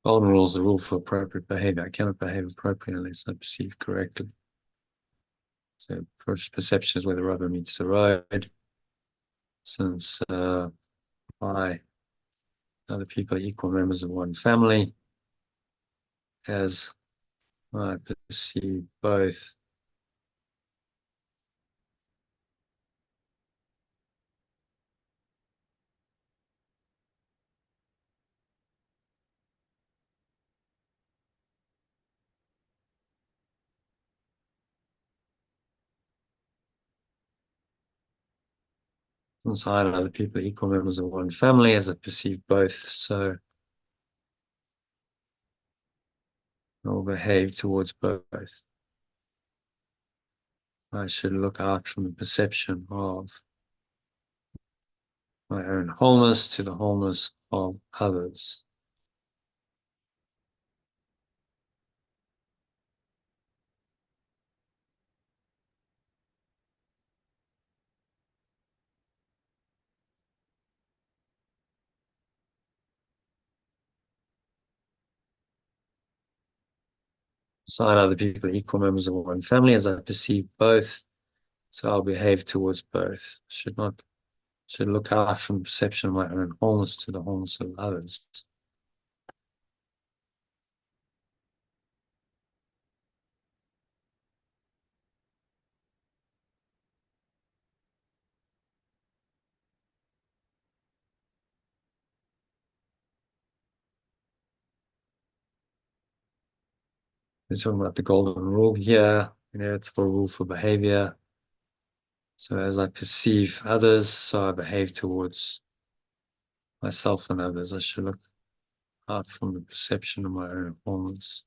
Golden rule is the rule for appropriate behavior. I cannot behave appropriately unless I perceive correctly. So first perception is where the rubber meets the road. Since I, other people are equal members of one family, as I perceive both inside other people are equal members of one family, as I perceive both, so I will behave towards both. I should look out from the perception of my own wholeness to the wholeness of others. Inside other people are equal members of one family, as I perceive both, so I'll behave towards both. Should look out from the perception of my own wholeness to the wholeness of others. We're talking about the golden rule here. It's for rule for behavior. So as I perceive others, so I behave towards myself and others. I should look out from the perception of my own wholeness.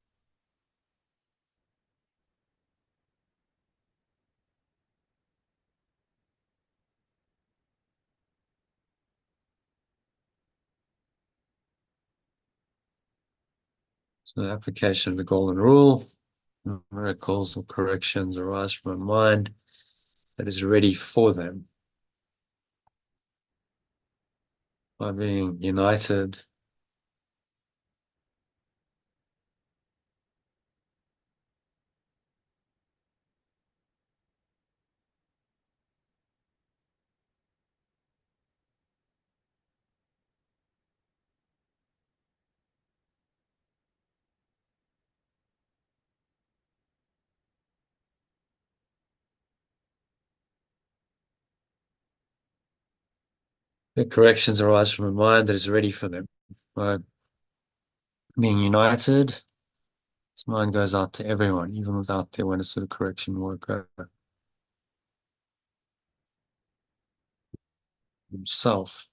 So the application of the golden rule, miracles or corrections arise from a mind that is ready for them. by being united the corrections arise from a mind that is ready for them. By being united, this mind goes out to everyone, even without the awareness of the correction worker himself.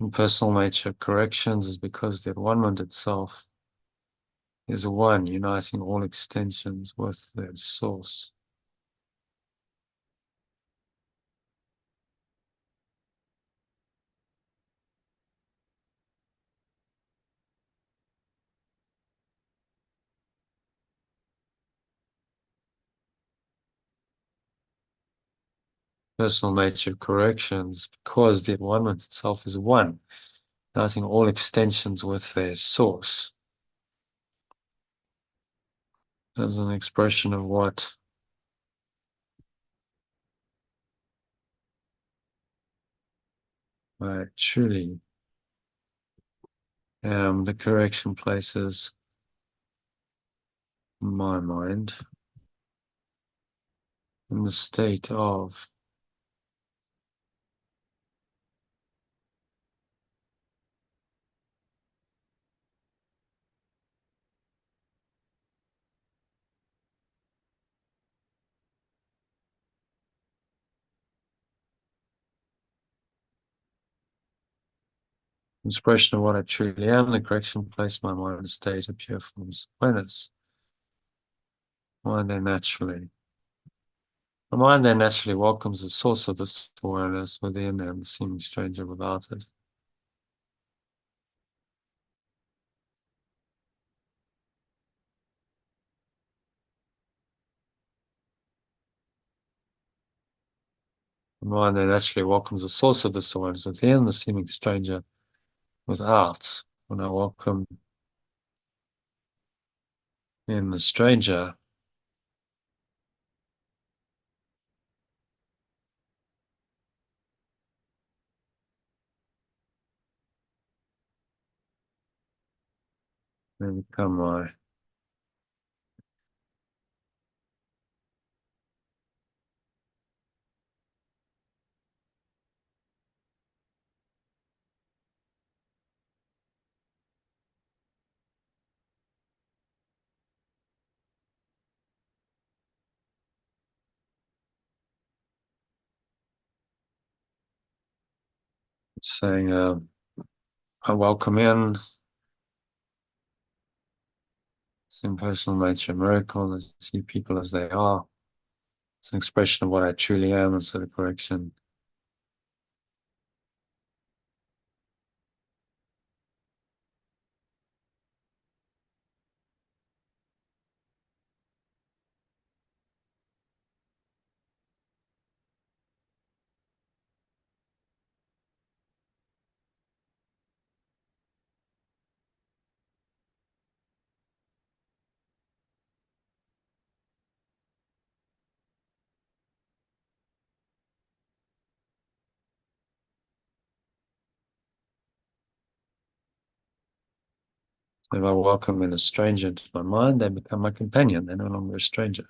In personal nature, corrections is because the one itself is one, uniting all extensions with their source. Personal nature of corrections, because the one itself is one, uniting all extensions with their source. As an expression of what I truly am, the correction places my mind in the state of expression of what I truly am. The correction places my mind in a state of pure forms of awareness. Mind then naturally. The mind then naturally welcomes the source of this awareness within them, the seeming stranger without it. The mind then naturally welcomes the source of this awareness within, the seeming stranger without. When I welcome in the stranger, they become my saying, I welcome in impersonal nature miracles. I see people as they are. It's an expression of what I truly am, and so the correction if I welcome in a stranger into my mind, they become my companion. They're no longer a stranger.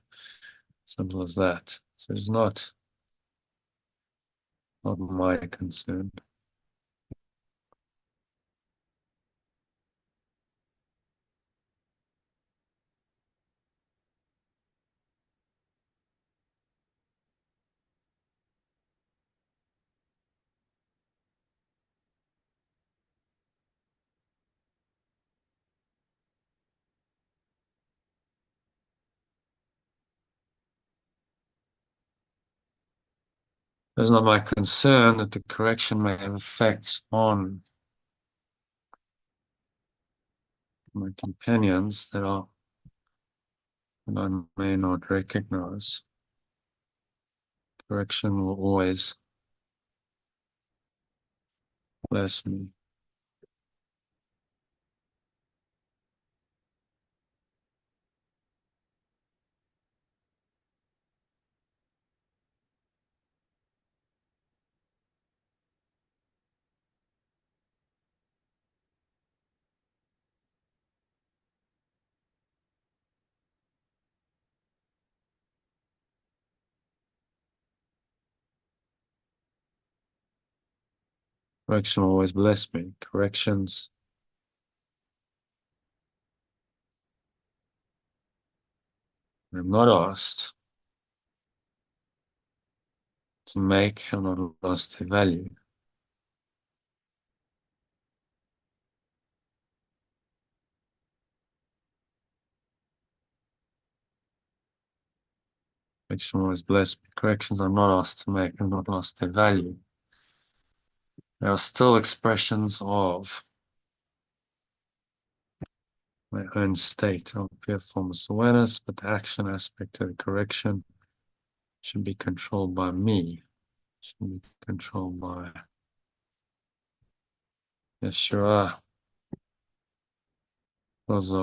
Simple as that. So it's not my concern. It's not my concern that the correction may have effects on my companions that I may not recognize. Correction will always bless me. Correction will always bless me. Corrections I'm not asked to make, I'm not asked to value. Correction will always bless me. Corrections I'm not asked to make, I'm not asked to value. They are still expressions of my own state of pure formless awareness, but the action aspect of the correction should be controlled by me, should be controlled by Yeshua, because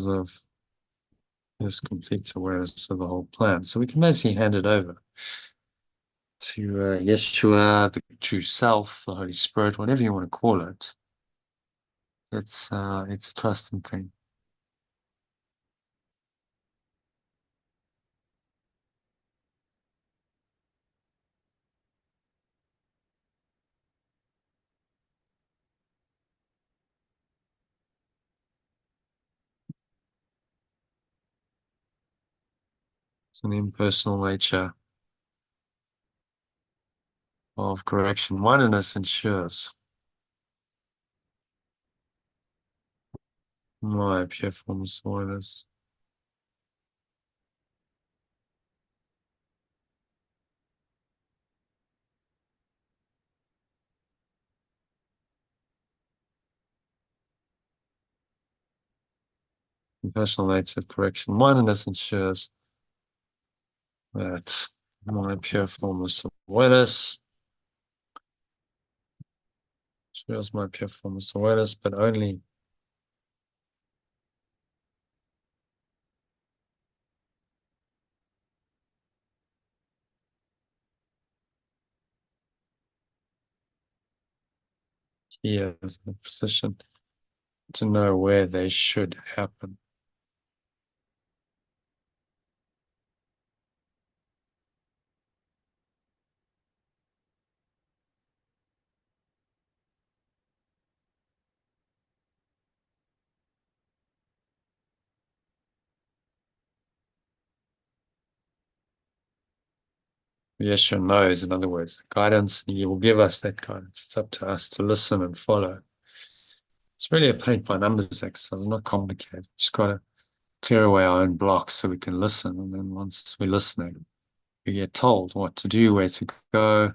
of his complete awareness of the whole plan. So we can basically hand it over to Yeshua, the true self, the Holy Spirit, whatever you want to call it. It's a trusting thing. It's an impersonal nature of correction. Oneness ensures my pure formless awareness. Impersonal nature of correction. Oneness ensures that my pure formless awareness shows my pure formless awareness, but only he is in a position to know where they should happen. Yeshua knows, in other words, guidance, he will give us that guidance. It's up to us to listen and follow. It's really a paint by numbers exercise. It's not complicated. Just got to clear away our own blocks so we can listen. And then once we're listening, we get told what to do, where to go,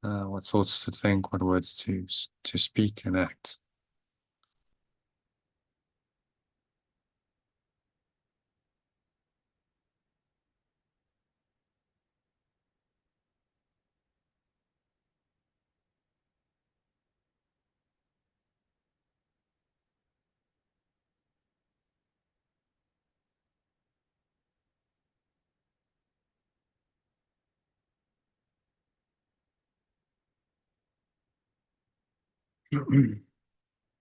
what thoughts to think, what words to speak and act.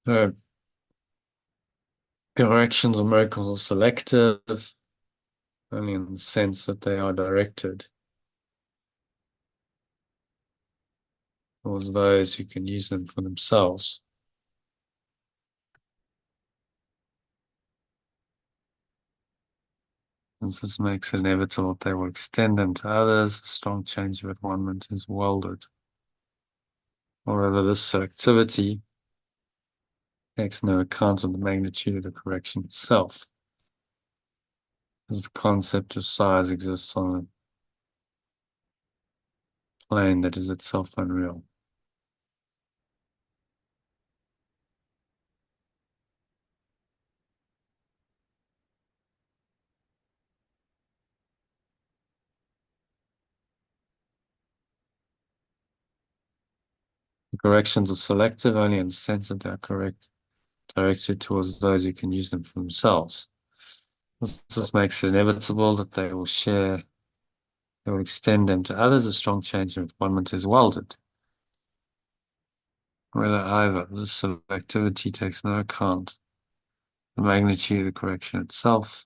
So, corrections or miracles are selective, only in the sense that they are directed towards those who can use them for themselves. And this makes it inevitable that they will extend them to others. A strong change of environment is welded. However, this selectivity takes no account of the magnitude of the correction itself, as the concept of size exists on a plane that is itself unreal. The corrections are selective only in the sense that they are directed towards those who can use them for themselves. This makes it inevitable that they will extend them to others. A strong change in requirement is welded. However, this selectivity takes no account the magnitude of the correction itself.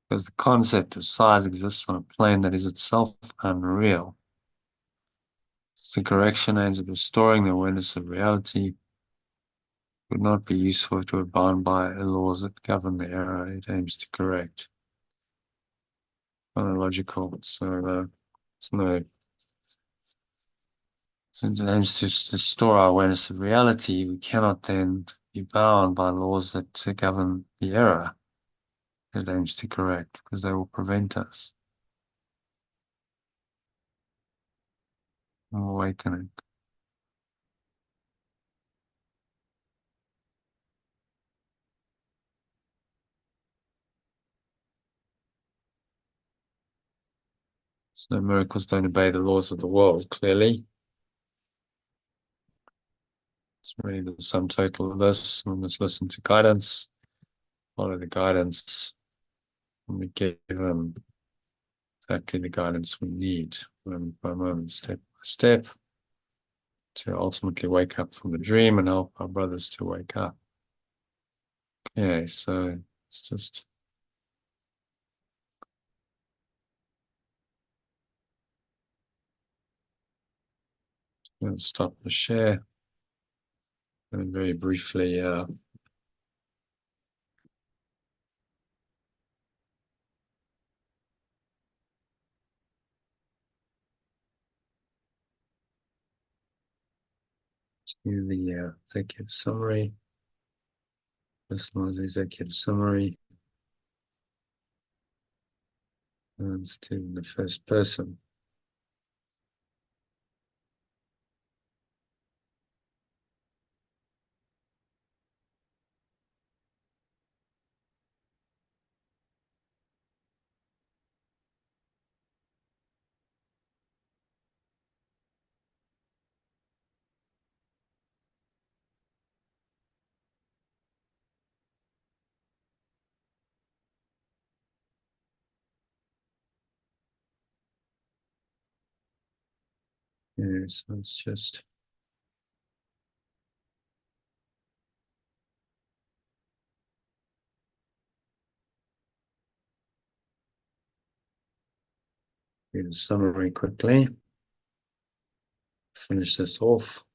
Because the concept of size exists on a plane that is itself unreal. So the correction aims at restoring the awareness of reality. Would not be useful to abide by the laws that govern the error it aims to correct. Chronological, so it's no. Since it aims to restore our awareness of reality, we cannot then be bound by laws that govern the error it aims to correct, because they will prevent us from awakening. So miracles don't obey the laws of the world, clearly. It's really the sum total of this. We must listen to guidance, follow the guidance, and we give exactly the guidance we need, moment by moment, step by step, to ultimately wake up from the dream and help our brothers to wake up. Okay, so it's just going to stop the share and very briefly to the executive summary, personalized executive summary, and it's to the first person. Yeah, so it's just read the summary quickly. Finish this off.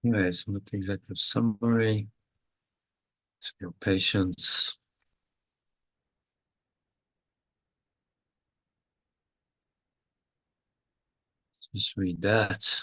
Yes, with the executive summary, to your patients. Just read that.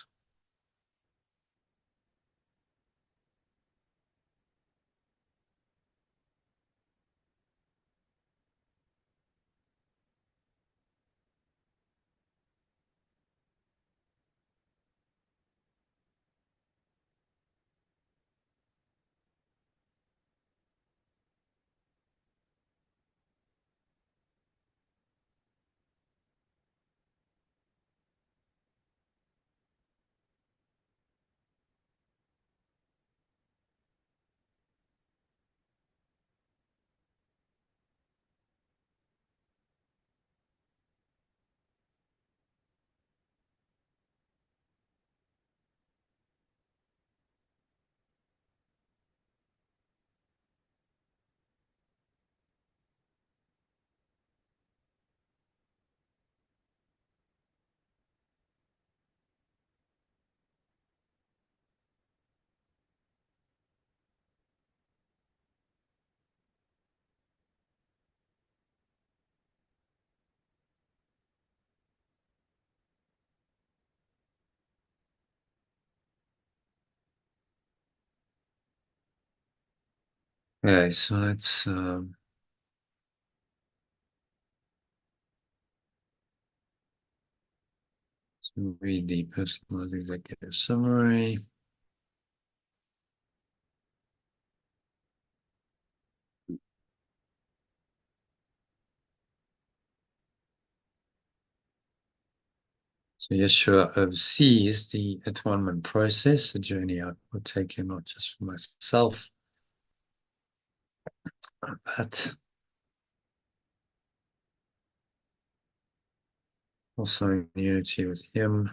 Okay, so let's read the personalized executive summary. So Yeshua oversees the atonement process, a journey I will take in not just for myself, but also in unity with him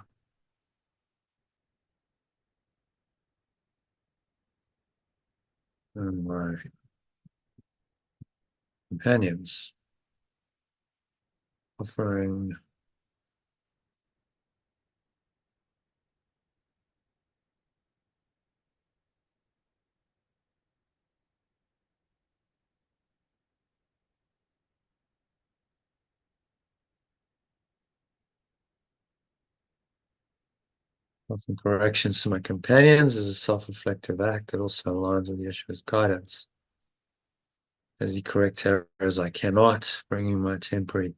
and my companions, offering offering corrections to my companions is a self-reflective act that also aligns with Yeshua's guidance. As he corrects errors I cannot, bringing my temporary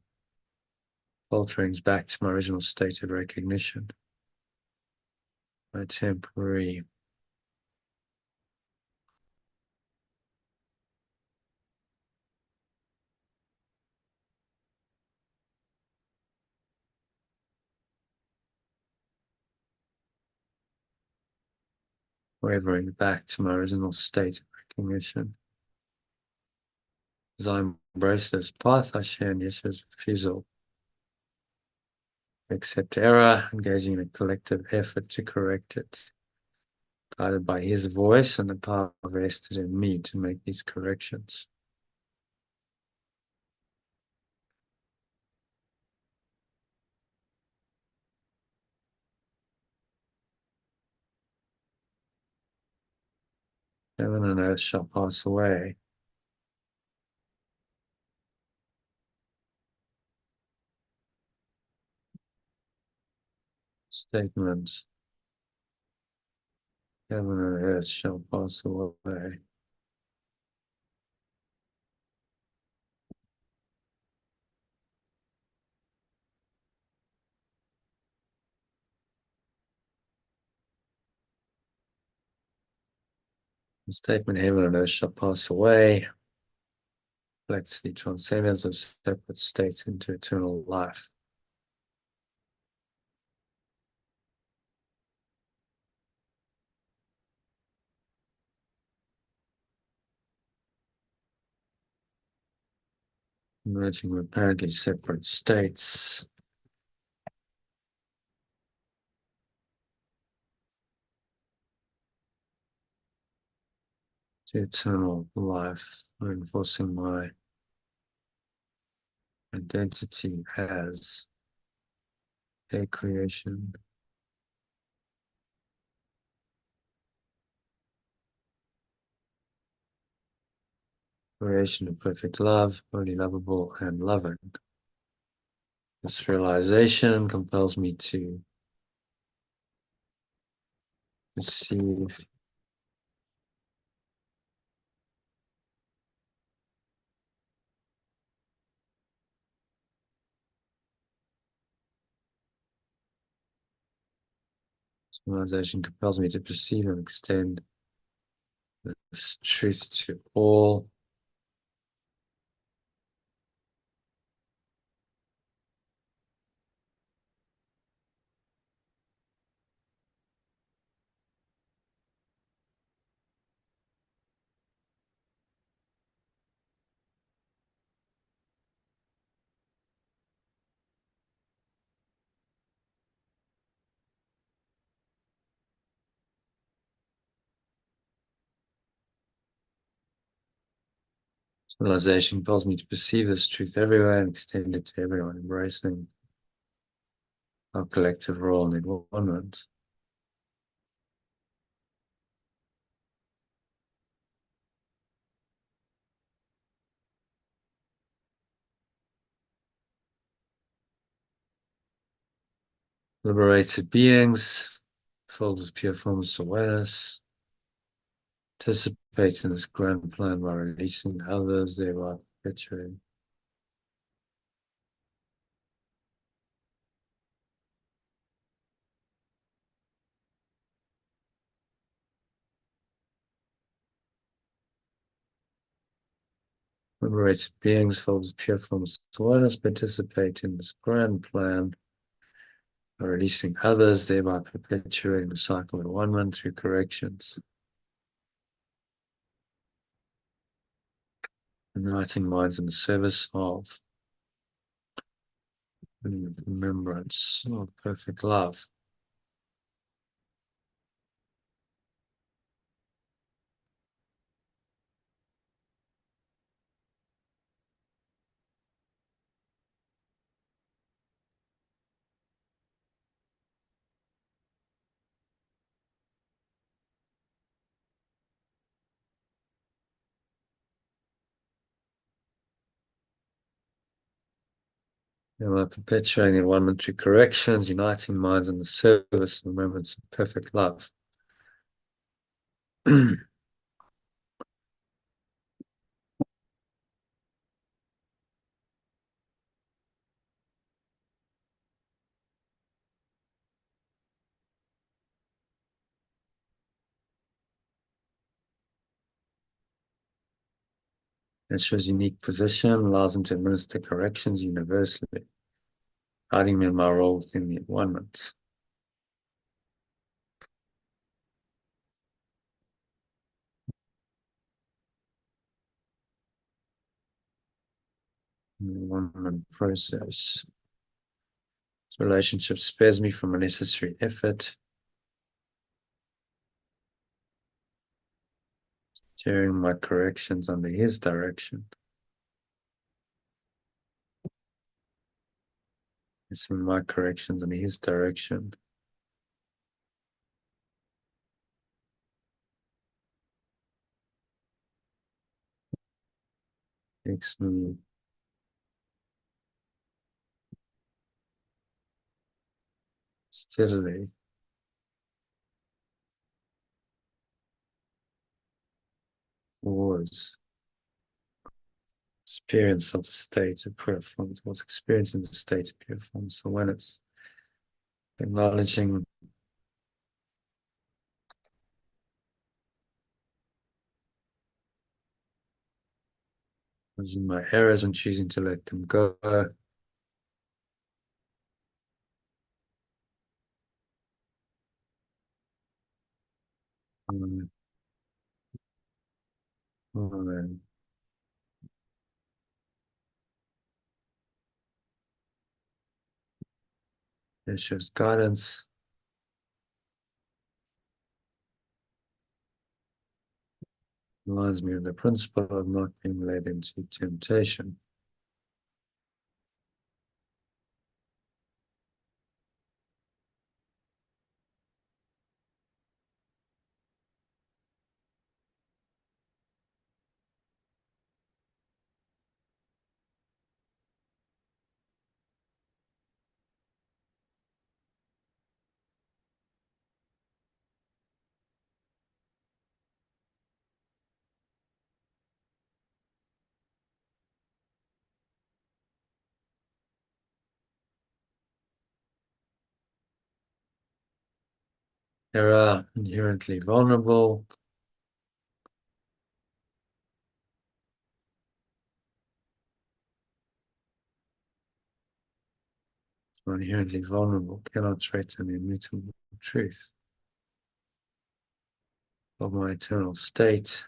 falterings back to my original state of recognition. My temporary wavering back to my original state of recognition. As I embrace this path, I share in Yeshua's refusal to accept error, engaging in a collective effort to correct it, guided by his voice and the power vested in me to make these corrections. Heaven and earth shall pass away. Statement. Heaven and earth shall pass away. The statement, heaven and earth shall pass away, reflects the transcendence of separate states into eternal life. Merging with apparently separate states. To eternal life, reinforcing my identity as a creation creation of perfect love, wholly lovable and loving. This realization compels me to receive realization compels me to perceive and extend this truth to all realization compels me to perceive this truth everywhere and extend it to everyone, embracing our collective role in environment. Liberated beings, filled with pure formless awareness, participate in this grand plan by releasing others, thereby perpetuating. Liberated beings, filled with pure formless awareness, participate in this grand plan by releasing others, thereby perpetuating the cycle of one through corrections. Uniting minds in the service of remembrance of perfect love. By perpetuating environment through corrections, uniting minds in the service and remembrance of perfect love. Yeshua's unique position allows him to administer corrections universally, guiding me in my role within the environment. Environment process. This relationship spares me from unnecessary effort, steering my corrections under his direction. Placing my corrections under his direction. Makes me steadily towards experience of the state of pure form, towards experiencing the state of pure form. So when it's acknowledging my errors and choosing to let them go, and Yeshua's guidance reminds me of the principle of not being led into temptation. Error, inherently vulnerable. Inherently vulnerable, cannot threaten the immutable truth of my eternal state.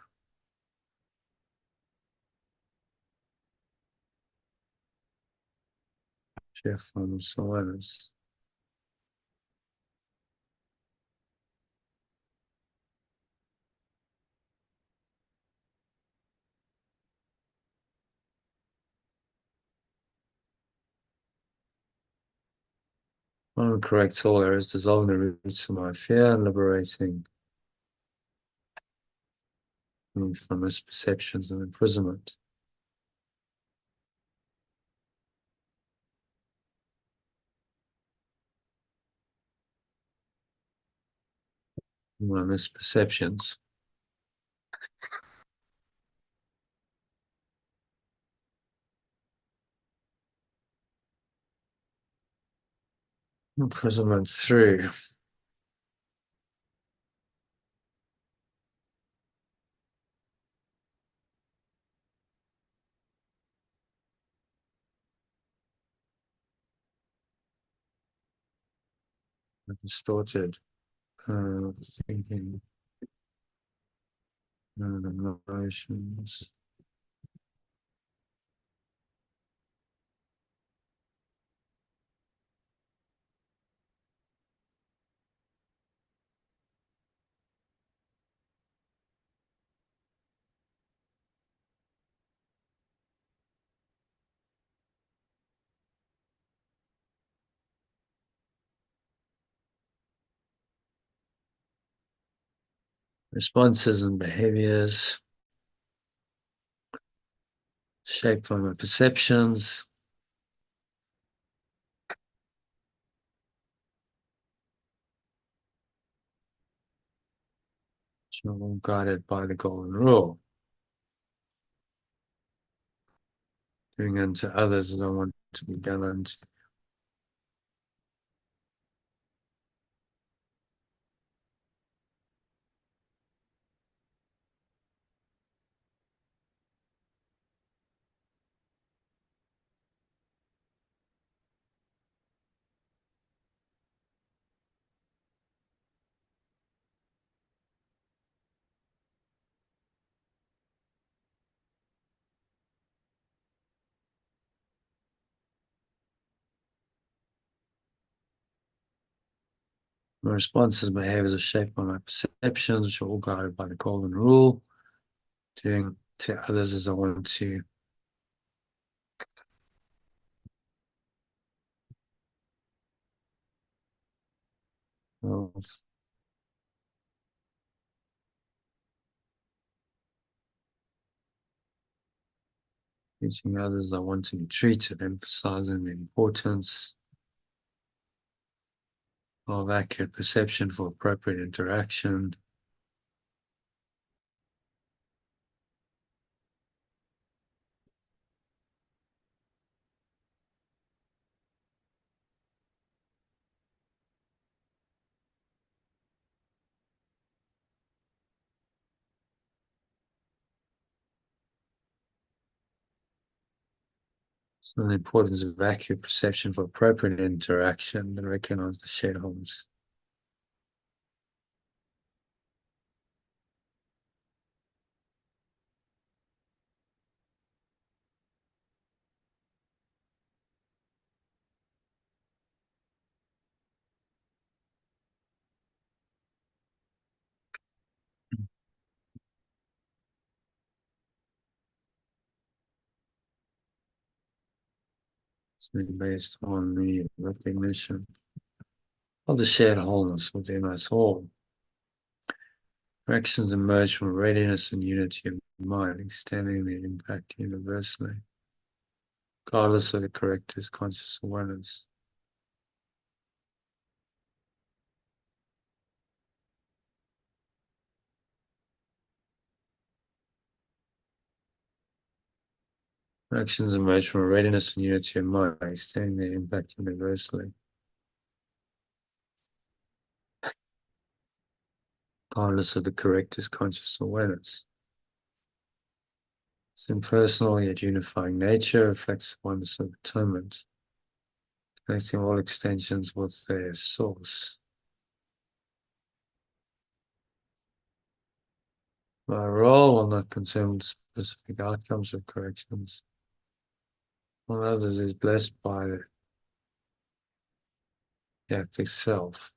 Sheer form of silence. One corrects all errors, dissolving the roots of my fear, and liberating me from misperceptions and imprisonment. My misperceptions. Imprisonment through. Distorted thinking and emotions. Responses and behaviors shaped by my perceptions. All guided by the golden rule. Doing unto others as I want to be done unto. My responses and behaviors are shaped by my perceptions, which are all guided by the golden rule. Doing to others as I want to. Of treating others as I want to be treated, emphasizing the importance of accurate perception for appropriate interaction. So the importance of accurate perception for appropriate interaction that recognize the shareholders. So based on the recognition of the shared wholeness within us all. Actions emerge from readiness and unity of mind, extending their impact universally, regardless of the corrector's conscious awareness. Actions emerge from a readiness and unity of mind, extending their impact universally. regardless of the corrector's conscious awareness. Its impersonal yet unifying nature reflects the oneness of atonement, connecting all extensions with their source. My role will not concern with specific outcomes of corrections. All others is blessed by the act itself.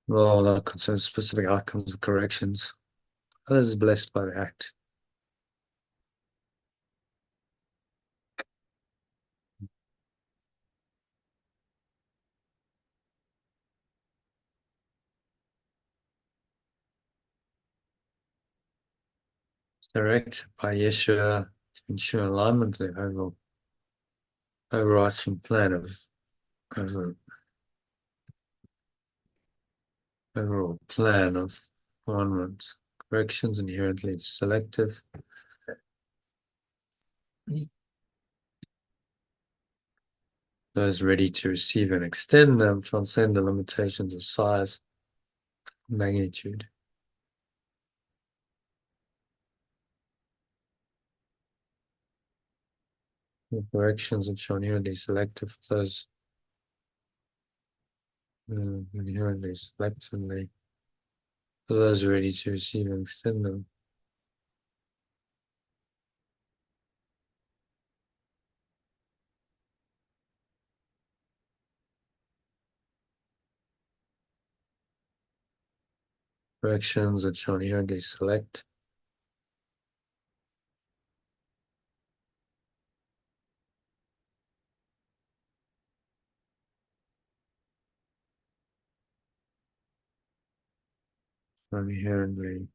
Role will not concern specific outcomes of corrections. Others is blessed by the act. It's directed by Yeshua to ensure alignment with the overarching plan of overall plan of alignment. Corrections inherently selective. Those ready to receive and extend them transcend the limitations of size and magnitude. The corrections which are inherently selective, those inherently selectively, for those ready to receive and extend them. Corrections which are inherently select. Inherently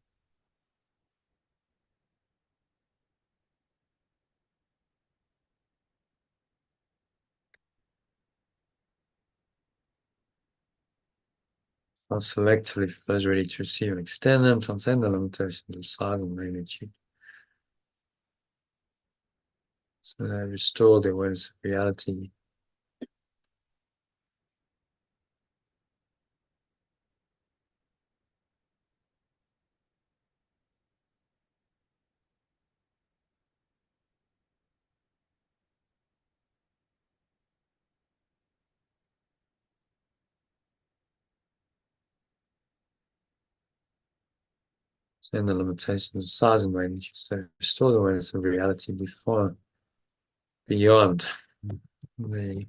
or selectively for those ready to receive and extend them, transcend the limitations of size and magnitude. So they restore the awareness of reality. And the limitations of size and magnitude. So restore the awareness of reality beyond the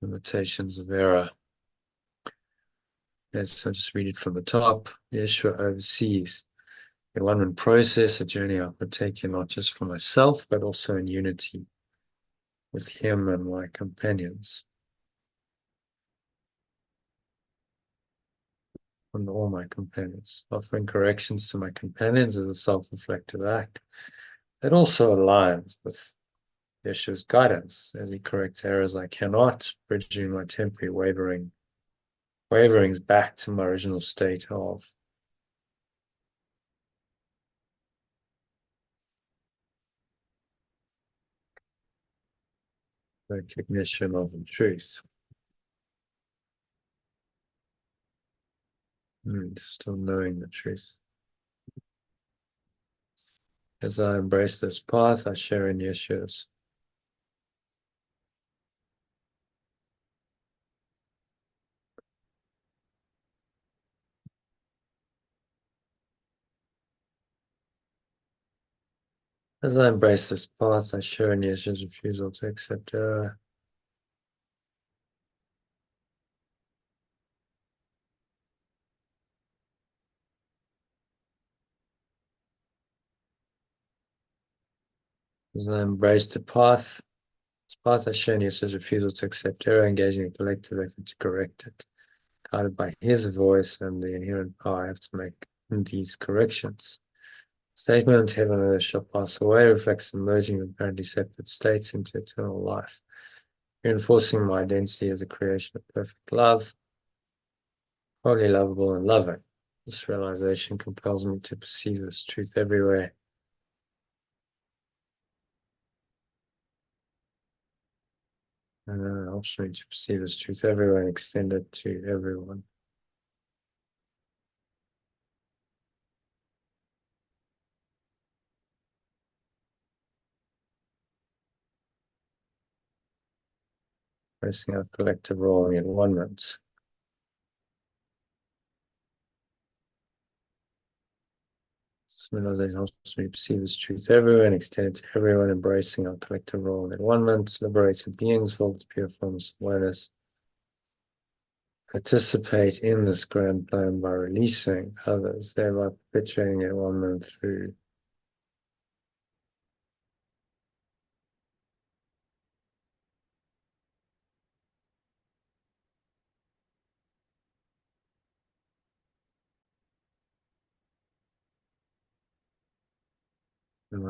limitations of error. So just read it from the top. Yeshua oversees the one process, a journey I partake in not just for myself, but also in unity with him and my companions. And all my companions. Offering corrections to my companions is a self-reflective act that also aligns with Yeshua's guidance as he corrects errors I cannot, bridging my temporary waverings back to my original state of recognition of the truth. Still knowing the truth. As I embrace this path, I share in Yeshua's. As I embrace this path, I share in Yeshua's refusal to accept error. As I embrace the path, I share in Yeshua's refusal to accept error, engaging in collective effort to correct it, guided by his voice and the inherent power I have to make these corrections. Statement, heaven and earth shall pass away, reflects the merging of apparently separate states into eternal life, reinforcing my identity as a creation of perfect love, wholly lovable and loving. This realization compels me to perceive this truth everywhere. And it helps me to perceive this truth everywhere and extend it to everyone. Tracing our collective role in one-ment. This realization helps me perceive this truth everywhere and extend it to everyone, embracing our collective role in one-ment, liberated beings filled with pure forms of awareness. Participate in this grand plan by releasing others, thereby perpetuating it one-ment through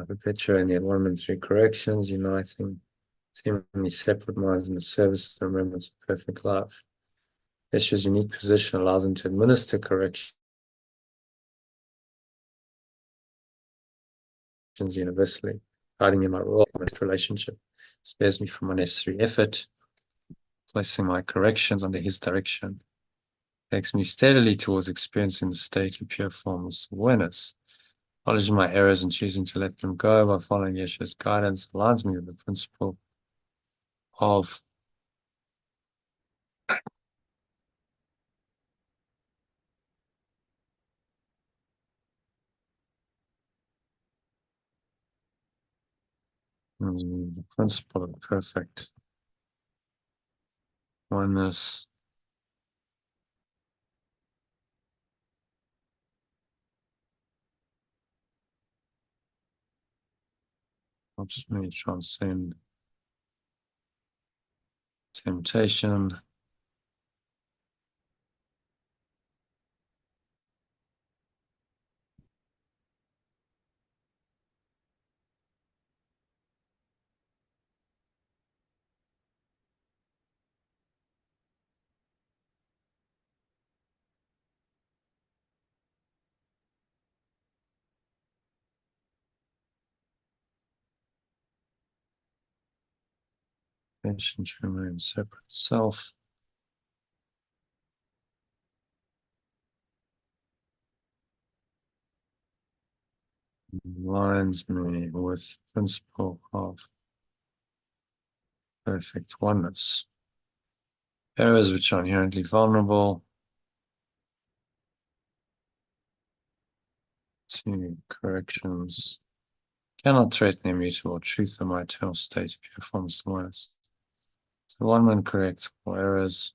perpetuating the one-ment through corrections, uniting seemingly separate minds in the service and remembrance of perfect love. Yeshua's unique position allows him to administer corrections universally, guiding in my role in this relationship. Spares me from unnecessary effort, placing my corrections under his direction. Takes me steadily towards experiencing the state of pure formless awareness. Acknowledging my errors and choosing to let them go by following Yeshua's guidance aligns me with the principle of the principle of perfect oneness. Helps me transcend temptation. Attention to remain separate self. Aligns me with the principle of perfect oneness. Areas which are inherently vulnerable to corrections cannot threaten the immutable truth of my eternal state of pure formless awareness. So one man corrects all errors.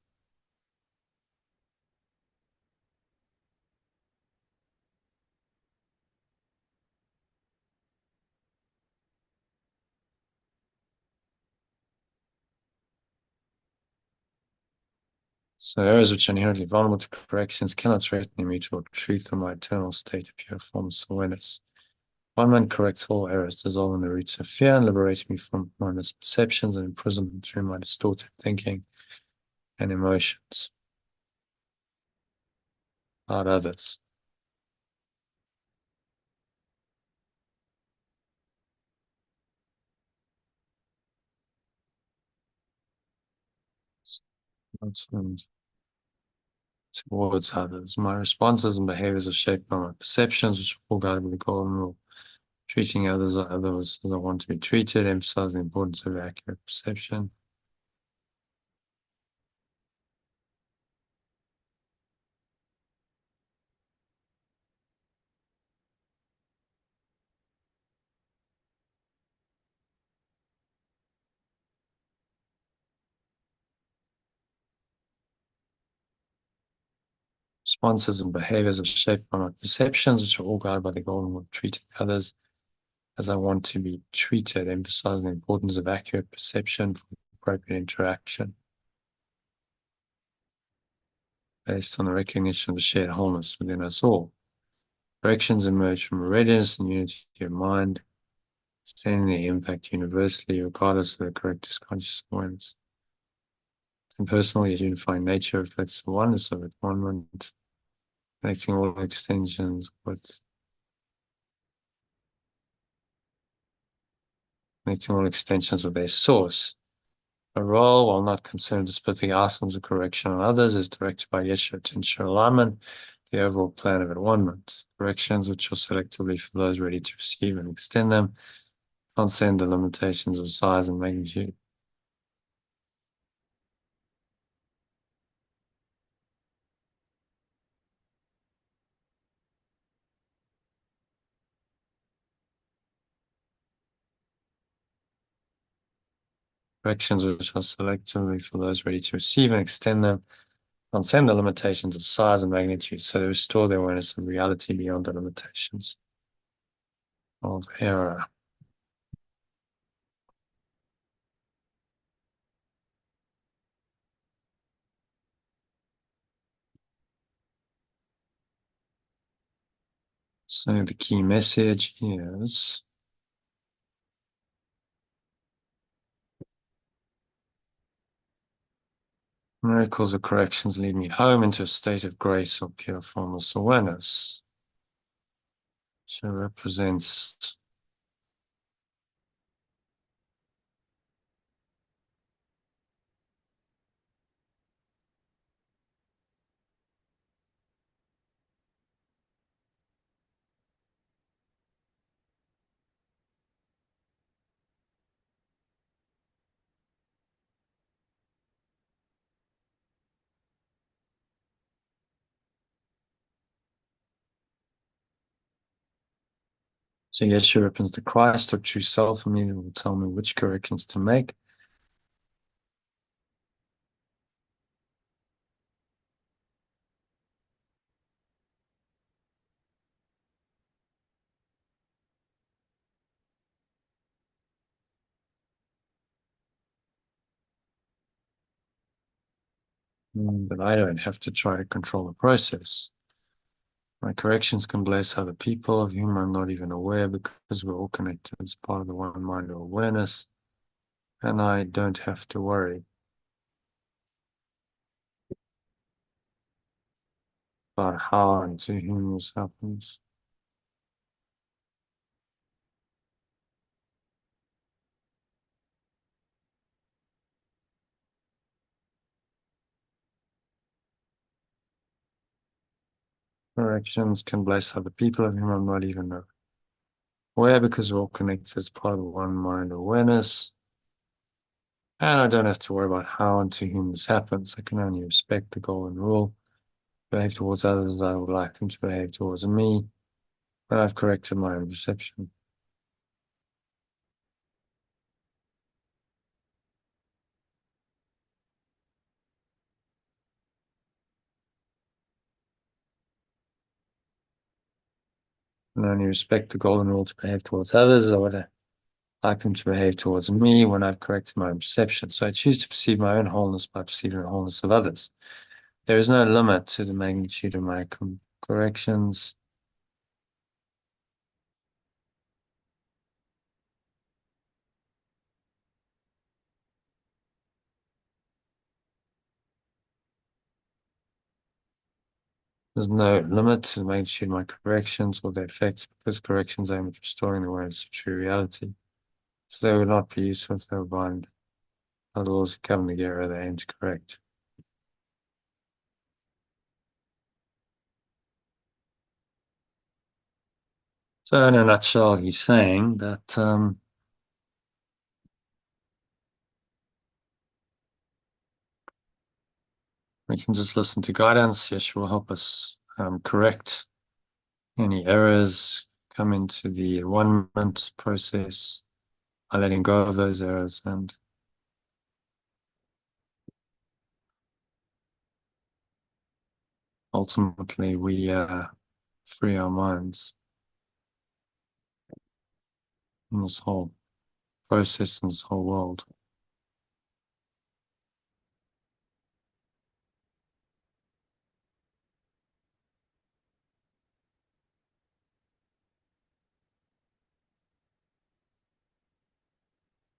So errors which are inherently vulnerable to corrections cannot threaten the immutable truth of my eternal state of pure formless awareness. One man corrects all errors, dissolving the roots of fear and liberating me from my misperceptions and imprisonment through my distorted thinking and emotions about others. And towards others. My responses and behaviors are shaped by my perceptions, which are all guided by the golden rule. Treating others as I want to be treated, emphasize the importance of accurate perception. Responses and behaviors are shaped by my perceptions, which are all guided by the golden rule. Treating others as I want to be treated, emphasizing the importance of accurate perception for appropriate interaction, based on the recognition of the shared wholeness within us all. Corrections emerge from a readiness and unity of mind, extending the impact universally, regardless of the corrector's conscious awareness. And personally, the unifying nature reflects the oneness of atonement, connecting all extensions with their source. A role, while not concerned with specific items of correction on others, is directed by Yeshua to ensure alignment, the overall plan of atonement. Corrections, which are selectively for those ready to receive and extend them, transcend the limitations of size and magnitude. Corrections, which are selectively for those ready to receive and extend them, transcend the limitations of size and magnitude, so they restore their awareness of reality beyond the limitations of error. So the key message is miracles or corrections lead me home into a state of grace or pure formless awareness. So it represents so Yeshua opens the Christ or true self in me that will tell me which corrections to make. But I don't have to try to control the process. My corrections can bless other people of whom I'm not even aware, because we're all connected as part of the one mind of awareness, and I don't have to worry about how and to whom this happens. Corrections can bless other people of whom I'm not even aware, because we're all connected as part of the one mind awareness. And I don't have to worry about how and to whom this happens. I can only respect the golden rule, behave towards others as I would like them to behave towards me, when I've corrected my own perception. And only respect the golden rule to behave towards others as I would like them to behave towards me when I've corrected my own perception. So I choose to perceive my own wholeness by perceiving the wholeness of others. There is no limit to the magnitude of my corrections. There's no limit to the magnitude of my corrections or their effects, because corrections aim at restoring the awareness of true reality. So they would not be useful if they were blind. The laws that govern the error they aim to correct. So in a nutshell, he's saying that we can just listen to guidance. Yeshua will help us correct any errors, come into the one-ment process by letting go of those errors, and ultimately we free our minds in this whole process, in this whole world.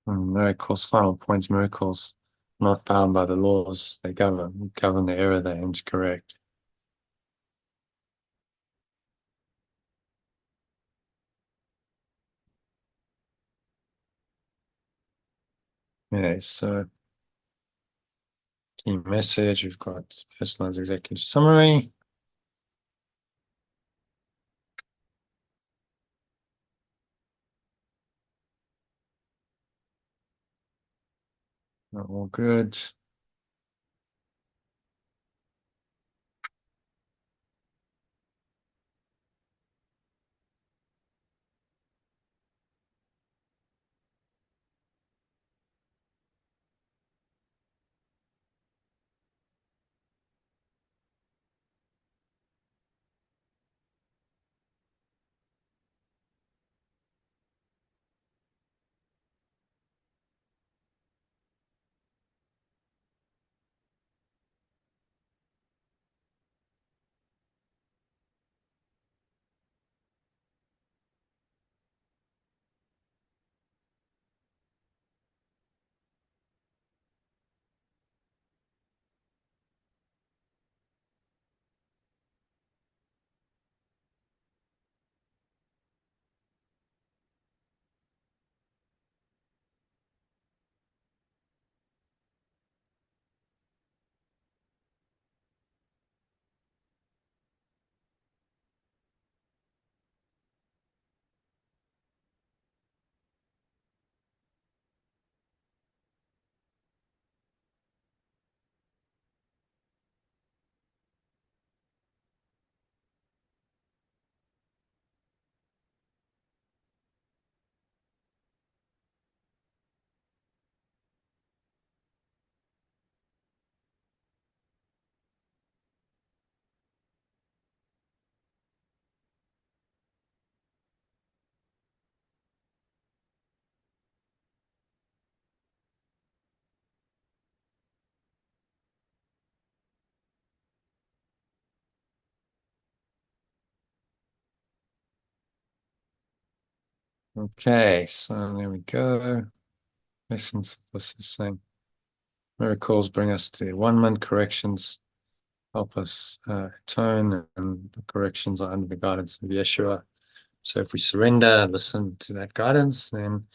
Miracles, final points, miracles, not bound by the laws. They govern the error they aim to correct. Okay, so key message, we've got personalized executive summary. All good. Okay, so there we go. Essence of this is saying miracles bring us to 1-month corrections, help us atone, and the corrections are under the guidance of Yeshua. So if we surrender and listen to that guidance, then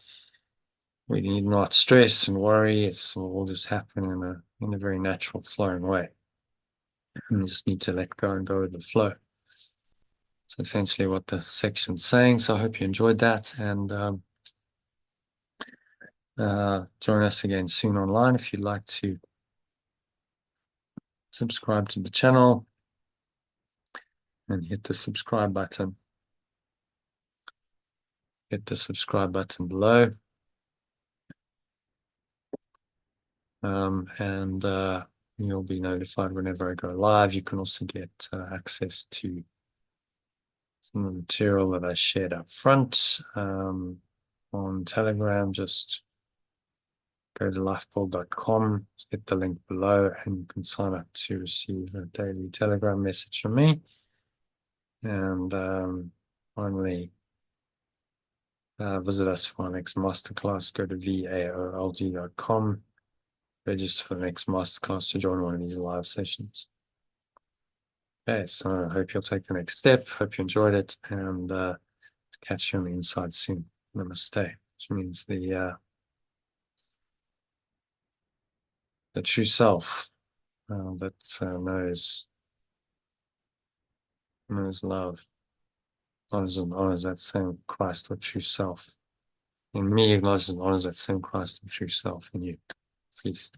we need not stress and worry. It's all just happen in a very natural flowing way. And we just need to let go and go with the flow. That's essentially what the section's saying. So I hope you enjoyed that, and join us again soon online if you'd like to subscribe to the channel and hit the subscribe button. Hit the subscribe button below. And you'll be notified whenever I go live. You can also get access to some of the material that I shared up front on Telegram. Just go to lifebuild.com, hit the link below, and you can sign up to receive a daily Telegram message from me. And finally, visit us for our next masterclass. Go to AOLG.com. Register for the next masterclass to join one of these live sessions. Okay, so I hope you'll take the next step. Hope you enjoyed it, and catch you on the inside soon. Namaste, which means the true self that knows love, honors that same Christ or true self. In me, acknowledges and honors that same Christ or true self in you. Peace.